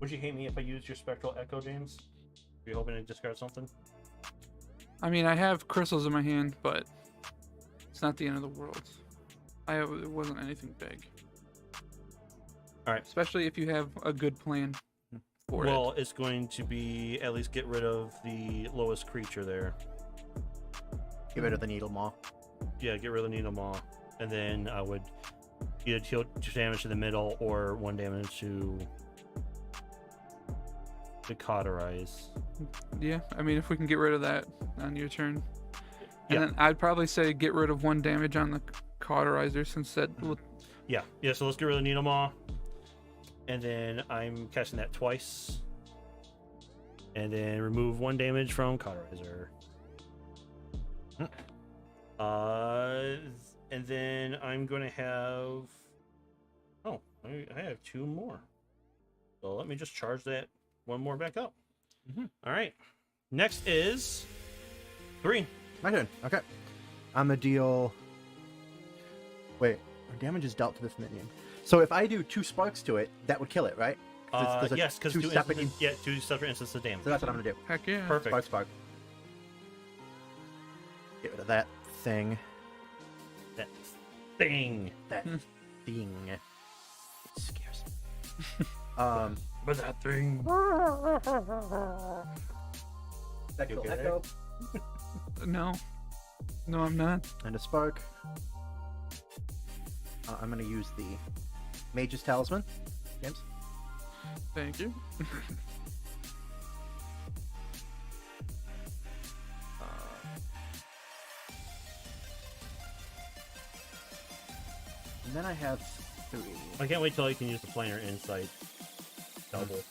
Would you hate me if I used your spectral echo, James? Are you hoping to discard something? I mean, I have crystals in my hand, but it's not the end of the world. It wasn't anything big. All right. Especially if you have a good plan for it. Well, it's going to be at least get rid of the lowest creature there. Get rid of the needle maw. get rid of the Needle Maw, and then I would either deal 2 damage to the middle or 1 damage to cauterize. Yeah, I mean, if we can get rid of that on your turn. And Yeah. then I'd probably say get rid of 1 damage on the cauterizer since that will... Yeah. So let's get rid of the Needle Maw, and then I'm casting that twice, and then remove 1 damage from cauterizer. And then I'm going to have... Oh, I have 2 more. So let me just charge that 1 more back up. All right. Next is 3. My turn. Okay. I'm gonna deal. Wait, damage is dealt to this minion. So if I do 2 sparks to it, that would kill it, right? There's Yes, because 2 separate. two separate instances of damage. So that's what I'm gonna do. Heck yeah. Perfect. Spark. Get rid of that thing. That thing. That thing. It scares me. But that thing. Spectral You okay? Echo No. No, I'm not. and a spark. I'm gonna use the Mage's Talisman. James. Thank you. And then I have 3. I can't wait till you can use the planar insight double.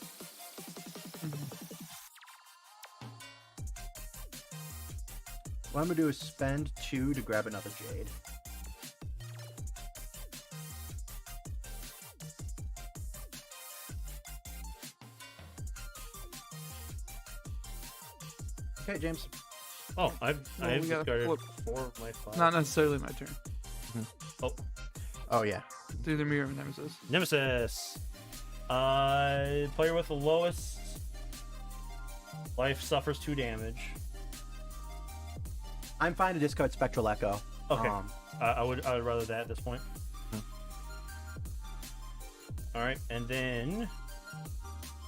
What I'm gonna do is spend 2 to grab another Jade. Okay, James. Oh, I've Well, we gotta discarded flip. 4 of my 5. Not necessarily my turn. Oh yeah. Do the Mirror of Nemesis. Nemesis. Player with the lowest life suffers 2 damage. I'm fine to discard Spectral Echo. Okay. I would rather that at this point. All right, and then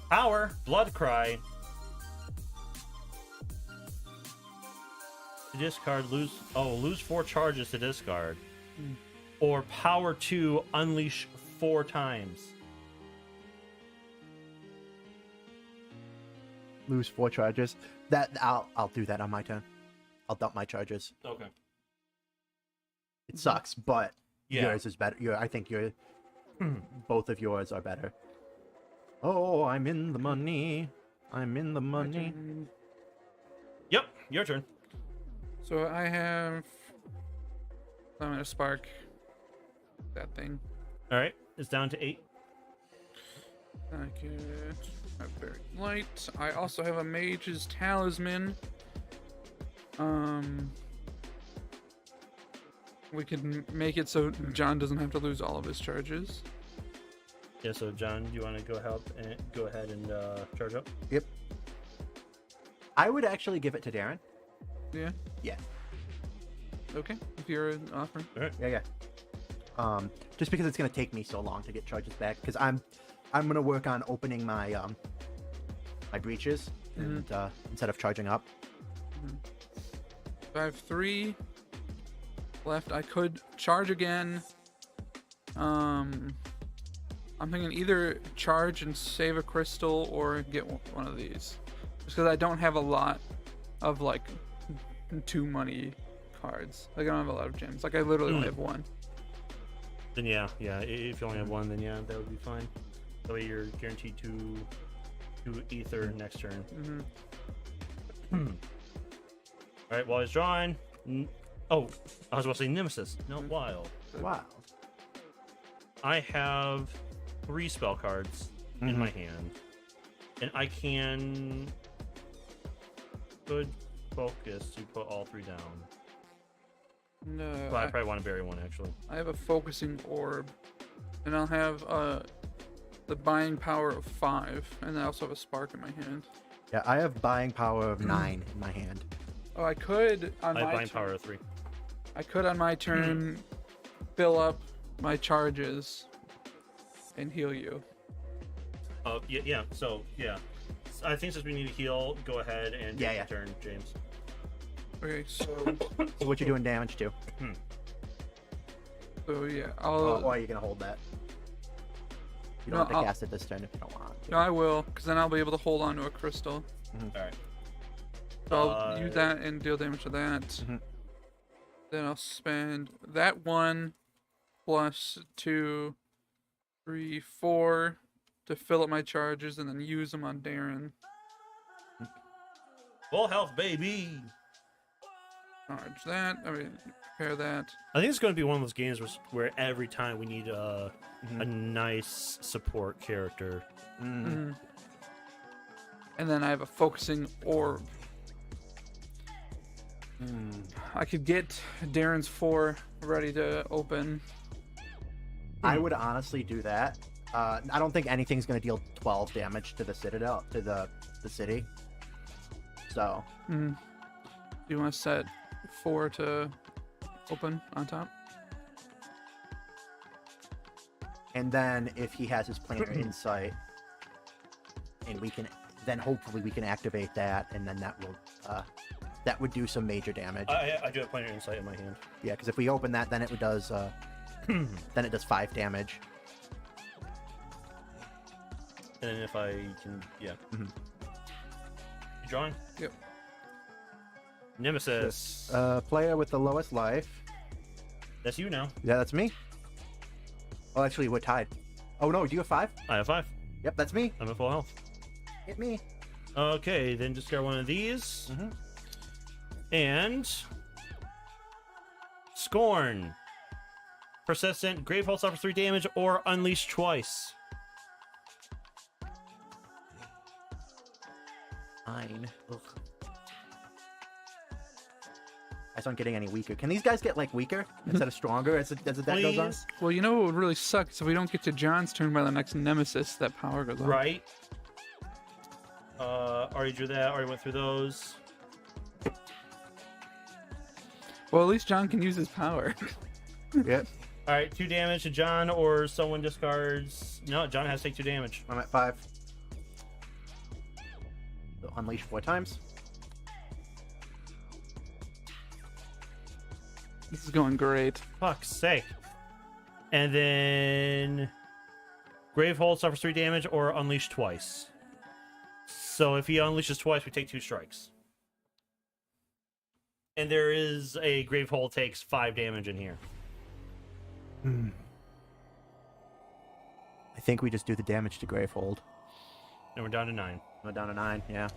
power blood cry. To discard, lose 4 charges to discard, or power 2 unleash 4 times. Lose 4 charges. That I'll do that on my turn. I'll dump my charges. Okay. It sucks, but Yeah. yours is better. I think both of yours are better. Oh, I'm in the money. I'm in the money. Yep. Your turn. So I have... I'm gonna spark that thing. All right. It's down to 8. I get a very light. I also have a Mage's Talisman. We can make it so John doesn't have to lose all of his charges. Yeah. So John, do you want to go ahead and charge up? Yep. I would actually give it to Darren. Yeah. Yeah. Okay. If you're offering. All right. Yeah. Just because it's gonna take me so long to get charges back, because I'm gonna work on opening my my breaches and instead of charging up. I have 3 left. I could charge again. I'm thinking either charge and save a crystal or get one of these. Just because I don't have a lot of like 2 money cards. Like I don't have a lot of gems. Like I literally only have 1. Then yeah. If you only have 1, then yeah, that would be fine. That way you're guaranteed to ether next turn. All right. While he's drawing. Oh, I was about to say Nemesis. No, Wild. Wow. I have 3 spell cards in my hand, and I could focus to put all 3 down. No. But I probably want to bury 1 actually. I have a focusing orb, and I'll have the buying power of 5, and I also have a spark in my hand. Yeah, I have buying power of 9 in my hand. Oh, I could on I have my buying turn. power of 3. I could on my turn fill up my charges and heal you. Yeah. So yeah, I think since we need to heal, go ahead and Yeah, take yeah. your turn, James. Okay, so So what you doing damage to? yeah, Or are you gonna hold that? You don't No, have to I'll- cast it this turn if you don't want to. no, I will, because then I'll be able to hold on to a crystal. All right. So I'll use that and deal damage to that. Mhm. Then I'll spend that 1 plus 2, 3, 4 to fill up my charges, and then use them on Darren. Full health, baby. Charge that. I mean, prepare that. I think it's going to be one of those games where every time we need a nice support character. Mhm. And then I have a focusing orb. I could get Darren's 4 ready to open. I would honestly do that. I don't think anything's gonna deal 12 damage to the citadel, to the city. So Do you want to set 4 to open on top? and then if he has his planar insight, and hopefully we can activate that, and then that would do some major damage. I do have plenty of insight in my hand. Yeah, because if we open that, then it does then it does 5 damage. And then if I can, yeah. Mhm. You drawing? Yep. Nemesis. Player with the lowest life. That's you now. Yeah, that's me. Oh, actually, we're tied. Oh no, do you have 5? I have 5. Yep, that's me. I'm at full health. Hit me. Okay, then discard one of these. And Scorn. Persistent. Gravehold suffers 3 damage or unleash twice. Fine. Ugh. Guys aren't getting any weaker. Can these guys get like weaker instead of stronger as the deck goes on? Please. Well, you know what would really suck is if we don't get to John's turn by the next Nemesis, that power goes off. Right. Already drew that. Already went through those. Well, at least John can use his power. Yep. All right, 2 damage to John, or someone discards. No, John has to take 2 damage. I'm at 5. So unleash 4 times. This is going great. Fuck's sake. And then Gravehold suffers 3 damage or unleash twice. So if he unleashes twice, we take 2 strikes. And there is a Gravehold takes 5 damage in here. I think we just do the damage to Gravehold. And we're down to 9. We're down to 9, yeah.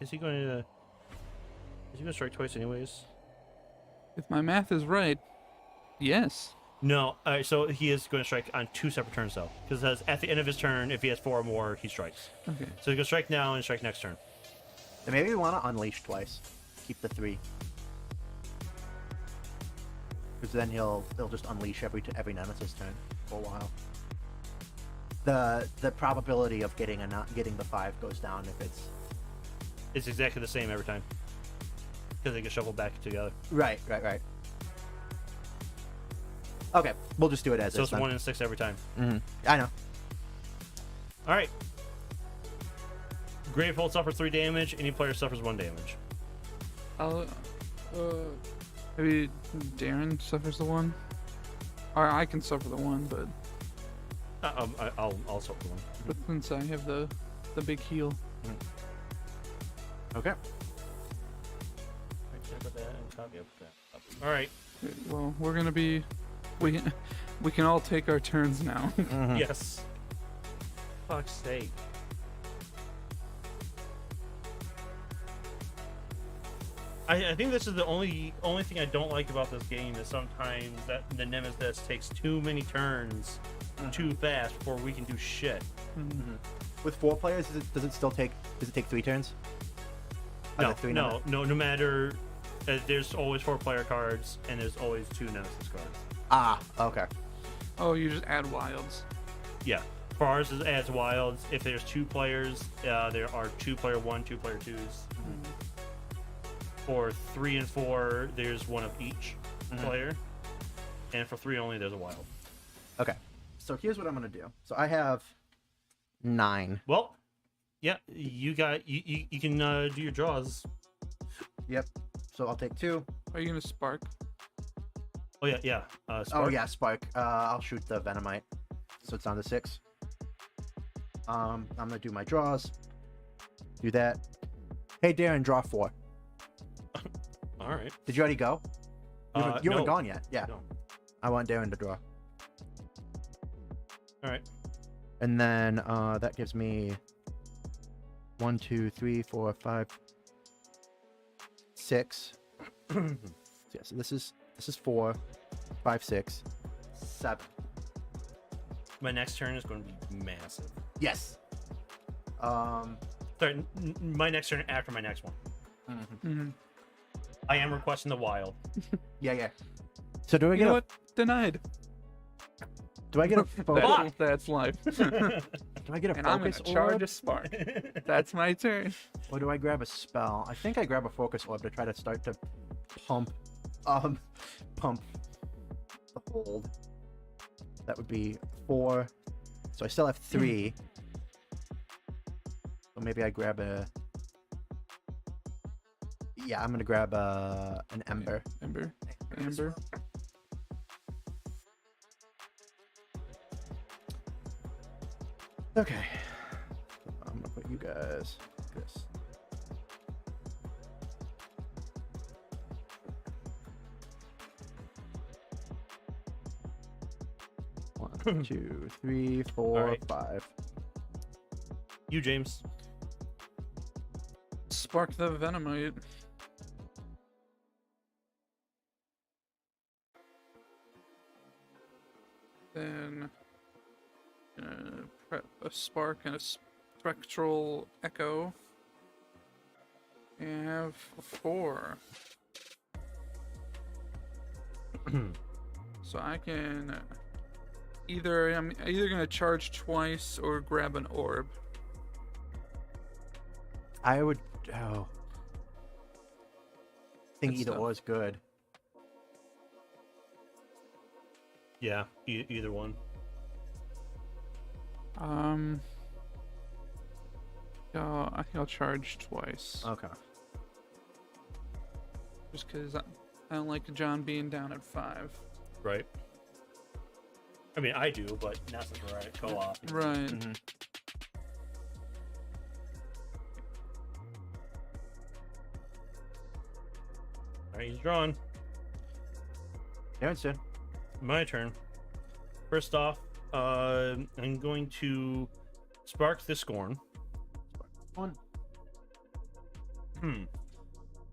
Is he going to strike twice anyways? If my math is right, yes. No. All right, so he is going to strike on 2 separate turns though, because at the end of his turn, if he has 4 or more, he strikes. Okay. So he's going to strike now and strike next turn. Then maybe we want to unleash twice. Keep the 3. Because then he'll just unleash every Nemesis turn for a while. The probability of getting the 5 goes down if it's It's exactly the same every time, because they get shuffled back together. right. Okay, we'll just do it as So is. it's 1 in 6 every time. I know. All right. Gravehold suffers 3 damage. Any player suffers 1 damage. I'll, maybe Darren suffers the 1. Or I can suffer the 1, but I'll suffer 1. since I have the big heal. Okay. All right. Well, we're gonna be, we can all take our turns now. Yes. Fuck's sake. I think this is the only thing I don't like about this game is sometimes that the Nemesis takes too many turns too fast before we can do shit. With 4 players, does it take 3 turns? Are there 3 No matter. There's always 4 player cards, and there's always 2 Nemesis cards. Ah, okay. Oh, you just add wilds. Yeah. For ours, it adds wilds. If there's 2 players, there are 2 player 1, 2 player 2s. For 3 and 4, there's 1 of each player. And for 3 only, there's a wild. Okay. So here's what I'm gonna do. So I have 9. Well, yeah, you can do your draws. Yep. So I'll take 2. Are you gonna spark? Oh yeah. Oh Spark. yeah, spark. I'll shoot the venomite. So it's down to 6. I'm gonna do my draws. Do that. Hey Darren, draw 4. All right. Did you already go? You No. haven't gone yet. Yeah. No. I want Darren to draw. All right. And then that gives me 1, 2, 3, 4, 5, 6. Yeah, so this is 4, 5, 6, 7. My next turn is going to be massive. Yes. Sorry, my next turn after my next one. Mm-hmm. I am requesting the wild. Yeah. So do I You get know a what? Denied. do I get a focus? That's life. Do I get a And I'm gonna focus charge orb? a spark. That's my turn. Or do I grab a spell? I think I grab a focus orb to try to start to pump the hold. That would be 4. So I still have 3. So maybe I grab a. Yeah, I'm gonna grab an ember. Ember. Okay. I'm gonna put you guys like this. One, 2, 3, 4, Alright. 5. You, James. Spark the venomite. Then prep a spark and a spectral echo. And have 4. So I can I'm either gonna charge twice or grab an orb. I would. Oh. I think Good either stuff. or is good. Yeah, either one. Yeah, I think I'll charge twice. Okay. Just because I don't like John being down at 5. Right. I mean, I do, but not since we're at co-op. Right. Mm-hmm. All right, he's drawn. Darren soon. My turn. First off, I'm going to spark the scorn. One.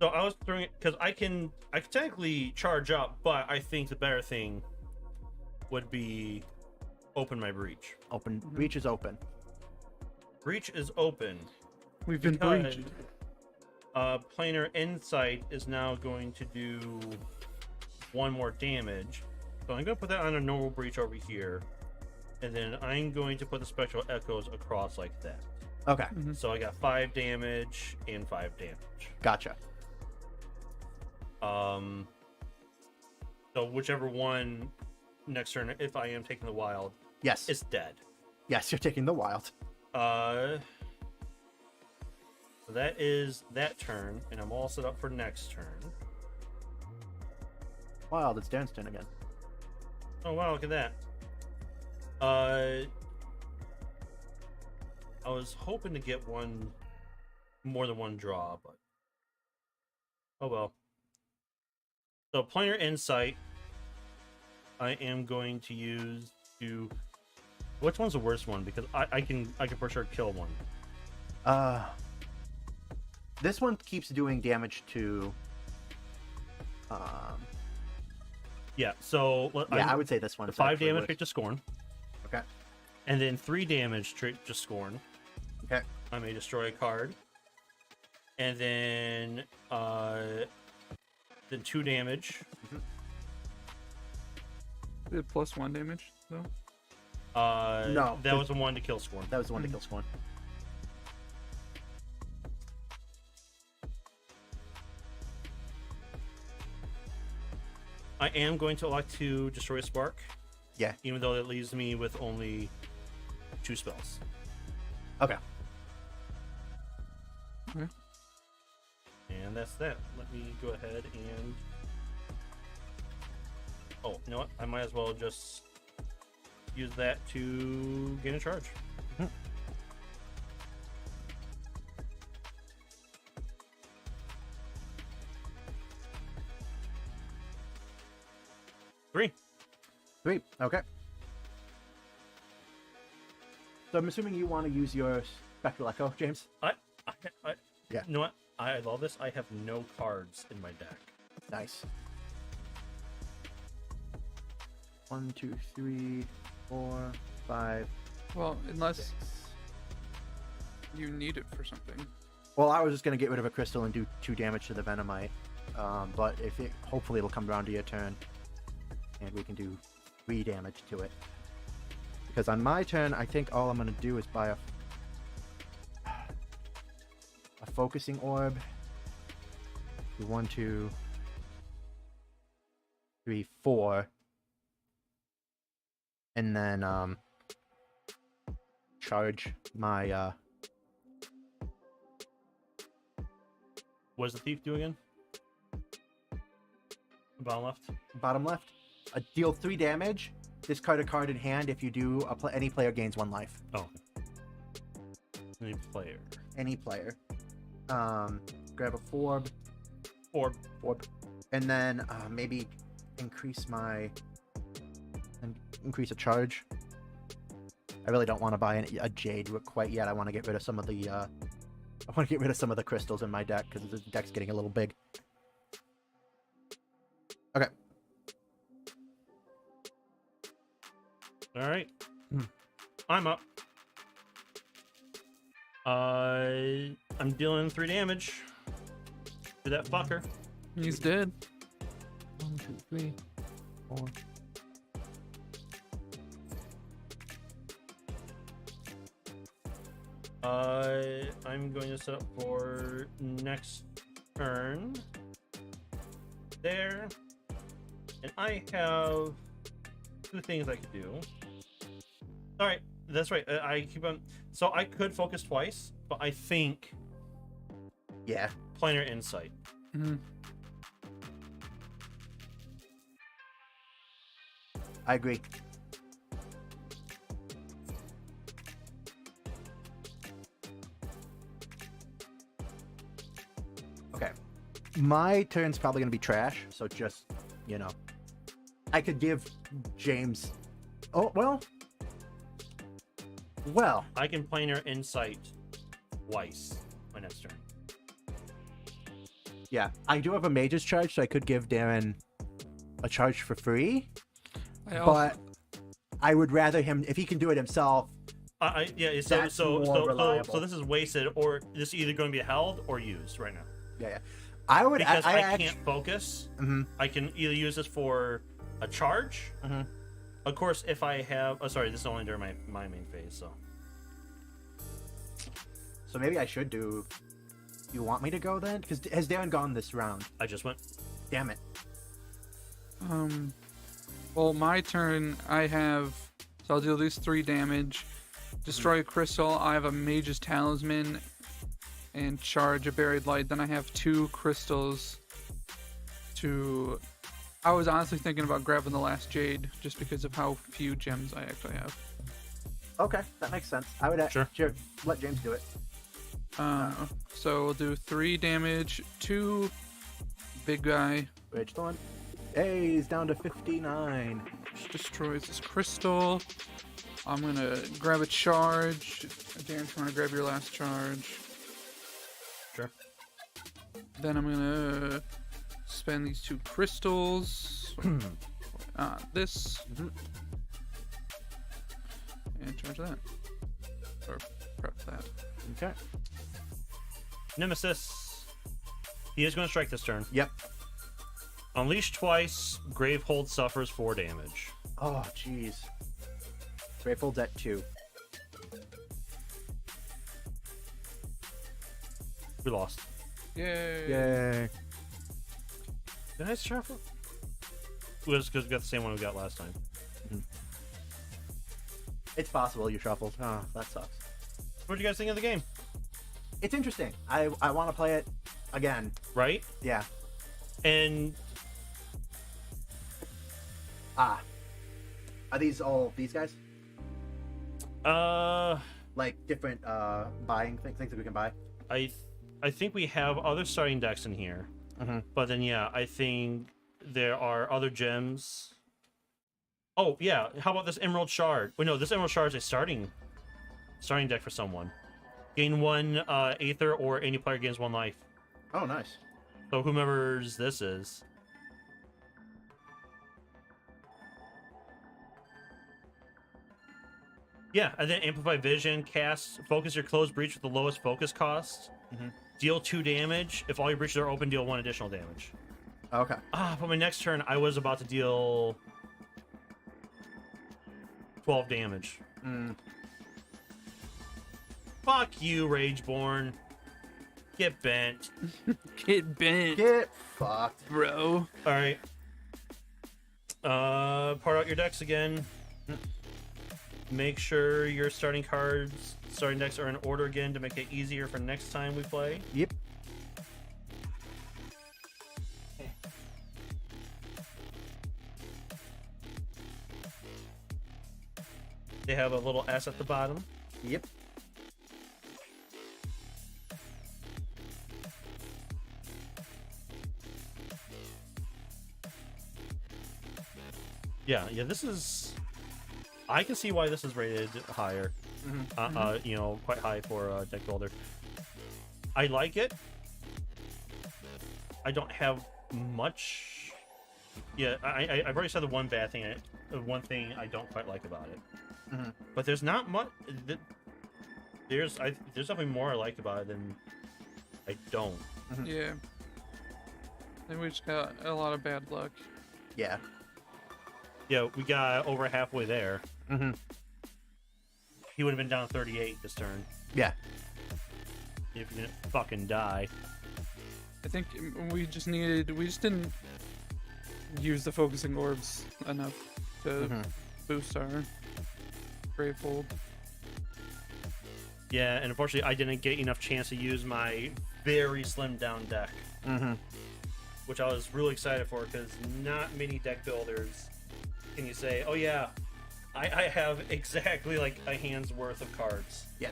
So I was throwing it because I can technically charge up, but I think the better thing would be open my breach. Open. Reach is open. Breach is open. We've been Because, breached. Planar Insight is now going to do 1 more damage. So I'm going to put that on a normal breach over here. And then I'm going to put the Spectral Echoes across like that. Okay. So I got 5 damage and 5 damage. Gotcha. So whichever one next turn, if I am taking the wild, Yes. is dead. Yes, you're taking the wild. So that is that turn, and I'm all set up for next turn. Wild. It's Darren's turn again. Oh wow, look at that. I was hoping to get more than one draw, but oh well. So Planar Insight, I am going to use to. Which one's the worst one? Because I can for sure kill one. This one keeps doing damage to. Yeah. So Yeah, I would say this one. the is 5 actually damage worse. straight to Scorn, Okay. and then 3 damage straight to Scorn. Okay. I may destroy a card, and then 2 damage. Is it +1 damage though? No, that was the one to kill Scorn. That was the one to kill Scorn. I am going to elect to destroy a spark, Yeah. even though that leaves me with only 2 spells. Okay. And that's that. Let me go ahead and... Oh, you know what? I might as well just use that to gain a charge. Mhm. Three. 3. Okay. So I'm assuming you want to use your Spectral Echo, James? I Yeah. You know what? I love this. I have no cards in my deck. Nice. 1, 2, 3, 4, 5. Well, unless you need it for something. Well, I was just gonna get rid of a crystal and do 2 damage to the Venomite, but if it, hopefully it'll come around to your turn, and we can do 3 damage to it. Because on my turn, I think all I'm gonna do is buy a focusing orb. Do 1, 2, 3, 4, and then charge my What does the thief do again? Bottom left. bottom left. Deal 3 damage. Discard a card in hand. If you do, any player gains 1 life. Oh. Any player. Any player. Grab a forb, Orb. and then maybe increase a charge. I really don't want to buy a jade quite yet. I want to get rid of some of the crystals in my deck because the deck's getting a little big. Okay. All right. I'm up. I'm dealing 3 damage to that fucker. He's dead. 1, 2, 3, 4. I'm going to set up for next turn. There. And I have 2 things I could do. All right, that's right. I keep on. So I could focus twice, but I think Yeah. planar insight. Mm-hmm. I agree. Okay. My turn's probably going to be trash, so just, I could give James... Oh, well... Well, I can planar insight twice my next turn. yeah. I do have a mage's charge, so I could give Darren a charge for free, but I would rather him... If he can do it himself... Yeah. That's more reliable. So this is wasted, or this is either going to be held or used right now. Yeah. I would... Because I actually- can't focus. Mhm. I can either use this for a charge. Mhm. Of course, if I have... Oh, sorry, this is only during my main phase, so... So maybe I should do... You want me to go then? Because has Darren gone this round? I just went... Damn it. Well, my turn, I have... So I'll do these 3 damage. Destroy a crystal. I have a mage's talisman. And charge a buried light. Then I have 2 crystals to... I was honestly thinking about grabbing the last jade, just because of how few gems I actually have. Okay, that makes sense. I would Sure. let James do it. So we'll do 3 damage, 2 big guy. Rage Thorn. Hey, he's down to 59. Destroys this crystal. I'm gonna grab a charge. Darren's gonna grab your last charge. Sure. Then I'm gonna spend these 2 crystals. This. Mhm. And charge that. Or prep that. Okay. Nemesis. He is going to strike this turn. Yep. Unleash twice. Gravehold suffers 4 damage. Oh, jeez. Gravehold's at 2. We lost. Yay! Yay. Did I shuffle? It was because we got the same one we got last time. It's possible you shuffled. Oh, that sucks. What do you guys think of the game? It's interesting. I want to play it again. Right? Yeah. And Are these all these guys? Like different buying things that we can buy? I think we have other starting decks in here. Mm-hmm. But then yeah, I think there are other gems. Oh yeah, how about this Emerald Shard? Wait, no, this Emerald Shard is a starting deck for someone. Gain 1 Aether, or any player gains 1 life. Oh, nice. So whomever's this is. Yeah, and then Amplify Vision, cast, focus your closed breach with the lowest focus cost. Mhm. Deal 2 damage. If all your breaches are open, deal 1 additional damage. Okay. For my next turn, I was about to deal 12 damage. Mm. Fuck you, Rageborn. Get bent. Get bent, Get fucked. bro. Alright. Part out your decks again. Make sure your starting decks are in order again to make it easier for next time we play. Yep. They have a little S at the bottom. Yep. Yeah, this is... I can see why this is rated higher. You know, quite high for a deck builder. I like it. I don't have much... Yeah, I've already said the one bad thing, one thing I don't quite like about it. But there's not much... There's something more I like about it than I don't. Yeah. I think we just got a lot of bad luck. Yeah. Yeah, we got over halfway there. Mm-hmm. He would have been down 38 this turn Yeah. if he didn't fucking die. I think we just didn't use the focusing orbs enough to boost our Gravefold. Yeah, and unfortunately, I didn't get enough chance to use my very slimmed down deck, which I was really excited for, because not many deck builders can you say, oh yeah, I have exactly like a hand's worth of cards. Yeah.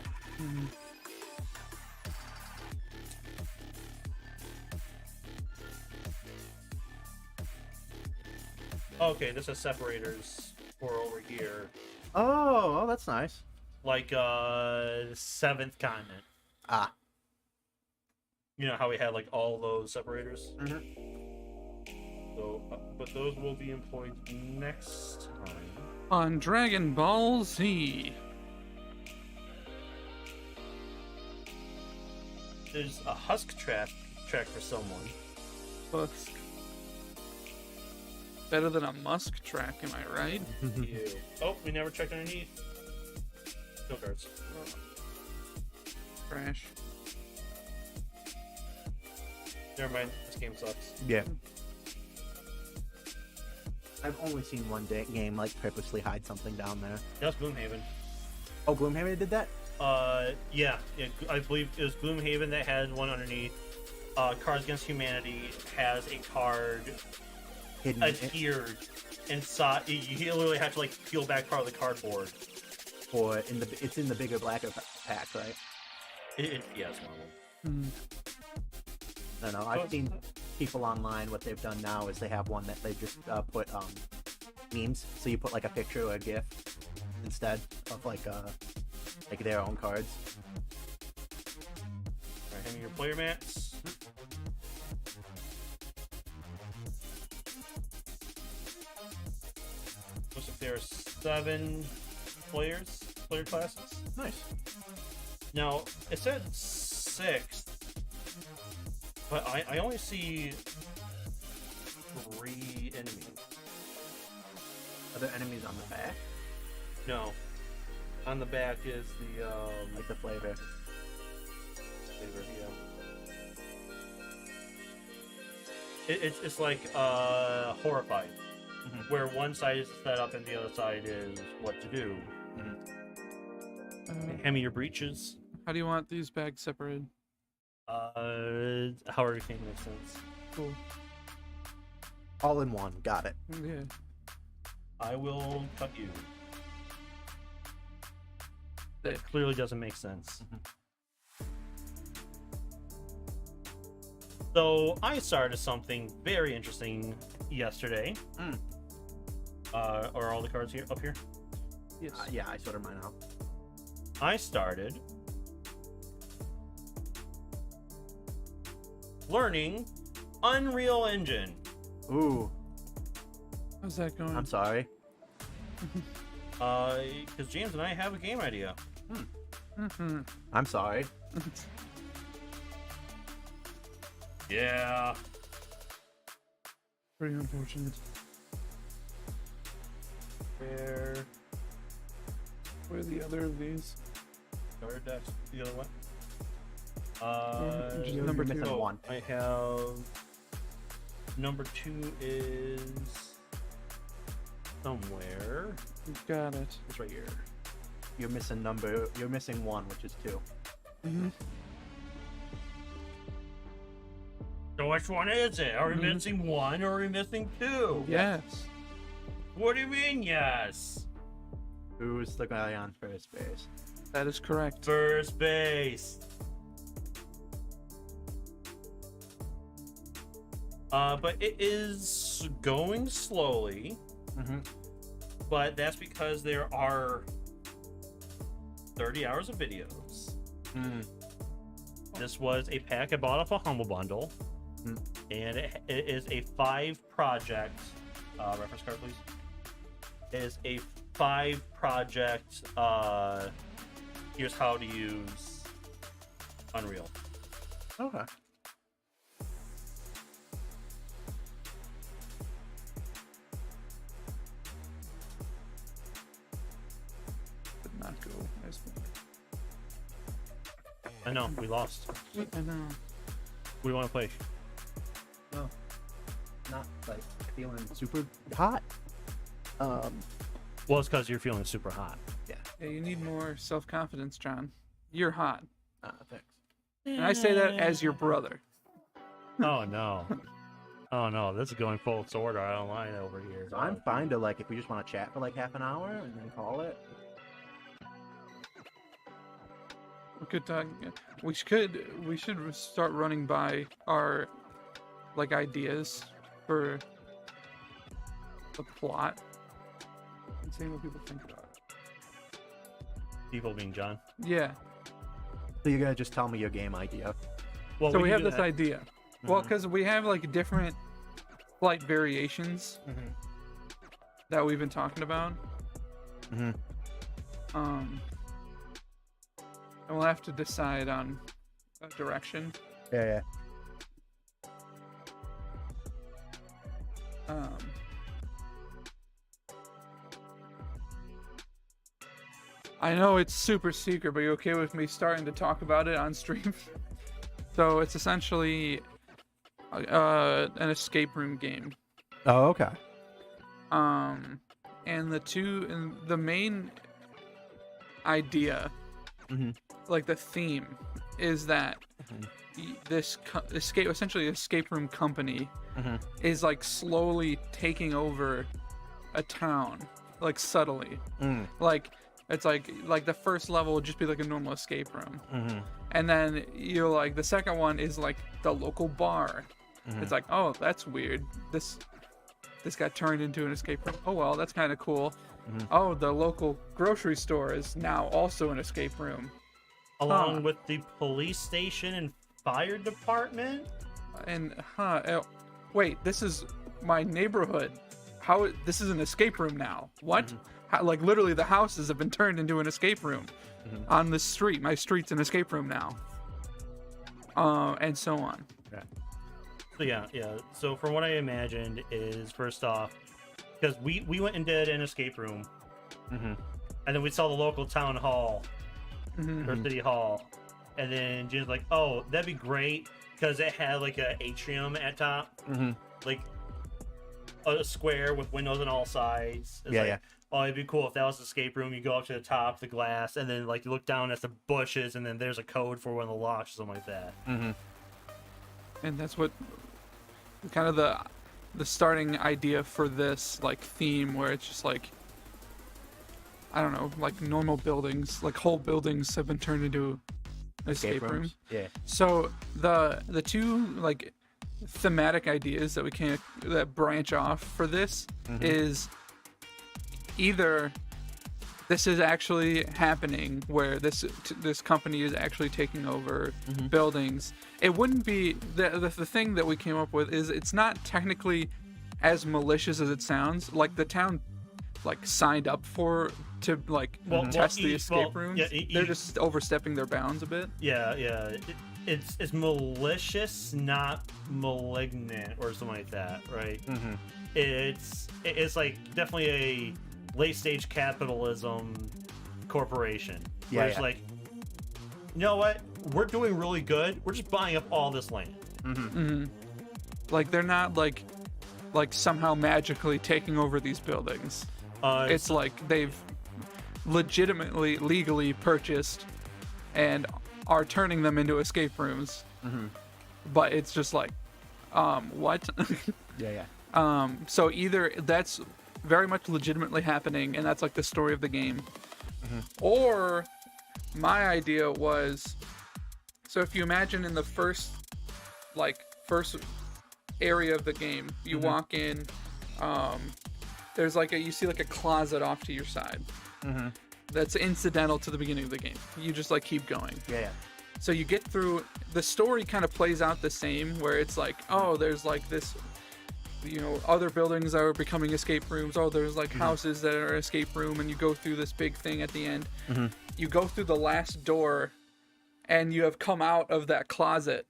Okay, this is separators for over here, Oh, that's nice. like 7th continent. Ah. You know how we had like all those separators? So, but those will be employed next time. On Dragon Ball Z. There's a husk track for someone. Husk. Better than a Musk track, am I right? Ew. Oh, we never checked underneath. No cards. Trash. Never mind. This game sucks. Yeah. I've only seen one game like purposely hide something down there. That's Gloomhaven. Oh, Gloomhaven did that? Yeah, I believe it was Gloomhaven that had one underneath. Cards Against Humanity has a card Hidden. adhered inside. You literally have to like peel back part of the cardboard. Or it's in the bigger blacker pack, right? Yeah, it's one of them. I don't know. I've seen people online. What they've done now is they have one that they just put memes. So you put like a picture or a GIF instead of like their own cards. Alright, hand me your player mats. Looks like there are 7 player classes. Nice. Now, it said 6, but I only see 3 enemies. Are there enemies on the back? No. On the back is the, Like the flavor. flavor, yeah. It's like, Horrified, where one side is set up and the other side is what to do. Hand me your breaches. How do you want these bags separated? However you think makes sense. Cool. All in one. Got it. Yeah. I will cut you. Thick. That clearly doesn't make sense. So I started something very interesting yesterday. Are all the cards here up here? Yes. Yeah, I sorted mine out. I started learning Unreal Engine. Ooh, How's that going? I'm sorry. Because James and I have a game idea. Mm-hmm. I'm sorry. Yeah. Pretty unfortunate. Where Where are the other of these? card decks? The other one? Just You're number missing two. one. I have number 2 is somewhere. Got it. It's right here. You're missing one, which is 2. Mm-hmm. So which one is it? Are we Mhm. missing 1 or are we missing 2? Yes. What do you mean, yes? Who's the guy on first base? That is correct. First base. But it is going slowly. Mm-hmm. But that's because there are 30 hours of videos. This was a pack I bought off a Humble Bundle. And it is a 5-project reference card, please. It is a 5-project here's how to use Unreal. Okay. Did not go as planned. I know, we lost. I know. What do you want to play? No. Not like feeling super hot. Well, it's because you're feeling super hot. Yeah, you need more self-confidence, John. You're hot. Thanks. And I say that as your brother. Oh, no. Oh, no. This is going full sword art online over here. So I'm fine to like if we just want to chat for like half an hour and then call it. We could talk. We should start running by our like ideas for the plot and seeing what people think about it. People being John. Yeah. So you're gonna just tell me your game idea. Well, So we can have do this that. idea. Well, because we have like different flight variations that we've been talking about. Mm-hmm. And we'll have to decide on a direction. Yeah. I know it's super secret, but you okay with me starting to talk about it on stream? So it's essentially an escape room game. Oh, okay. And the main idea, like the theme, is that this escape room company is like slowly taking over a town, like subtly. Like it's like the first level would just be like a normal escape room, and then you're like the second one is like the local bar. It's like, oh, that's weird. This got turned into an escape room. Oh well, that's kind of cool. Oh, the local grocery store is now also an escape room. Along with the police station and fire department. And wait, this is my neighborhood. How this is an escape room now? What? How, like literally, the houses have been turned into an escape room on the street. My street's an escape room now. And so on. So yeah. So from what I imagined is first off, because we went and did an escape room, and then we saw the local town hall or city hall, and then Jen's like, "Oh, that'd be great," because it had like a atrium at top, like a square with windows on all sides. It's Yeah, like, yeah. oh, it'd be cool if that was the escape room. You go up to the top, the glass, and then like you look down at the bushes, and then there's a code for one of the locks or something like that. Mm-hmm. And that's what kind of the starting idea for this like theme, where it's just like, I don't know, like normal buildings, like whole buildings have been turned into escape room. Yeah. So the two like thematic ideas that that branch off for this is either this is actually happening where this company is actually taking over buildings. It wouldn't be the thing that we came up with is it's not technically as malicious as it sounds. Like the town like signed up to like test the escape rooms. Yeah, they're just overstepping their bounds a bit. Yeah. It's malicious, not malignant or something like that, right? Mm-hmm. It's like definitely a late stage capitalism corporation. Yeah, Where it's like, you know what? We're doing really good. We're just buying up all this land. Like they're not like somehow magically taking over these buildings. It's like they've legitimately legally purchased and are turning them into escape rooms. But it's just like what? Yeah. So either that's very much legitimately happening and that's like the story of the game, or my idea was, so if you imagine in the first area of the game, you walk in, there's like you see like a closet off to your side. That's incidental to the beginning of the game. You just like keep going. Yeah. So you get through, the story kind of plays out the same, where it's like, oh, there's like this, you know, other buildings are becoming escape rooms. Oh, there's like houses that are escape room, and you go through this big thing at the end. You go through the last door, and you have come out of that closet,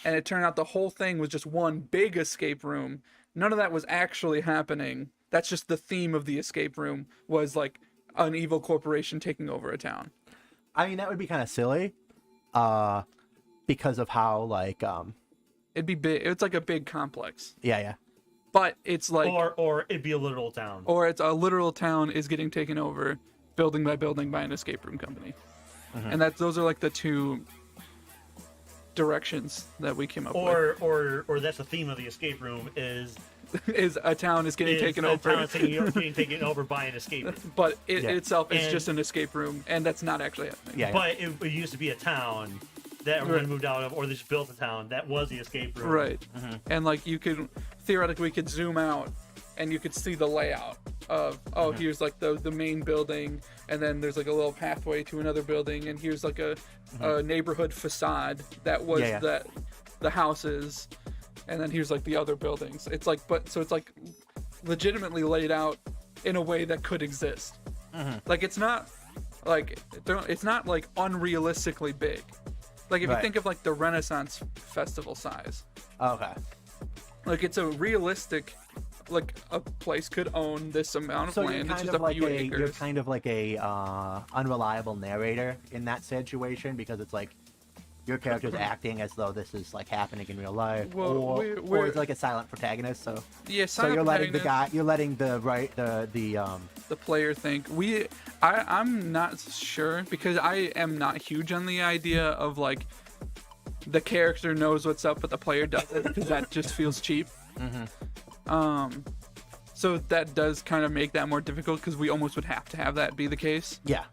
and it turned out the whole thing was just one big escape room. None of that was actually happening. That's just the theme of the escape room, was like an evil corporation taking over a town. I mean, that would be kind of silly, because of how like It'd be big. It's like a big complex. Yeah. But it's like, or it'd be a literal town. or it's a literal town is getting taken over, building by building, by an escape room company, and those are like the two directions that we came up with. Or that's the theme of the escape room is A town is getting taken over. Town is getting taken over by an escape room. But it itself is And- just an escape room, and that's not actually happening. Yeah. But it used to be a town that everyone moved out of, or they just built a town that was the escape room. Right. And like you could theoretically, we could zoom out and you could see the layout of here's like the main building, and then there's like a little pathway to another building, and here's like a neighborhood facade that was that the houses, and then here's like the other buildings. It's like, but so it's like legitimately laid out in a way that could exist. Like it's not like unrealistically big. Like if you think of like the Renaissance Festival size, Okay. like it's a realistic, like a place could own this amount of So you're land. It's kind just of a like few you're acres. kind of like a unreliable narrator in that situation, because it's like your character's acting as though this is like happening in real life, Well, or we're- it's like a silent protagonist. So Yeah, so you're letting the player think. I'm not sure, because I am not huge on the idea of like the character knows what's up but the player doesn't, because that just feels cheap. So that does kind of make that more difficult, because we almost would have to have that be the case. yeah.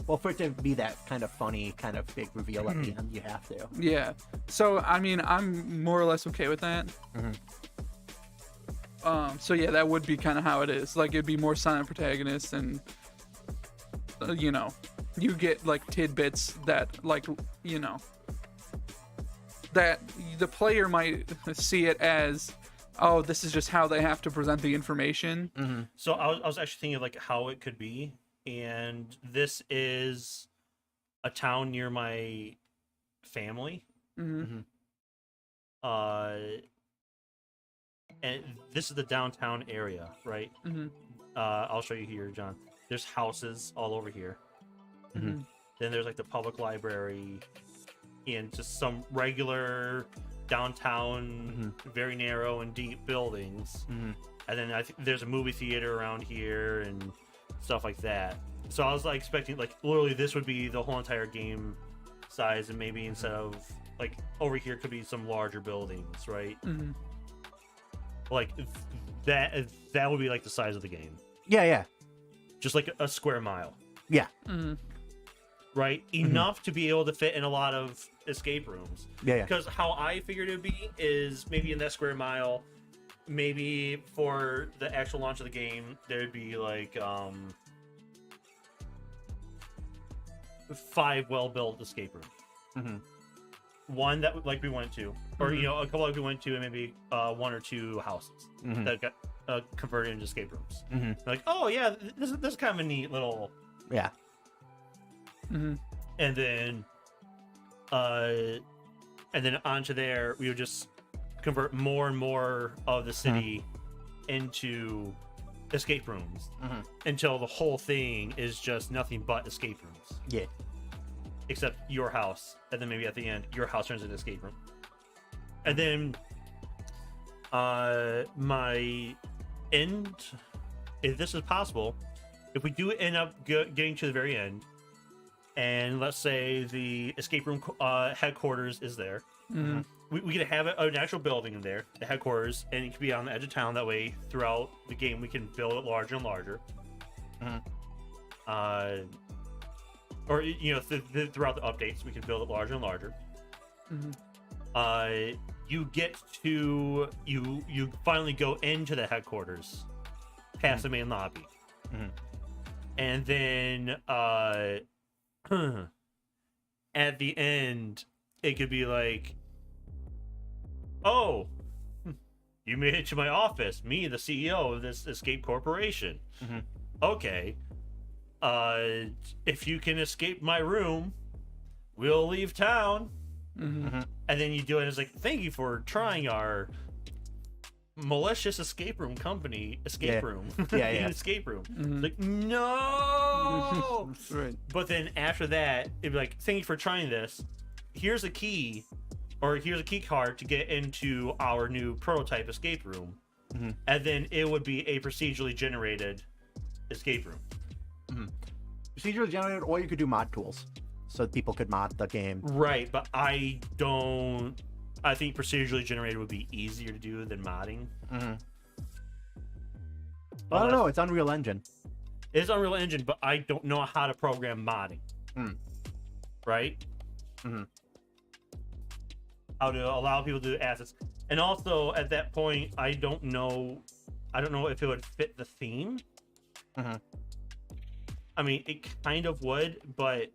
Well, for it to be that kind of funny, kind of big reveal at the end, you have to. Yeah. So I mean, I'm more or less okay with that. So yeah, that would be kind of how it is. Like it'd be more silent protagonist, and you know, you get like tidbits that like, you know, that the player might see it as, oh, this is just how they have to present the information. So I was actually thinking of like how it could be, and this is a town near my family. And this is the downtown area, right? I'll show you here, John. There's houses all over here. Then there's like the public library and just some regular downtown, very narrow and deep buildings. And then I think there's a movie theater around here and stuff like that. So I was like expecting like literally this would be the whole entire game size, and maybe instead of like over here could be some larger buildings, right? Like that would be like the size of the game. Yeah. Just like a square mile. Yeah. Right? Enough to be able to fit in a lot of escape rooms. Yeah. Because how I figured it would be is maybe in that square mile, maybe for the actual launch of the game, there'd be like 5 well-built escape rooms. One that like we went to, or you know, a couple like we went to, and maybe 1 or 2 houses that got converted into escape rooms. Like, oh yeah, this is kind of a neat little and then onto there we would just convert more and more of the city into escape rooms until the whole thing is just nothing but escape rooms. Yeah. Except your house, and then maybe at the end your house turns into an escape room. And then my end, if this is possible, if we do end up getting to the very end, and let's say the escape room headquarters is there, we could have an actual building in there, the headquarters, and it could be on the edge of town. That way throughout the game we can build it larger and larger. Or you know, throughout the updates we can build it larger and larger. You get to you finally go into the headquarters past the main lobby, and then at the end it could be like, oh, you made it to my office, me, the CEO of this escape corporation. Okay, if you can escape my room, we'll leave town. And then you do it, and it's like, thank you for trying our malicious escape room company escape room. Escape room. Like, no. Right. But then after that it'd be like, thank you for trying this, here's a key, or here's a key card to get into our new prototype escape room. And then it would be a procedurally generated escape room. Procedurally generated, or you could do mod tools so people could mod the game. Right, but I think procedurally generated would be easier to do than modding. I don't know, it's Unreal Engine. It is Unreal Engine, but I don't know how to program modding. Right? How to allow people to do assets. And also at that point, I don't know if it would fit the theme. I mean, it kind of would, but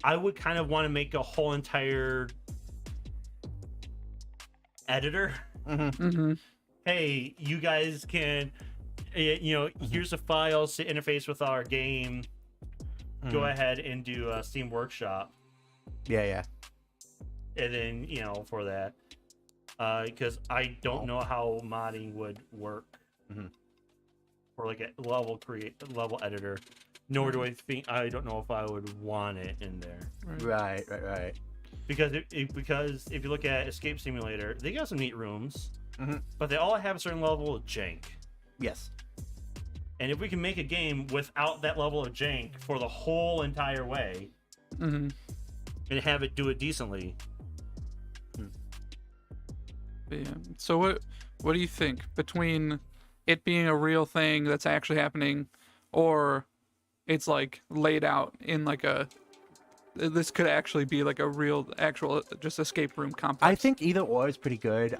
I would kind of want to make a whole entire editor. Hey, you guys can, you know, here's the files to interface with our game. Go ahead and do a Steam Workshop. Yeah. And then, you know, for that, because I don't know how modding would work. Or like a level editor. Nor do I don't know if I would want it in there. Right. Because if you look at Escape Simulator, they got some neat rooms, but they all have a certain level of jank. Yes. And if we can make a game without that level of jank for the whole entire way, and have it do it decently. Yeah. So what do you think between it being a real thing that's actually happening, or it's like laid out in like this could actually be like a real actual just escape room complex? I think either or is pretty good.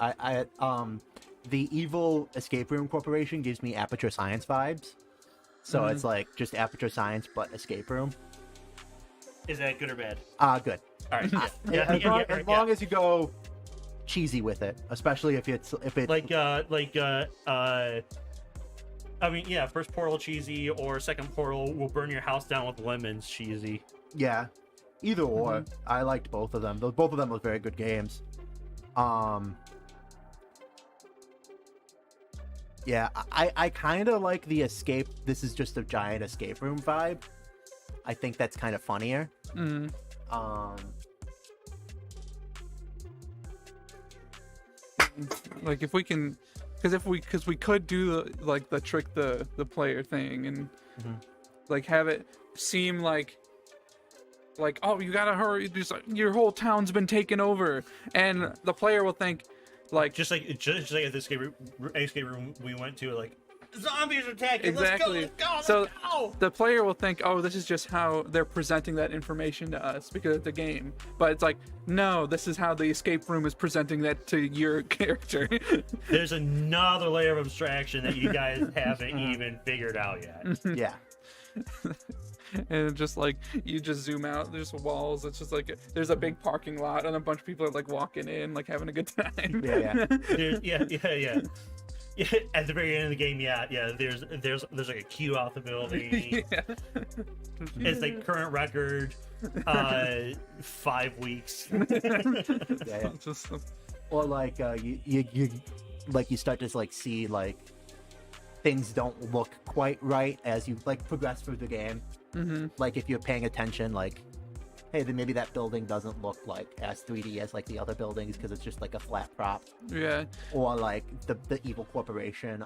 The evil escape room corporation gives me Aperture Science vibes, so it's like just Aperture Science but escape room. Is that good or bad? Good. All right. As long as you go cheesy with it, especially if it's I mean, yeah, first portal cheesy, or second portal will burn your house down with lemons cheesy. Yeah, either or. I liked both of them. Both of them were very good games. Yeah, I kind of like the escape. This is just a giant escape room vibe. I think that's kind of funnier. like if we can, because we could do the trick the player thing and like have it seem like oh, you gotta hurry, just your whole town's been taken over, and the player will think like just like at the escape room we went to, like zombies are attacking. exactly. Let's go. So the player will think, oh, this is just how they're presenting that information to us because it's a game. But it's like, no, this is how the escape room is presenting that to your character. There's another layer of abstraction that you guys haven't even figured out yet. Yeah. And just like you just zoom out, there's walls. It's just like there's a big parking lot and a bunch of people are like walking in, like having a good time. Yeah. Yeah. At the very end of the game, there's like a queue out the building. Yeah. It's like current record, 5 weeks. Yeah. Just Or like you like you start to like see like things don't look quite right as you like progress through the game. Like if you're paying attention, like, hey, then maybe that building doesn't look like as 3D as like the other buildings because it's just like a flat prop. yeah. Or like the evil corporation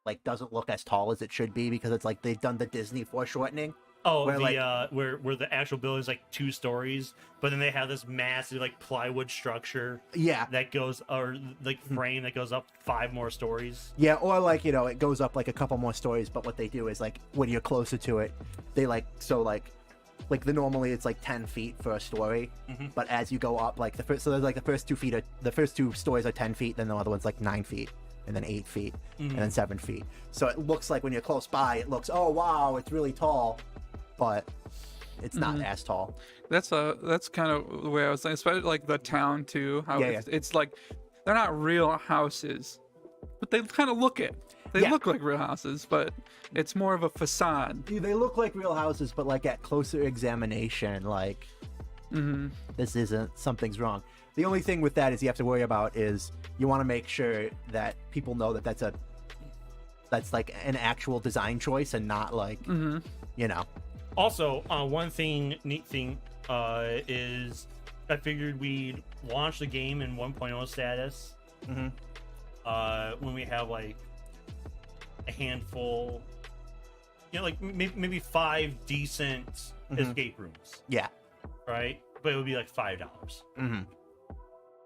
like doesn't look as tall as it should be because it's like they've done the Disney foreshortening. Oh, Where, where the actual building's like 2 stories, but then they have this massive like plywood structure Yeah. that goes, or like frame that goes up 5 more stories. Yeah, or like, you know, it goes up like a couple more stories, but what they do is like when you're closer to it, they like normally it's like 10 feet for a story, but as you go up, like there's like the first 2 feet the first 2 stories are 10 feet, then the other one's like 9 feet, and then 8 feet, and then 7 feet. So it looks like when you're close by, it looks, oh wow, it's really tall, but it's not as tall. That's kind of the way I was saying, especially like the town too. How Yeah, it's like they're not real houses, but they kind of look it. They Yeah. look like real houses, but it's more of a facade. They look like real houses, but like at closer examination, like this isn't, something's wrong. The only thing with that is you have to worry about is you want to make sure that people know that that's like an actual design choice and not like you know. Also, one neat thing is I figured we'd launch the game in 1.0 status when we have like a handful, you know, like maybe 5 decent escape rooms, Yeah. right? But it would be like $5.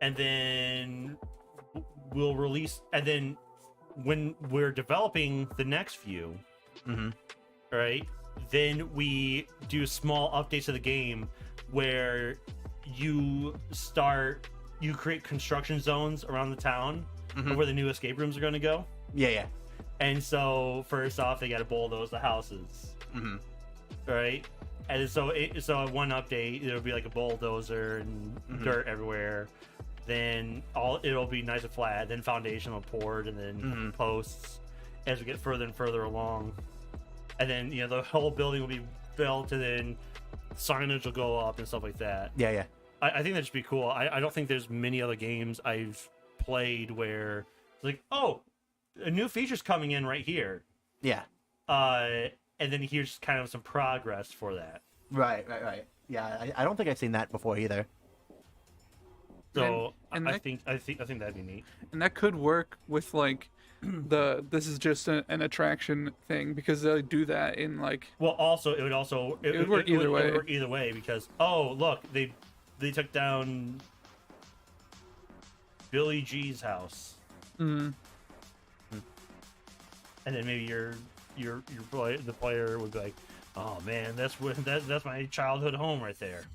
And then we'll release, and then when we're developing the next few, right, then we do small updates to the game where you create construction zones around the town of where the new escape rooms are going to go. Yeah. And so first off, they got to bulldoze the houses, right? And so one update, it'll be like a bulldozer and dirt everywhere. Then it'll be nice and flat. Then foundation will poured, and then posts as we get further and further along. And then, you know, the whole building will be built, and then signage will go up and stuff like that. Yeah. I think that'd just be cool. I don't think there's many other games I've played where it's like, oh, a new feature's coming in right here. Yeah. And then here's kind of some progress for that. Right. Yeah, I don't think I've seen that before either. So And I that- think that'd be neat. And that could work with like this is just an attraction thing, because they do that in like Well, also it would work either way. It would work either way, because look, they took down Billy G's house, and then maybe the player would be like, oh man, that's my childhood home right there.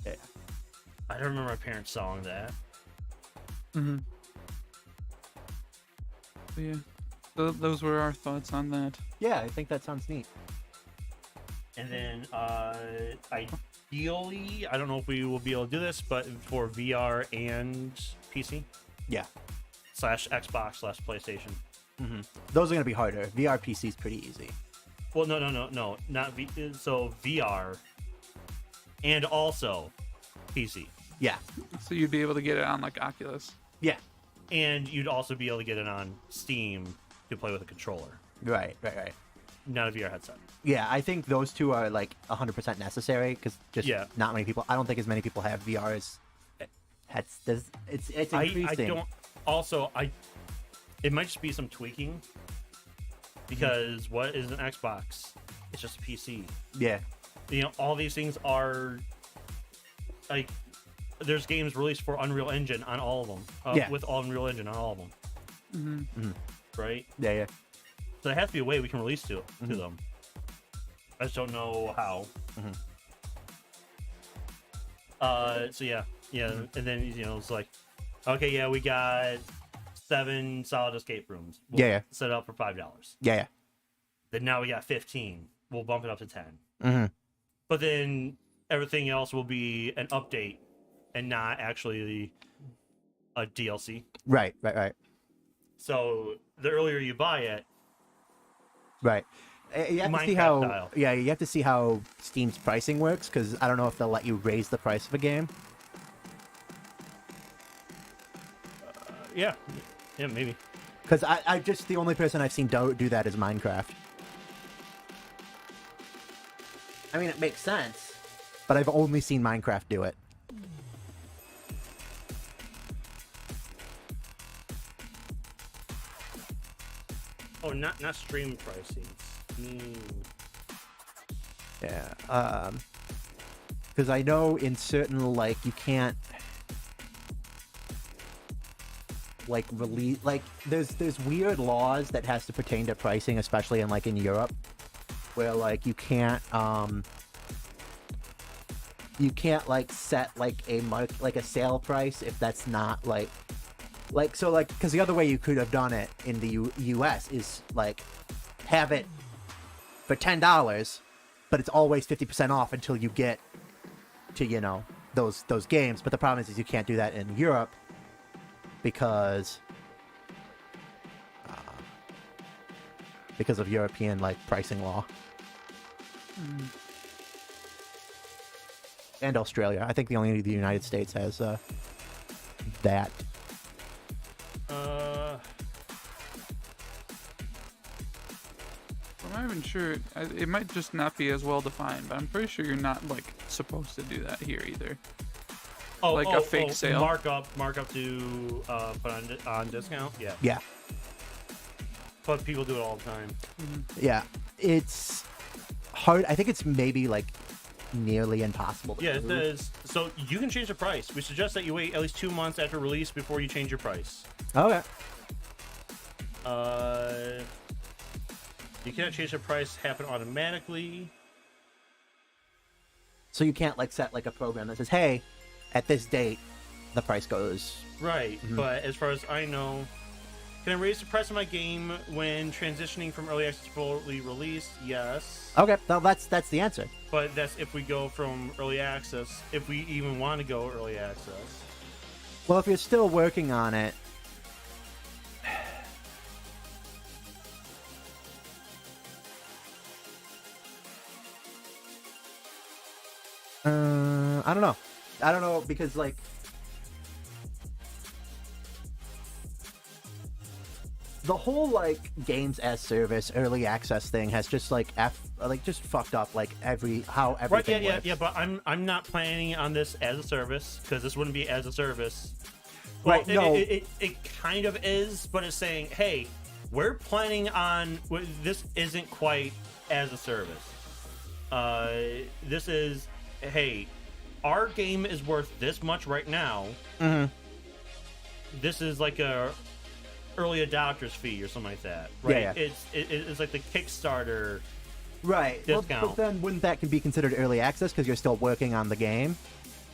Yeah. I don't remember my parents selling that. yeah. Those were our thoughts on that. Yeah, I think that sounds neat. And then ideally, I don't know if we will be able to do this, but for VR and PC Yeah. / Xbox / PlayStation. Those are going to be harder. VR PC is pretty easy. Well, no, not so VR and also PC. Yeah. So you'd be able to get it on like Oculus. Yeah. And you'd also be able to get it on Steam to play with a controller, Right. not a VR headset. Yeah, I think those two are like 100% necessary because not many people. I don't think as many people have VRs. It's increasing. Also, it might just be some tweaking because what is an Xbox? It's just a PC. Yeah. You know, all these things are like there's games released for Unreal Engine on all of them. With Unreal Engine on all of them. Right? Yeah, yeah. So there has to be a way we can release to them. I just don't know how. So yeah, and then it's like, okay, yeah, we got 7 solid escape rooms. We'll set it up for $5. Yeah. Then now we got 15. We'll bump it up to 10. But then everything else will be an update and not actually a DLC. Right. So the earlier you buy it, right. You have to see Minecraft how. style. Yeah, you have to see how Steam's pricing works because I don't know if they'll let you raise the price of a game. yeah, maybe. Because I just the only person I've seen do that is Minecraft. I mean, it makes sense, but I've only seen Minecraft do it. Oh, not stream pricing. Yeah. Because I know in certain you can't release there's weird laws that has to pertain to pricing, especially in Europe, where you can't set a sale price if that's not because the other way you could have done it in the US is have it for $10, but it's always 50% off until you get to those games. But the problem is you can't do that in Europe because of European pricing law. And Australia. I think only the United States has that. I'm not even sure. It might just not be as well defined, but I'm pretty sure you're not supposed to do that here either. A fake sale. Markup to put on discount. Yeah. Yeah. But people do it all the time. Yeah. It's hard. I think it's maybe nearly impossible to it do. is. So you can change the price. We suggest that you wait at least 2 months after release before you change your price. Okay. You cannot change the price happen automatically. So you can't set a program that says, hey, at this date the price goes right. But as far as I know, can I raise the price of my game when transitioning from early access to fully released? Yes. Okay, well that's the answer. But that's if we go from early access, if we even want to go early access. Well, if you're still working on it, I don't know. I don't know because the whole games as service early access thing has just just fucked up everything right, works. yeah. But I'm not planning on this as a service because this wouldn't be as a service. Right? Well, No, it kind of is, but it's saying, hey, we're planning on this isn't quite as a service. This is, hey, our game is worth this much right now. This is a early adopters fee or something like that, right? Yeah. It's like the Kickstarter, right? discount. But then wouldn't that be considered early access because you're still working on the game?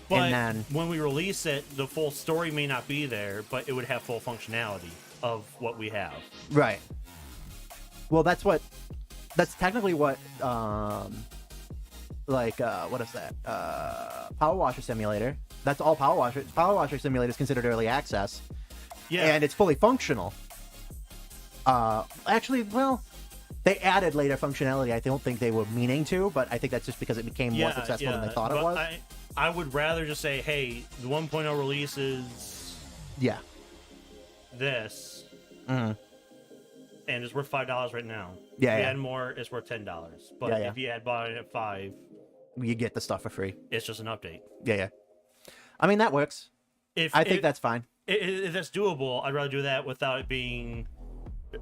But and then when we release it, the full story may not be there, but it would have full functionality of what we have. right. Well, that's technically what what is that? Power Washer Simulator. That's all Power Washer. Power Washer Simulator is considered early access. Yeah. And it's fully functional. Actually, well, they added later functionality. I don't think they were meaning to, but I think that's just because it became more successful than they thought it was. I would rather just say, hey, the 1.0 release is this. And it's worth $5 right now. Yeah, if you yeah. add more, it's worth $10. But Yeah, yeah. if you had bought it at $5, You get the stuff for free. it's just an update. Yeah, yeah. I mean, that works. I think that's fine. if that's doable, I'd rather do that without it being.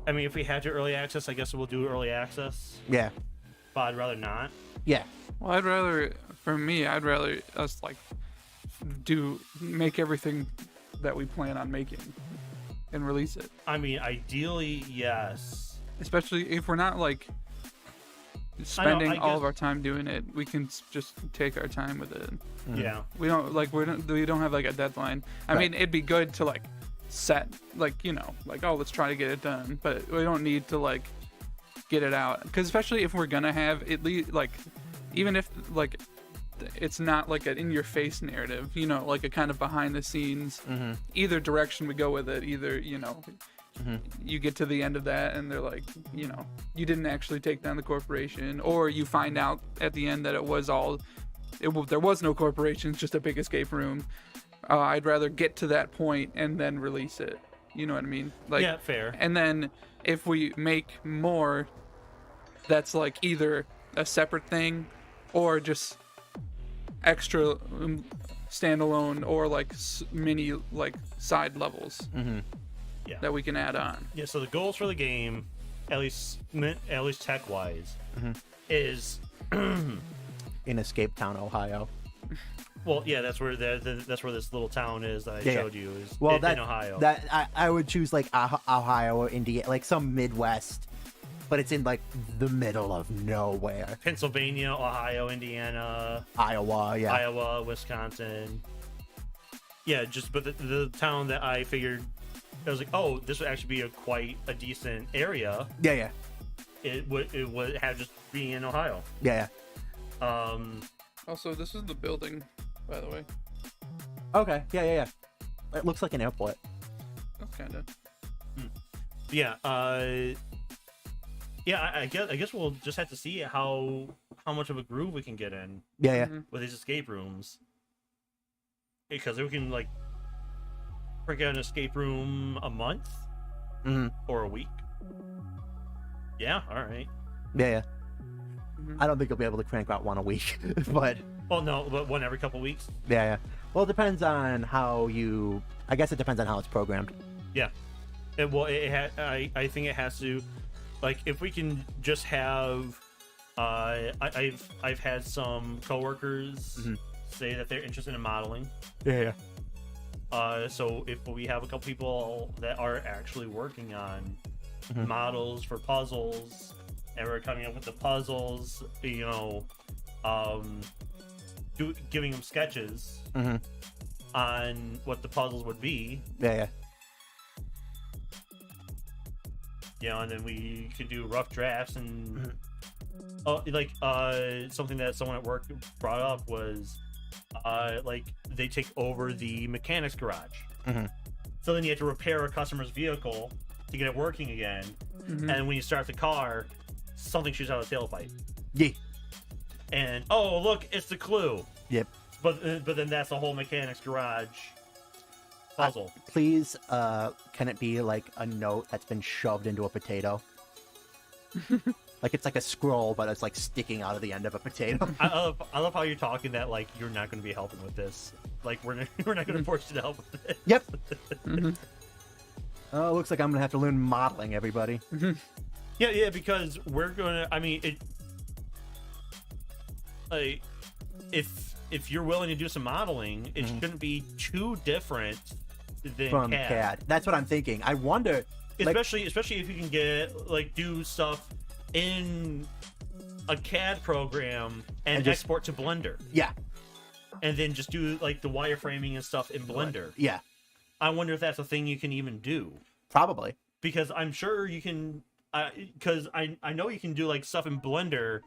I mean, if we had to early access, I guess we'll do early access. Yeah. But I'd rather not. Yeah. Well, I'd rather us like make everything that we plan on making and release it. I mean, ideally, yes. Especially if we're not like spending all of our time doing it, we can just take our time with it. Yeah. We don't have like a deadline. I mean, it'd be good to like set like, you know, like, oh, let's try to get it done, but we don't need to like get it out, because especially if we're gonna have at least like, even if like it's not like an in your face narrative, you know, like a kind of behind the scenes, either direction we go with it, either, you know, you get to the end of that and they're like, you know, you didn't actually take down the corporation, or you find out at the end that there was no corporation, it's just a big escape room. I'd rather get to that point and then release it. You know what I mean? Like, yeah, fair. And then if we make more, that's like either a separate thing or just extra standalone, or like mini like side levels Yeah. that we can add on. Yeah. So the goals for the game, at least tech wise, is In Escape Town, Ohio. well, yeah, that's where that's where this little town is that I showed you is in Ohio. That I would choose like Ohio or Indiana, like some Midwest, but it's in like the middle of nowhere. Pennsylvania, Ohio, Indiana, Iowa, Wisconsin. Yeah, but the town that I figured, I was like, oh, this would actually be quite a decent area. Yeah. It would have just being in Ohio. Yeah. Also, this is the building, by the way. Okay. Yeah. It looks like an airport. That's kind of. Yeah. Yeah. I guess we'll just have to see how much of a groove we can get in. Yeah. With these escape rooms, because we can like break out an escape room a month or a week. Yeah. All right. Yeah. I don't think you'll be able to crank out one a week, but. Well, no, but one every couple weeks. Yeah. Well, it depends on how I guess it depends on how it's programmed. Yeah. I think it has to, like, if we can just have, I've had some coworkers say that they're interested in modeling. Yeah. So if we have a couple people that are actually working on models for puzzles, and we're coming up with the puzzles, you know, giving them sketches on what the puzzles would be. Yeah. You know, and then we could do rough drafts and something that someone at work brought up was like they take over the mechanics garage. So then you have to repair a customer's vehicle to get it working again, and when you start the car, something shoots out of the tailpipe. Yeah. And oh, look, it's the clue. Yep. But then that's the whole mechanics garage puzzle. Please, can it be like a note that's been shoved into a potato? Like it's like a scroll, but it's like sticking out of the end of a potato. I love how you're talking that like you're not going to be helping with this. Like we're not going to force you to help with it. Yep. Oh, looks like I'm gonna have to learn modeling, everybody. Yeah, because we're gonna. I mean, it. Like, if you're willing to do some modeling, it shouldn't be too different than From CAD. CAD. That's what I'm thinking. I wonder, Especially if you can get like do stuff in a CAD program and just export to Blender, yeah, and then just do like the wireframing and stuff in Blender. yeah, I wonder if that's a thing you can even do, probably. because I'm sure you can. Because I know you can do like stuff in Blender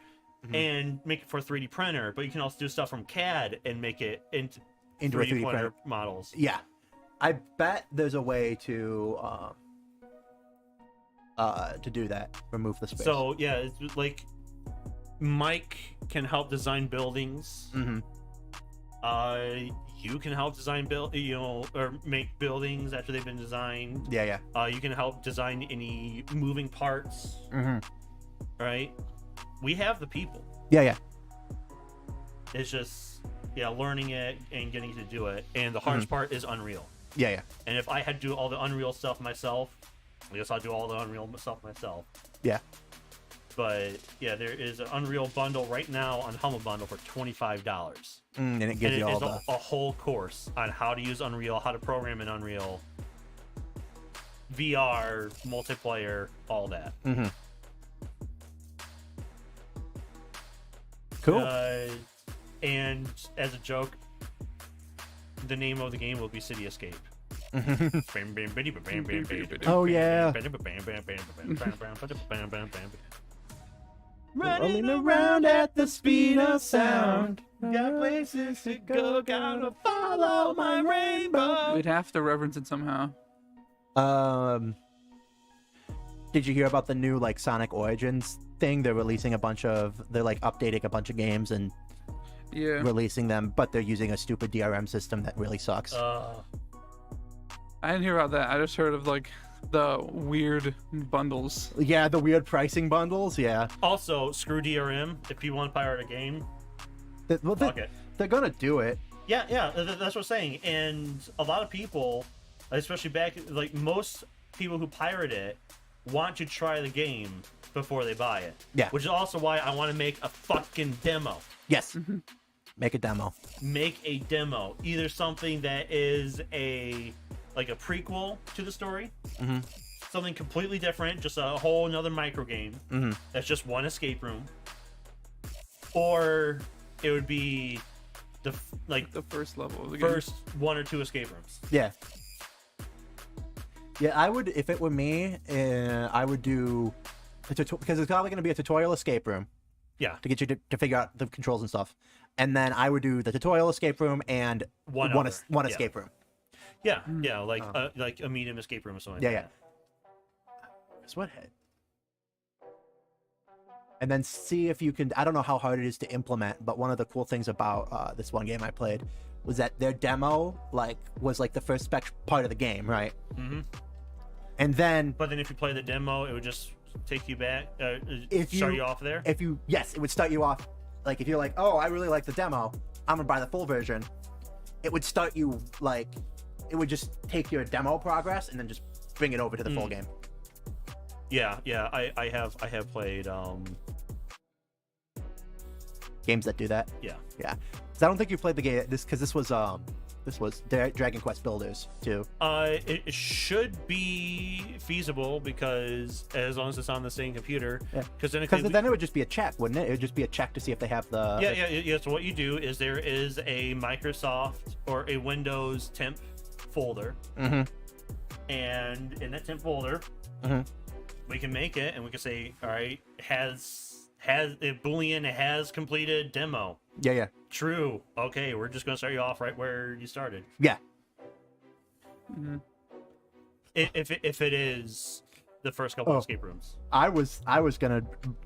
and make it for a 3D printer, but you can also do stuff from CAD and make it into a 3D 3D printer printer. models. Yeah, I bet there's a way to do that. Remove the space. So yeah, it's like Mike can help design buildings. You can help design or make buildings after they've been designed. Yeah. You can help design any moving parts. Right? We have the people. Yeah. It's just learning it and getting to do it. And the hardest part is Unreal. Yeah, yeah, And if I had to do all the Unreal stuff myself, I guess I'll do all the Unreal stuff myself. yeah. But yeah, there is an Unreal bundle right now on Humble Bundle for $25. And it And gives it you all is the. a whole course on how to use Unreal, how to program in Unreal, VR, multiplayer, all that. Mhm. Cool. And as a joke, the name of the game will be City Escape. Oh, yeah. Running around at the speed of sound. Got places to go, gotta follow my rainbow. We'd have to reference it somehow. Did you hear about the new like Sonic Origins thing? They're releasing a bunch of. They're like updating a bunch of games and Yeah. releasing them, but they're using a stupid DRM system that really sucks. I didn't hear about that. I just heard of like the weird bundles. Yeah, the weird pricing bundles. Yeah. Also, screw DRM. If you want to pirate a game, Well, fuck it. they're gonna do it. Yeah, that's what I'm saying. And a lot of people, especially back, like most people who pirate it, want to try the game before they buy it. Yeah. Which is also why I want to make a fucking demo. Yes. Make a demo. Make a demo. Either something that is a prequel to the story, something completely different, just a whole another micro game that's just one escape room, or it would be the first level of the game. first one or two escape rooms. Yeah. Yeah, I would, if it were me, I would do, because it's probably going to be a tutorial escape room Yeah, to get you to figure out the controls and stuff. And then I would do the tutorial escape room and One one other. Yeah. escape room. yeah, like a medium escape room or something. Yeah, like yeah. that. Sweathead. And then see if you can, I don't know how hard it is to implement, but one of the cool things about this one game I played was that their demo was the first part of the game, right? Mm-hmm. And then But then if you play the demo, it would just take you back, If start you- you off there. yes, it would start you off, like if you're like, oh, I really like the demo, I'm gonna buy the full version, it would start you it would just take your demo progress and then just bring it over to the full game. Yeah, I have played. Games that do that. Yeah. Yeah. 'Cause I don't think you played the game because this was Dragon Quest Builders too. It should be feasible because as long as it's on the same computer. Yeah. Because then Then it would just be a check, wouldn't it? It would just be a check to see if they have the. Yeah. So what you do is there is a Microsoft or a Windows temp folder, Mm-hmm. and in that temp folder, we can make it and we can say, all right, has a Boolean has completed demo. Yeah. Yeah. True. Okay, we're just gonna start you off right where you started. Yeah. If it is the first couple of escape rooms. I was gonna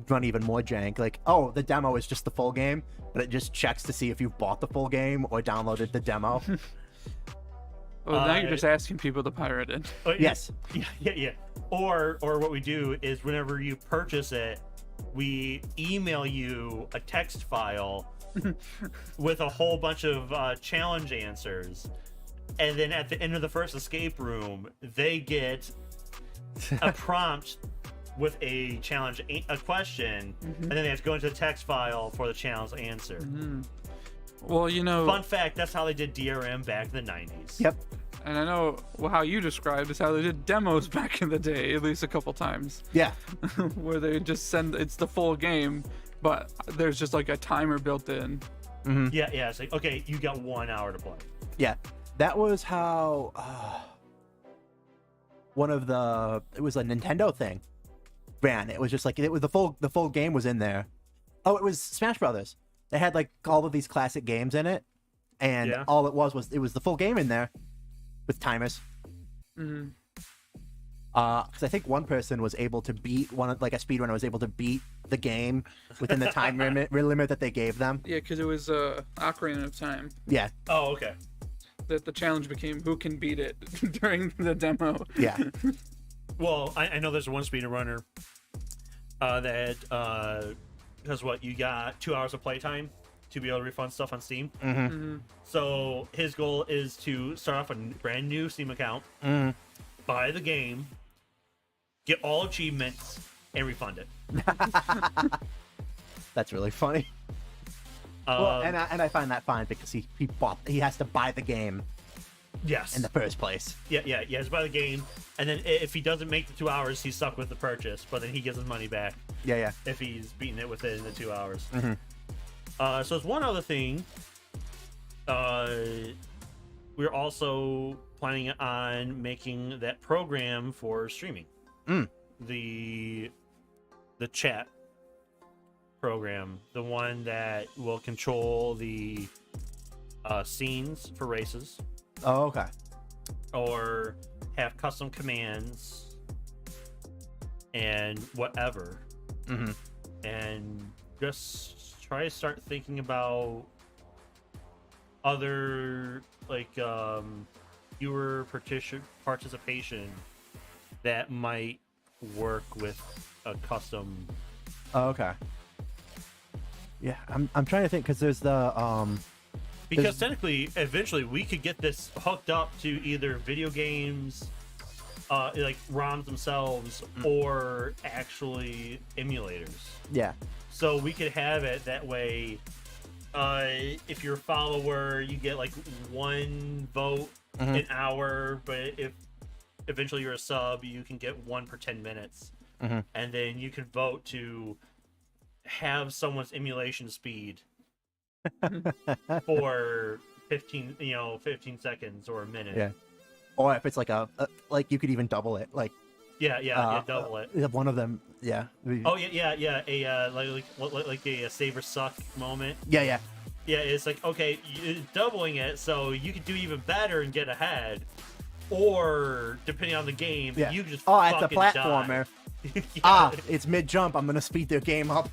run even more jank. Like, oh, the demo is just the full game, but it just checks to see if you've bought the full game or downloaded the demo. Well, now you're just asking people to pirate it. Yes. Yeah. Or what we do is whenever you purchase it, we email you a text file with a whole bunch of challenge answers, and then at the end of the first escape room, they get a prompt with a challenge, a question, and then they have to go into the text file for the challenge answer. Well, Fun fact: that's how they did DRM back in the 90s. Yep. and I know how you described is how they did demos back in the day, at least a couple times, Yeah. where they just it's the full game, but there's just like a timer built in. Yeah. It's like, okay, you got 1 hour to play. Yeah. That was how it was a Nintendo thing ran. It was just like it was the full game was in there. Oh, it was Smash Brothers. They had like all of these classic games in it, and all it was the full game in there with timers. Because I think one person was able to beat a speedrunner was able to beat the game within the time limit that they gave them. Yeah, because it was Ocarina of Time. Yeah. Oh, okay. That the challenge became who can beat it during the demo. Yeah. Well, I know there's one speedrunner that because you got 2 hours of playtime. to be able to refund stuff on Steam. Mm-hmm. So his goal is to start off a brand new Steam account, buy the game, get all achievements, and refund it. That's really funny. Well, and I find that fine because he has to buy the game yes in the first place. Yeah, he has to buy the game, and then if he doesn't make the 2 hours, he's stuck with the purchase, but then he gets his money back Yeah. if he's beaten it within the 2 hours. Mhm. So there's one other thing. We're also planning on making that program for streaming. The chat program, the one that will control the scenes for races, Oh, okay. or have custom commands and whatever, and just try to start thinking about other viewer participation that might work with a custom. Oh, okay. Yeah, I'm trying to think because there's the Because technically, eventually, we could get this hooked up to either video games, like ROMs themselves, or actually emulators. yeah. So we could have it that way. If you're a follower, you get like 1 vote an hour, but if eventually you're a sub, you can get 1 per 10 minutes. And then you can vote to have someone's emulation speed for 15 seconds or a minute. Yeah. Or if it's like like you could even double it, like double it. one of them. Yeah. Oh yeah. Like a save or suck moment. Yeah. It's like, okay, you're doubling it so you can do even better and get ahead, or depending on the game, you just it's a fucking platformer. die. It's mid jump. I'm gonna speed their game up.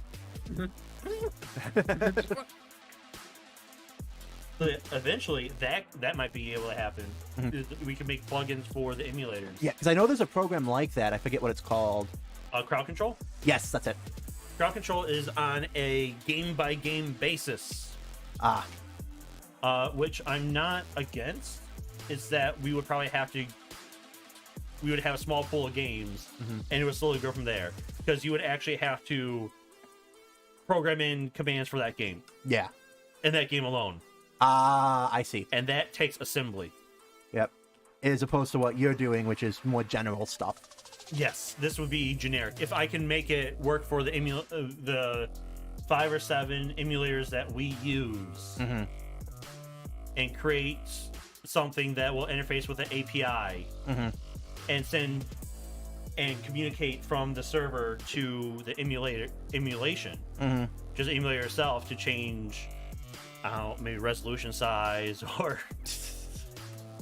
Eventually, that might be able to happen. We can make plugins for the emulators. Yeah, because I know there's a program like that. I forget what it's called. Crowd control. Yes, that's it. Crowd control is on a game by game basis. Which I'm not against. Is that we would probably have a small pool of games, and it would slowly grow from there. Because you would actually have to program in commands for that game. Yeah. In that game alone. I see. And that takes assembly. Yep. As opposed to what you're doing, which is more general stuff. Yes, this would be generic. If I can make it work for the 5 or 7 emulators that we use, and create something that will interface with the API, and send and communicate from the server to the emulation, just the emulator itself to change, maybe resolution size or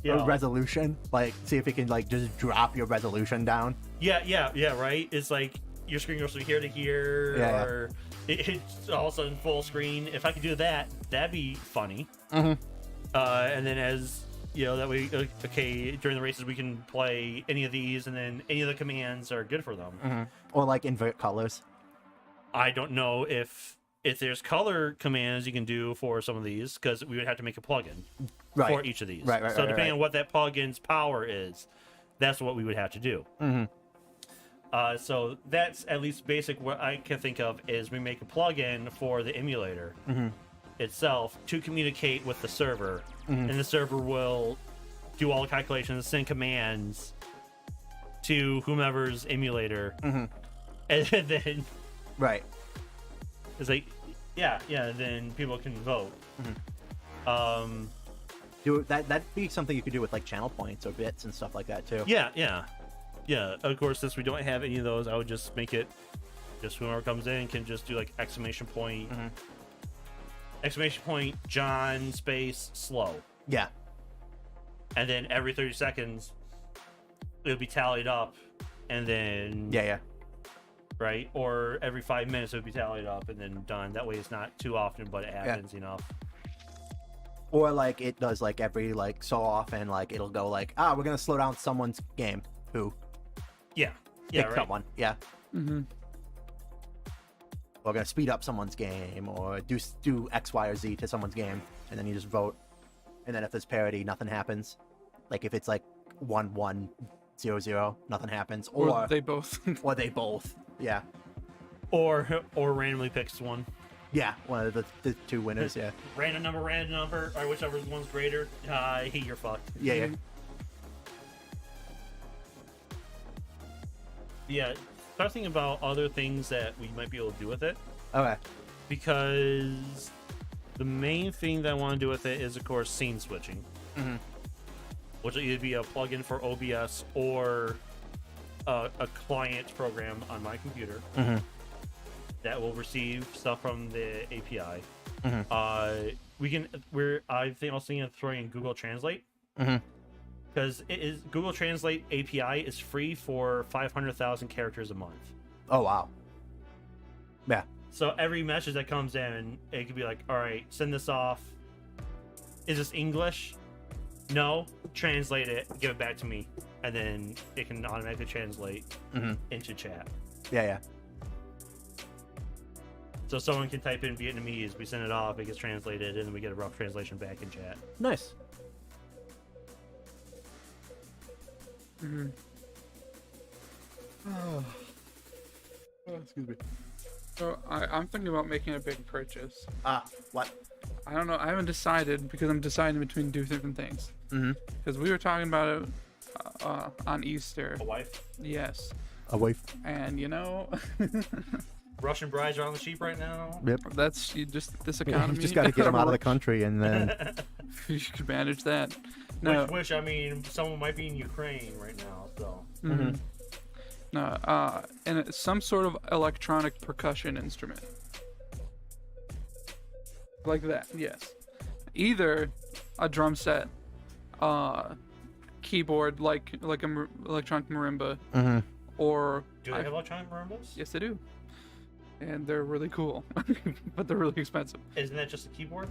resolution, like see if it can like just drop your resolution down. Yeah, right. It's like your screen goes from here to here, or it's all of a sudden full screen. If I could do that, that'd be funny. And then as that way, okay, during the races we can play any of these, and then any of the commands are good for them. Or like invert colors. I don't know if there's color commands you can do for some of these, because we would have to make a plugin for each of these. Right. So depending on what that plugin's power is, that's what we would have to do. So that's at least basic what I can think of is we make a plugin for the emulator itself to communicate with the server, and the server will do all the calculations, send commands to whomever's emulator, and then it's like then people can vote. That'd be something you could do with like channel points or bits and stuff like that too. Yeah, of course, since we don't have any of those, I would just make it just whoever comes in can just do like exclamation point John space slow. Yeah. And then every 30 seconds it'll be tallied up, and then right, or every 5 minutes it would be tallied up and then done. That way it's not too often, but it happens enough. Or like it does like every like so often, like it'll go like, we're gonna slow down someone's game. Who? Yeah, Pick right. someone. Yeah. we're gonna speed up someone's game, or do X, Y, or Z to someone's game, and then you just vote. And then if there's parity, nothing happens. Like if it's like 1-1-0-0, nothing happens. Or they both. or they both. Yeah. Or randomly picks one. Yeah, one of the two winners. Yeah. Random number, or whichever one's greater. You're fucked. Yeah. Yeah. Start thinking about other things that we might be able to do with it. Okay. Because the main thing that I want to do with it is, of course, scene switching. Mm-hmm. Which will either be a plugin for OBS or a client program on my computer Mm-hmm. that will receive stuff from the API. Mm-hmm. I think also thinking of throwing in Google Translate. Mm-hmm. Because Google Translate API is free for 500,000 characters a month. Oh wow. Yeah. So every message that comes in, it could be like, all right, send this off. Is this English? No. Translate it, give it back to me, and then it can automatically translate into chat. Yeah. So someone can type in Vietnamese, we send it off, it gets translated, and then we get a rough translation back in chat. Nice. Mm-hmm. Excuse me. So I'm thinking about making a big purchase. What? I don't know. I haven't decided because I'm deciding between two different things. Mm-hmm. Because we were talking about it on Easter. A wife? Yes. A wife. And Russian brides are on the sheep right now. Yep. that's this economy. You just got to get them out of the country, and then You could manage that. No. Which I mean, someone might be in Ukraine right now, so. Mm-hmm. No. And it's some sort of electronic percussion instrument. Like that. Yes. Either a drum set, keyboard like electronic marimba, or Do they have electronic marimbas? Yes, they do. And they're really cool, but they're really expensive. Isn't that just a keyboard?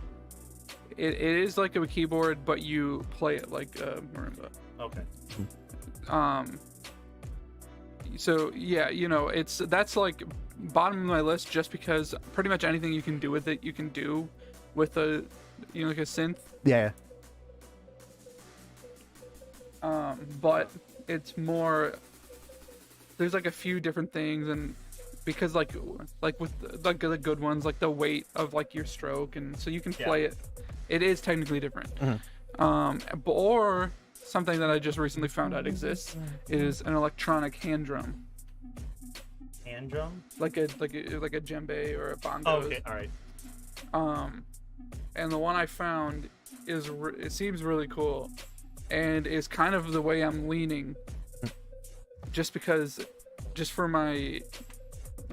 It is like a keyboard, but you play it like a marimba. Okay. So yeah, that's like bottom of my list, just because pretty much anything you can do with it, you can do with like a synth. yeah. But it's more. There's like a few different things, and because like with like the good ones, like the weight of like your stroke, and so you can play it. It is technically different. Or something that I just recently found out exists is an electronic hand drum. Hand drum? Like a djembe or a bongo. Oh, okay, all right. And the one I found it seems really cool, and is kind of the way I'm leaning, just for my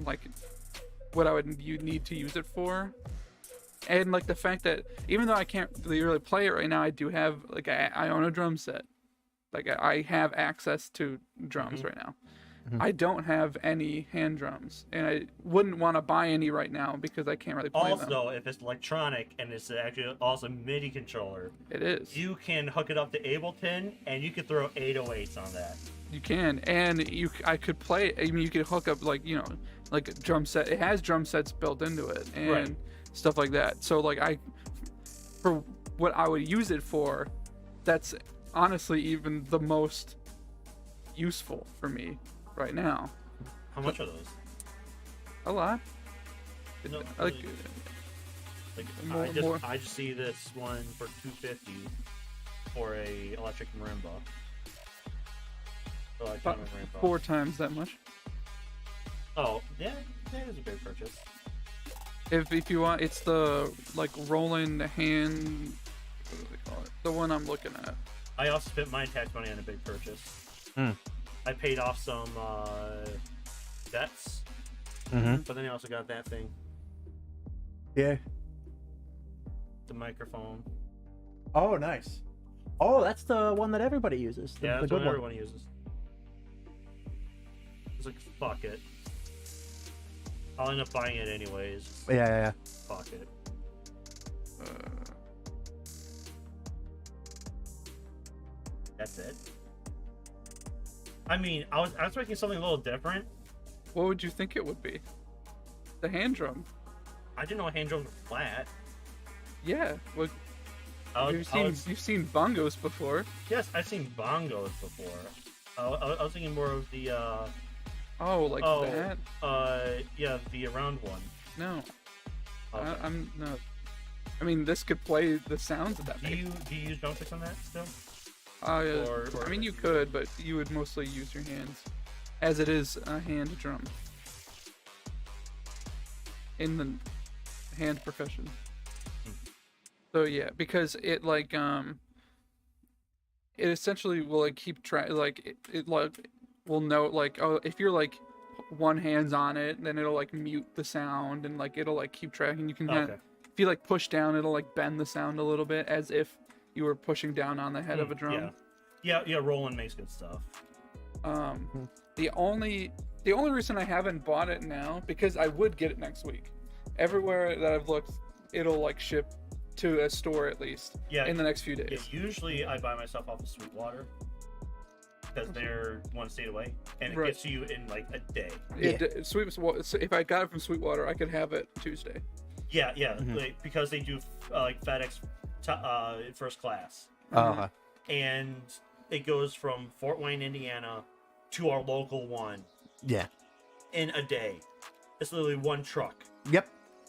like what I would need to use it for. And like the fact that even though I can't really play it right now, I do have I own a drum set. Like I have access to drums right now. I don't have any hand drums, and I wouldn't want to buy any right now because I can't really play them. Also, if it's electronic and it's actually also MIDI controller, it is. You can hook it up to Ableton, and you can throw 808s on that. You can, and I could play. I mean, you could hook up like a drum set. It has drum sets built into it, and stuff like that. So for what I would use it for, that's honestly even the most useful for me right now. How much are those? A lot. No, Like, really, I just see this one for $250 for a electric marimba. About 4 times that much. Oh yeah, that is a big purchase. If you want, it's the Roland hand. What do they call it? The one I'm looking at. I also spent my tax money on a big purchase. I paid off some debts, but then I also got that thing, Yeah. the microphone. Oh, nice. Oh, that's the one that everybody uses. Yeah, the that's good what one. everyone uses. I was like, fuck it. I'll end up buying it anyways. Yeah. Fuck it. That's it. I mean, I was expecting something a little different. What would you think it would be? The hand drum. I didn't know a hand drum was flat. Yeah. Well, you've seen bongos before. Yes, I've seen bongos before. I was thinking more of the that? yeah, the round one. No. Okay. I'm not. I mean, this could play the sounds of that. Do you use drumsticks on that still? I mean, you could, but you would mostly use your hands, as it is a hand drum in the hand percussion. So yeah, because it like it essentially will like keep track, like it like will note like, oh, if you're like one hand's on it, then it'll like mute the sound, and like it'll like keep track, and you can Okay. if you like push down, it'll like bend the sound a little bit as if you were pushing down on the head of a drum. Yeah. Roland makes good stuff. The only reason I haven't bought it now, because I would get it next week. Everywhere that I've looked, it'll like ship to a store at least in the next few days. Usually I buy myself off of Sweetwater because they're one state away, and it gets to you in like a day. So if I got it from Sweetwater, I could have it Tuesday. Yeah, like, because they do like FedEx first class. And it goes from Fort Wayne, Indiana, to our local one. Yeah. In a day. It's literally one truck. Yep.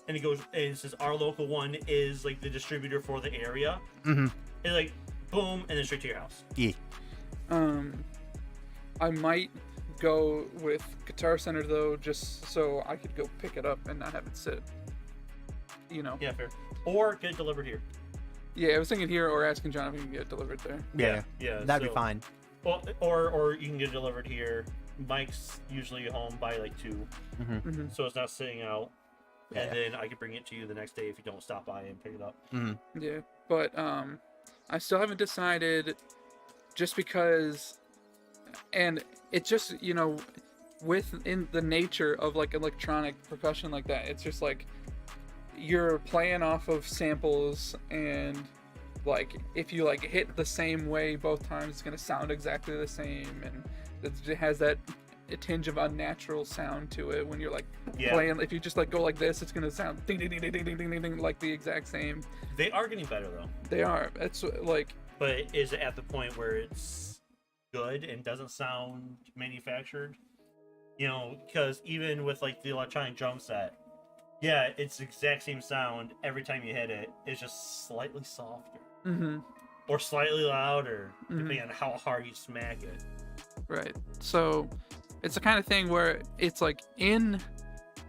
And it says our local one is like the distributor for the area. Mm-hmm. And like boom, and then straight to your house. Yeah. I might go with Guitar Center though, just so I could go pick it up and not have it sit. You know. Yeah, fair. Or get it delivered here. Yeah, I was thinking here, or asking John if he can get it delivered there. Yeah. That'd be fine. Well, or you can get it delivered here. Mike's usually home by like 2, so it's not sitting out. And then I can bring it to you the next day if you don't stop by and pick it up. Yeah, but I still haven't decided, just because, and it's just, you know, within the nature of like electronic percussion like that, it's just like you're playing off of samples, and like if you like hit the same way both times, it's gonna sound exactly the same, and it has that a tinge of unnatural sound to it when you're like playing. If you just like go like this, it's gonna sound ding ding ding ding ding ding ding ding like the exact same. They are getting better though. They are. It's like. But is it at the point where it's good and doesn't sound manufactured? You know, because even with like the electronic drum set, it's the exact same sound every time you hit it. It's just slightly softer or slightly louder, depending on how hard you smack it. Right. So it's the kind of thing where it's like in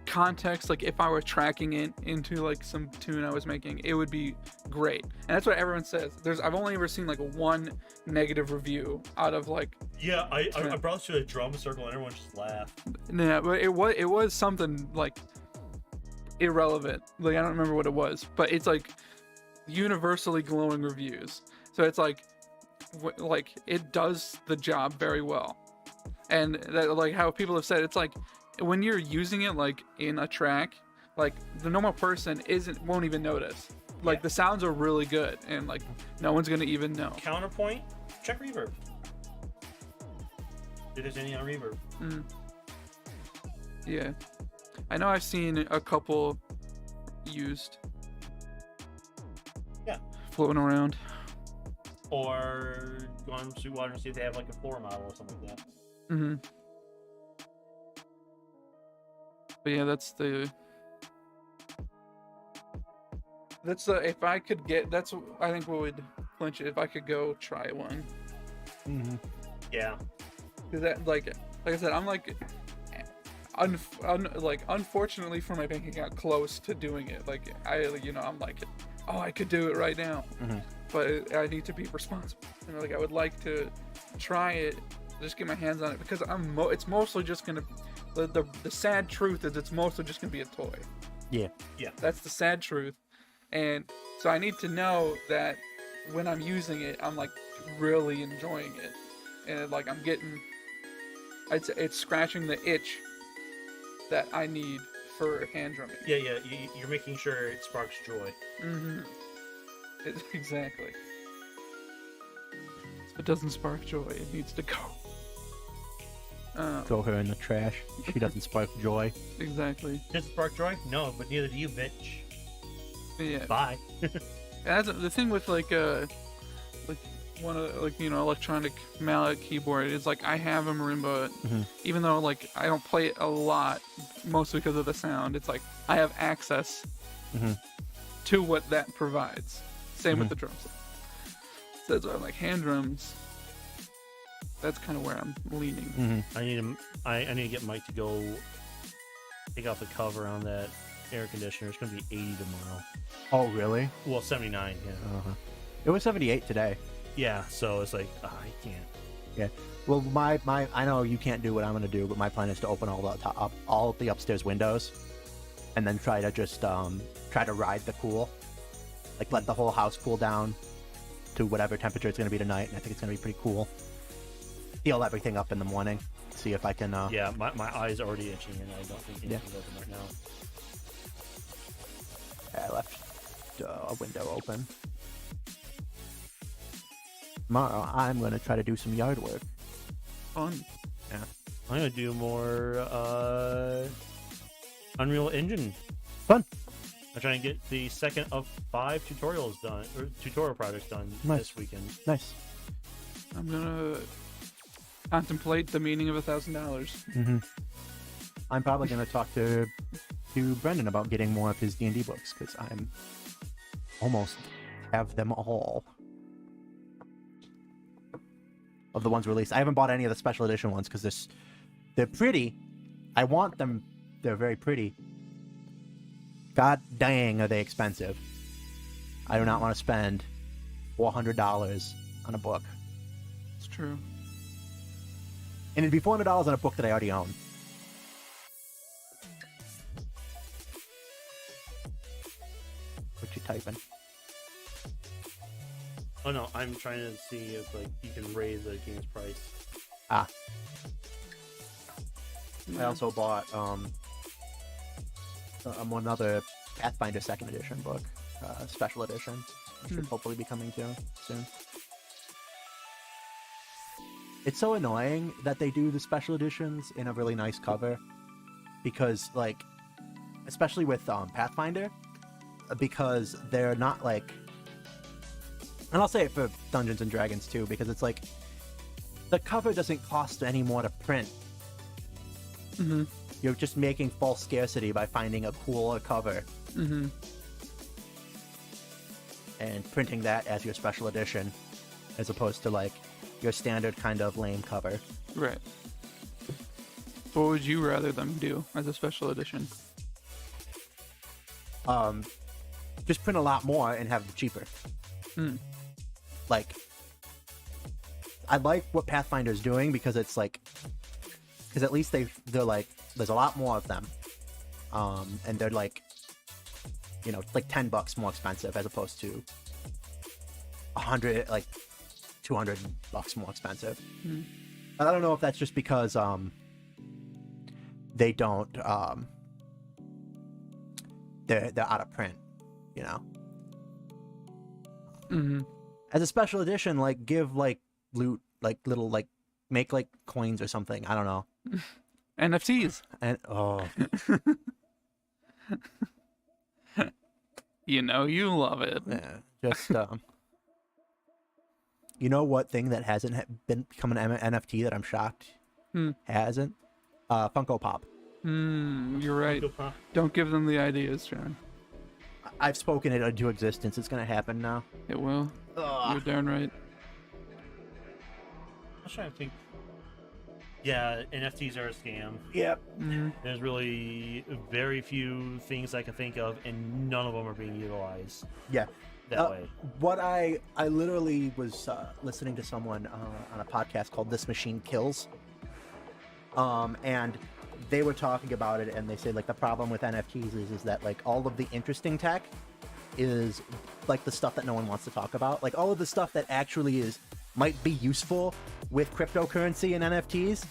context, like if I were tracking it into like some tune I was making, it would be great. And that's what everyone says. I've only ever seen like one negative review out of like. Yeah, I brought it to a drum circle and everyone just laughed. Yeah, but it was something like irrelevant. Like I don't remember what it was, but it's like universally glowing reviews. So it's like it does the job very well. And that, like how people have said, it's like when you're using it like in a track, like the normal person won't even notice. Like the sounds are really good, and like no one's gonna even know. Counterpoint, check reverb. If there's any on reverb. Yeah, I know I've seen a couple used. Yeah. Floating around. Or go on Sweetwater and see if they have like a floor model or something like that. But yeah, if I could get, that's I think what would clinch it, if I could go try one. Yeah. Cause that like I said, I'm like unfortunately for my bank account, close to doing it. Like I'm like, oh, I could do it right now, but I need to be responsible. And like I would like to try it, just get my hands on it, because it's mostly just gonna. The sad truth is it's mostly just gonna be a toy. Yeah. That's the sad truth, and so I need to know that when I'm using it, I'm like really enjoying it, and like I'm getting. It's scratching the itch that I need for hand drumming. Yeah. You're making sure it sparks joy. Exactly. If it doesn't spark joy, it needs to go. Throw her in the trash. She doesn't spark joy. Exactly. Does it spark joy? No, but neither do you, bitch. Yeah. Bye. As the thing with like one of electronic mallet keyboard is like I have a marimba, even though like I don't play it a lot, mostly because of the sound. It's like I have access to what that provides. Same with the drum set. So that's why I'm like hand drums. That's kind of where I'm leaning. I need to get Mike to go take off the cover on that air conditioner. It's gonna be 80 tomorrow. Oh, really? Well, 79. Yeah. It was 78 today. Yeah. So it's like I can't. Yeah. Well, my I know you can't do what I'm gonna do, but my plan is to open all of the upstairs windows, and then try to just try to ride the cool, like let the whole house cool down to whatever temperature it's gonna be tonight. And I think it's gonna be pretty cool. Heal everything up in the morning. See if I can. Yeah, my eyes are already itching, and I don't think anything's open right now. I left a window open. Tomorrow, I'm gonna try to do some yard work. Fun. Yeah. I'm gonna do more Unreal Engine. Fun. I'm trying to get the second of 5 tutorials done, or tutorial projects done this weekend. Nice. I'm gonna contemplate the meaning of $1,000. I'm probably gonna talk to Brendan about getting more of his D&D books because I'm almost have them all of the ones released. I haven't bought any of the special edition ones because they're pretty. I want them. They're very pretty. God dang, are they expensive? I do not want to spend $400 on a book. It's true. And it'd be $400 on a book that I already own. What you typing? Oh no, I'm trying to see if like you can raise the game's price. I also bought another Pathfinder 2nd edition book, special edition. Which should hopefully be coming soon. It's so annoying that they do the special editions in a really nice cover, because like, especially with Pathfinder, because they're not like, and I'll say it for Dungeons and Dragons too, because it's like the cover doesn't cost any more to print. You're just making false scarcity by finding a cooler cover and printing that as your special edition, as opposed to like your standard kind of lame cover. Right. What would you rather them do as a special edition? Just print a lot more and have it cheaper. Like, I like what Pathfinder's doing because it's like, because at least they're like, there's a lot more of them, and they're like, you know, like $10 more expensive as opposed to 100, like $200 more expensive. I don't know if that's just because they don't they're out of print, you know. As a special edition, like give like loot, like little like make like coins or something. I don't know. NFTs. And You know you love it. yeah, just you know what thing that hasn't been become an NFT that I'm shocked hasn't? Funko Pop. You're right. Don't give them the ideas, John. I've spoken it into existence. It's gonna happen now. It will. You're darn right. I'm trying to think. Yeah, NFTs are a scam. Yep. There's really very few things I can think of, and none of them are being utilized Yeah. that way. What I literally was listening to someone on a podcast called This Machine Kills, and they were talking about it, and they say like the problem with NFTs is that like all of the interesting tech is like the stuff that no one wants to talk about. Like all of the stuff that actually might be useful with cryptocurrency and NFTs.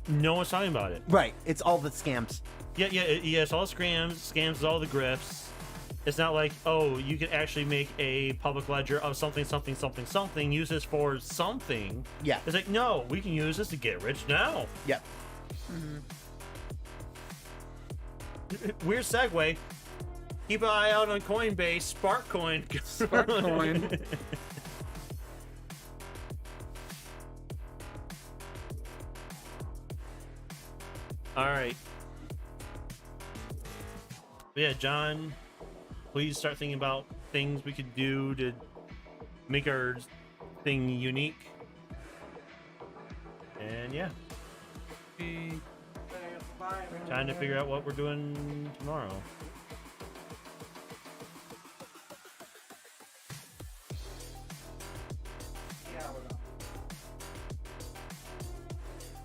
No one's talking about it. Right. It's all the scams. Yeah, it's all scams. Scams is all the grifts. It's not like, oh, you can actually make a public ledger of something, something, something, something. Use this for something. Yeah. It's like, no, we can use this to get rich now. Yep. Weird segue. Keep an eye out on Coinbase. Spark Coin. Spark coin. All right. Yeah, John, please start thinking about things we could do to make our thing unique. And yeah, Be- time to figure out what we're doing tomorrow.